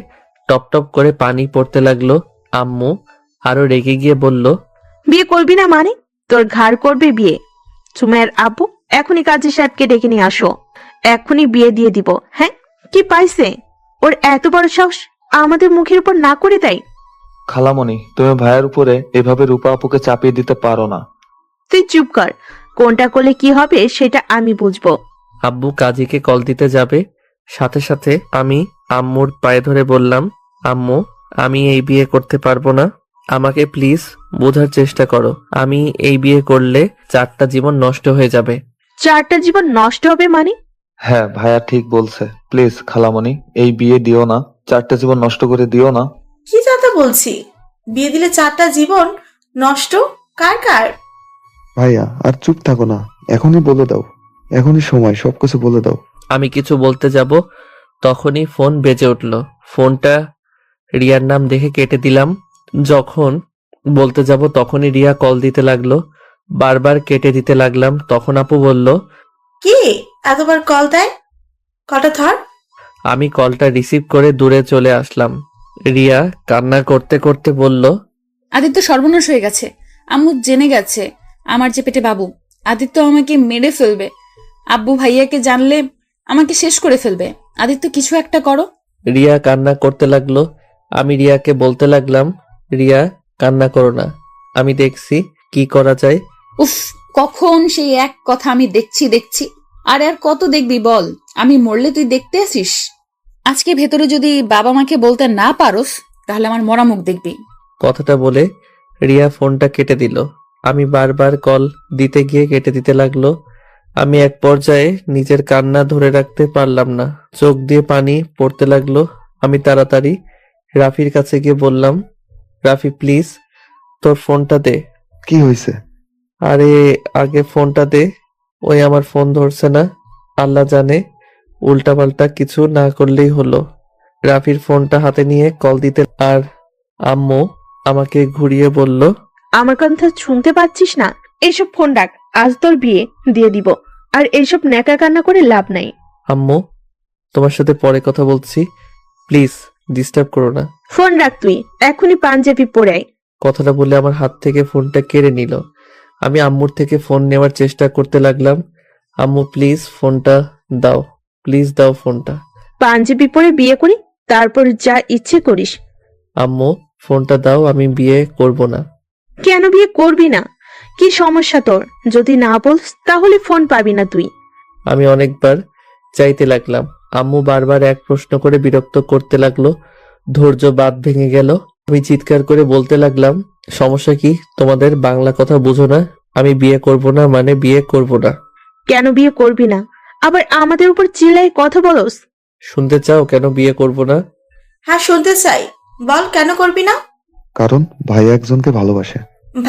টপ টপ করে পানি পড়তে লাগলো। আম্মু আরো রেগে গিয়ে বলল, বিয়ে করবি না মানে? তোর ঘাড় করবে বিয়ে। সুমাইয়ার আব্বু, এখনই কাজী সাহেবকে ডেকে নিয়ে আসো। এখনই বিয়ে দিয়ে দিব। হ্যাঁ, কি পাইছে ওর এত বড় সাহস আমাদের মুখের উপর না করে দেয়? খালামণি, তুমি ভাইয়ের উপরে এভাবে রূপা আপুকে চাপিয়ে দিতে পারো না। তুই চুপ কর। কোনটা করলে কি হবে সেটা আমি বুঝবো। আব্বু কাজীকে কল দিতে যাবে, সাথে সাথে আমি আম্মুর পায়ে ধরে বললাম, আম্মু, আমি এই বিয়ে করতে পারবো না। আমাকে প্লিজ বোঝার চেষ্টা করো। আমি এই বিয়ে করলে 4টা জীবন নষ্ট হয়ে যাবে। 4টা জীবন নষ্ট হবে মানে? হ্যাঁ, ভাইয়া ঠিক বলছে। প্লিজ খালামণি, এই বিয়ে দিও না। 4টা জীবন নষ্ট করে দিও না। কি যাতা বলছি? বিয়ে দিলে 4টা জীবন নষ্ট? কার কার? ভাইয়া আর চুপ থাকো না, এখনই বলে দাও। এখনই সময়, সবকিছু বলে দাও। আমি কিছু বলতে যাব, তখনই ফোন বেজে উঠল। ফোনটা রিয়ার নাম দেখে কেটে দিলাম। যখন বলতে যাব তখনই রিয়া কল দিতে লাগলো। বারবার কেটে দিতে লাগলাম। তখন আপু বলল, কি এতবার কল দেয়? কলটা ধর। আমি কলটা রিসিভ করে দূরে চলে আসলাম। রিয়া কান্না করতে করতে বলল, আদিত্য সর্বনাশ হয়ে গেছে। আম্মু জেনে গেছে আমার যে পেটে বাবু। আদিত্য আমাকে মেরে ফেলবে। আব্বু ভাইয়াকে জানলে আমাকে শেষ করে ফেলবে। আদিত্য কিছু একটা করো। রিয়া কান্না করতে লাগলো। আমি রিয়াকে বলতে লাগলাম, রিয়া কান্না করো না, আমি দেখছি কি করা যায়। উফ, কখন সেই এক কথা আমি দেখছি। আর কত দেখবি বল? আমি মরলে তুই দেখতে আসিস? আজকে ভেতরে যদি বাবা মাকে বলতে না পারোস তাহলে আমার মরা মুখ দেখবি। কথাটা বলে রিয়া ফোনটা কেটে দিল। আমি বারবার কল দিতে গিয়ে কেটে দিতে লাগলো। আমি এক পর্যায়ে নিজের কান্না ধরে রাখতে পারলাম না, চোখ দিয়ে পানি পড়তে লাগলো। আমি তাড়াতাড়ি রাফির কাছে গিয়ে বললাম, রাফি প্লিজ তোর ফোনটা দে। কি হয়েছে? আরে আগে ফোনটা দে। ওই আমার ফোন ধরছে না। আল্লাহ জানে উল্টাপাল্টা কিছু না করলেই হলো। রাফির ফোনটা হাতে নিয়ে কল দিতে, আর আম্মু আমাকে ঘুরিয়ে বলল, আমার কথা শুনতে পাচ্ছিস না? এইসব ফোন রাখ, আজ তোর বিয়ে দিয়ে দিব। আর এইসব ন্যাকা কান্না করে লাভ নাই। আম্মু তোমার সাথে পরে কথা বলছি, প্লিজ ডিস্টার্ব করো না। ফোন রাখ তুই, এখনই পাঞ্জাবি পরে আয়। কথাটা বলে আমার হাত থেকে ফোনটা কেড়ে নিল। আমি আম্মুর থেকে ফোন নেওয়ার চেষ্টা করতে লাগলাম। আম্মু প্লিজ ফোনটা দাও, প্লিজ দাও ফোনটা। পাঞ্জাবি পরে বিয়ে করি, তারপর যা ইচ্ছে করিস। আম্মু ফোনটা দাও, আমি বিয়ে করব না। কেন বিয়ে করবি না? কি সমস্যা তোর? যদি না বলস তাহলে ফোন পাবি না তুই। আমি অনেকবার চাইতে লাগলাম। আম্মু বারবার এক প্রশ্ন করে বিরক্ত করতে লাগলো। ধৈর্য বাঁধ ভেঙে গেল। আমি চিৎকার করে বলতে লাগলাম, সমস্যা কি তোমাদের? বাংলা কথা বুঝো না? আমি বিয়ে করব না মানে বিয়ে করব না। কেন বিয়ে করবি না? আবার আমাদের উপর চিল্লায় কথা বলস? শুনতে চাও কেন বিয়ে করব না? হ্যাঁ শুনতে চাই, বল কেন করবি না? কারণ ভাইয়া একজনকে ভালোবাসে।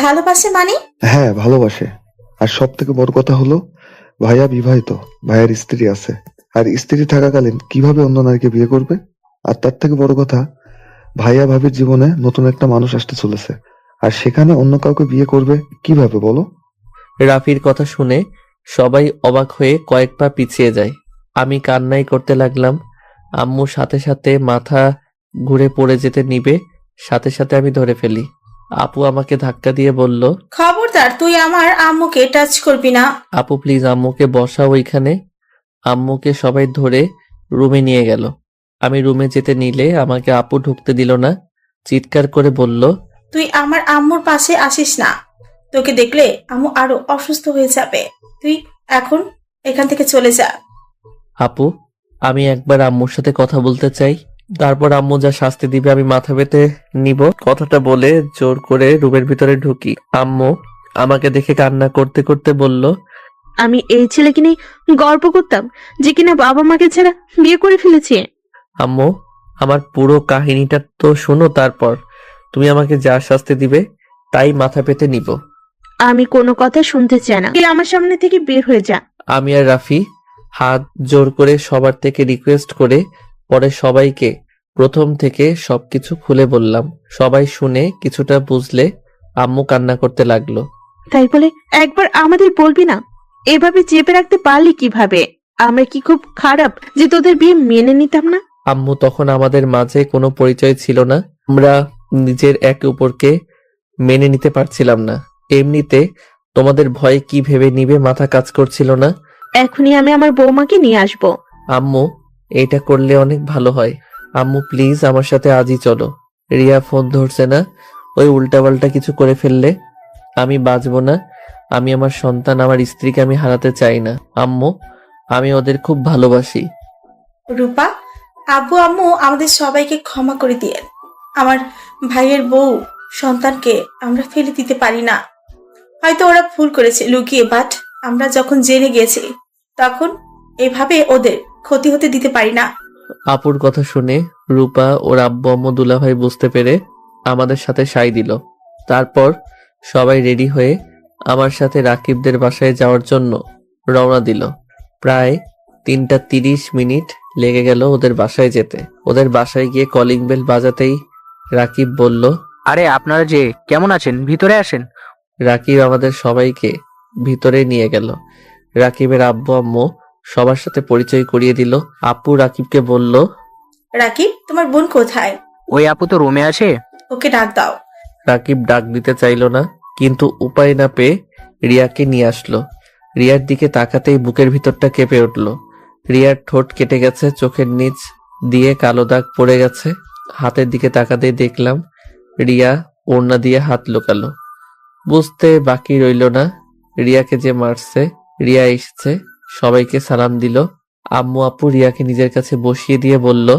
ভালোবাসে মানে? হ্যাঁ, ভালোবাসে। আর সব থেকে বড় কথা হলো, ভাইয়া বিবাহিত, ভাইয়ার স্ত্রী আছে। আর স্ত্রী থাকাকালীন কিভাবে অন্য নারীকে বিয়ে করবে? আর তার থেকে বড় কথা, ভাইয়া ভাবির জীবনে নতুন একটা মানুষ আসতে চলেছে, আর সেখানে অন্য কাউকে বিয়ে করবে কিভাবে বলো? রাফির কথা শুনে সবাই অবাক হয়ে কয়েক পা পিছিয়ে যায়। আমি কান্নাই করতে লাগলাম। আম্মু সাথে সাথে মাথা ঘুরে পড়ে যেতে নিবে, সাথে সাথে আমি ধরে ফেলি। আপু আমাকে ধাক্কা দিয়ে বলল, খবরদার, তুই আমার আম্মুকে টাচ করবি না। আপু প্লিজ আম্মুকে বসাও ওইখানে। আম্মুকে সবাই ধরে রুমে নিয়ে গেল। আমি রুমে যেতে নিলে আমাকে আপু ঢুকতে দিল না। চিৎকার করে বলল, তুই আমার আম্মুর পাশে আসিস না, তোকে দেখলে আম্মু আরো অসুস্থ হয়ে যাবে। তুই এখন এখান থেকে চলে যা। আপু আমি একবার আম্মুর সাথে কথা বলতে চাই, তারপর আম্মু যা শাস্তি দিবে আমি মাথা পেতে নিব। কথাটা বলে জোর করে রুমের ভিতরে ঢুকি। আম্মু আমাকে দেখে কান্না করতে করতে বলল, আমি এই ছেলেকে নিয়ে গর্ব করতাম যে কিনা বাবা মাকে ছাড়া বিয়ে করে ফেলেছে। আম্মু আমার পুরো কাহিনীটা তো শোনো, তারপর তুমি আমাকে যা শাস্তি দিবে তাই মাথা পেতে নিব। আমি কোনো কথা শুনতে চাই না, তুই আমার সামনে থেকে বের হয়ে যা। আমি আর রাফি হাত জোর করে সবার থেকে রিকোয়েস্ট করে পরে সবাইকে প্রথম থেকে সবকিছু খুলে বললাম। সবাই শুনে কিছুটা বুঝলে আম্মু কান্না করতে লাগলো। তাই বলে একবার আমাদের বলবি না? এভাবে চেপে রাখতে পারলি কিভাবে? আমরা কি খুব খারাপ যে তোদের বিয়ে মেনে নিতাম না? আম্মু তখন আমাদের মাঝে কোনো পরিচয় ছিল না, আমরা নিজের একে অপরকে মেনে নিতে পারছিলাম না। এমনিতে তোমাদের ভয়ে কি ভেবে নিবে মাথা কাজ করছিল না। এখনই আমি আমার বৌমাকে নিয়ে আসবো। আম্মু এটা করলে অনেক ভালো হয়। আম্মু প্লিজ আমার সাথে আজই চলো। রিয়া ফোন ধরছে না, ওই উল্টাপাল্টা কিছু করে ফেললে আমি বাঁচবো না। আমি আমার সন্তান, আমার স্ত্রীকে আমি হারাতে চাই না। আম্মু আমি ওদের খুব ভালোবাসি। রূপা, আব্বু আম্মু আমাদের সবাইকে ক্ষমা করে দিয়েন। আমার ভাইয়ের বউ সন্তানকে আমরা ফেলে দিতে পারি না। হয়তো ওরা ভুল করেছে লুকিয়ে, বাট আমরা যখন জেনে গেছি তখন এভাবে ওদের ক্ষতি হতে দিতে পারি না। আপুর কথা শুনে রূপা ওর আব্বু আম্মু দুলাভাই বুঝতে পেরে আমাদের সাথে সাই দিল। তারপর সবাই রেডি হয়ে আমার সাথে রাকিবদের বাসায় যাওয়ার জন্য রওনা দিল। প্রায় 3:30 লেগে গেল ওদের বাসায় যেতে। ওদের বাসায় গিয়ে কলিং বেল বাজাতেই রাকিব বলল, আরে আপনারা যে কেমন আছেন, ভিতরে আসেন। রাকিব আমাদের সবাইকে ভিতরে নিয়ে গেল। রাকিবের আব্বু আম্মু সবার সাথে পরিচয় করিয়ে দিল। আপু রাকিবকে বলল, রাকিব, তোমার বোন কোথায়? ওই আপু তো রুমে আছে। ওকে ডাক দাও। রাকিব ডাক দিতে চাইলো না, কিন্তু উপায় না পেয়ে রিয়াকে নিয়ে আসলো। রিয়ার দিকে তাকাতেই বুকের ভিতরটা কেঁপে উঠল। রিয়ার ঠোঁট কেটে গেছে, চোখের নিচ দিয়ে কালো দাগ পড়ে গেছে। হাতের দিকে তাকাতেই দেখলাম রিয়া ওড়না দিয়ে হাত লুকালো। বুঝতে বাকি রইল না রিয়াকে যে মারছে। রিয়া এসেছে, সবাইকে সালাম দিল। আম্মু আপু রিয়াকে নিজের কাছে বসিয়ে দিয়ে বলল,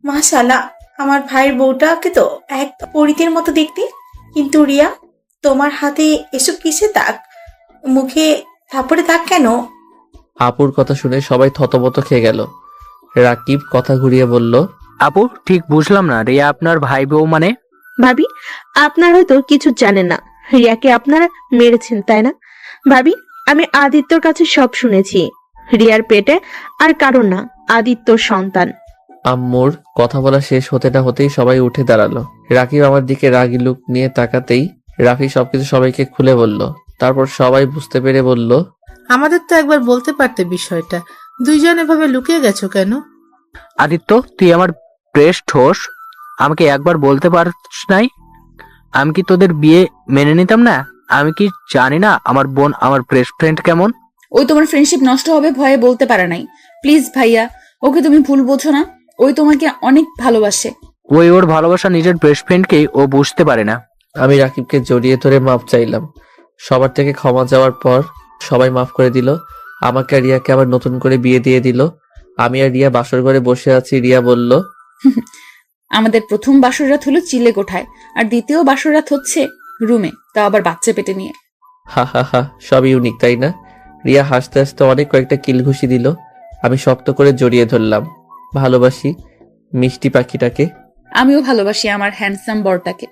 মাশাআল্লাহ, আমার ভাইয়ের বউটাকে তো একদম পরীদের মতো দেখতে। কিন্তু রিয়া, তোমার হাতে এসব কিসের দাগ? মুখে থাপড়ে দাগ কেন? আপুর কথা শুনে সবাই থতমত খেয়ে গেল। রাকিব কথা ঘুরিয়ে বলল, আপু ঠিক বুঝলাম না, রিয়া আপনার ভাই বউ মানে? ভাবি, আপনারা হয়তো কিছু জানেন না। রিয়াকে আপনারা মেরেছেন, তাই না? ভাবি, আমি আদিত্যর কাছে সব শুনেছি। রিয়ার পেটে আর কারণ না, আদিত্যর সন্তান। আম্মুর কথা বলা শেষ হতে না হতেই সবাই উঠে দাঁড়ালো। রাকিব আমার দিকে রাগি লুক নিয়ে তাকাতেই রাফি সবকিছু সবাইকে খুলে বলল। তারপর সবাই বুঝতে পেরে বলল, আমাদের তো একবার বলতে পারতে বিষয়টা, দুইজন এভাবে লুকিয়ে গেছো কেন? আদিত্য, তুই আমার বেস্ট হোস, আমাকে একবার বলতে পারছ নাই? আমি কি তোদের বিয়ে মেনে নিতাম না? আমি কি জানি না আমার বোন আমার বেস্ট ফ্রেন্ড কেমন? ওই তোমার ফ্রেন্ডশিপ নষ্ট হবে ভয়ে বলতে পারে নাই। প্লিজ ভাইয়া, ওকে তুমি ভুল বোঝো না, ওই তোমাকে অনেক ভালোবাসে। ওই ওর ভালোবাসা নিজের বেস্ট ফ্রেন্ডকেই ও বুঝতে পারে না। আমি রাকিবকে জড়িয়ে ধরে মাপ চাইলাম। সবার থেকে ক্ষমা চাওয়ার পর সবাই মাফ করে দিল। আমাকে আর রিয়াকে আবার নতুন করে বিয়ে দিয়ে দিল। আমি আর রিয়া বাসর ঘরে বসে আছি। রিয়া বলল, আমাদের প্রথম বাসর রাত হলো চিলে কোঠায়, আর দ্বিতীয় বাসর রাত হচ্ছে রুমে, তাও আবার বাচ্চা পেটে নিয়ে। হা হা হা, সব ইউনিক তাই না? রিয়া হাসতে হাসতে অনেক কয়েকটা কিল ঘুষি দিল। আমি শক্ত করে জড়িয়ে ধরলাম। ভালোবাসি মিষ্টি পাখিটাকে। আমিও ভালোবাসি আমার হ্যান্ডসাম বরটাকে।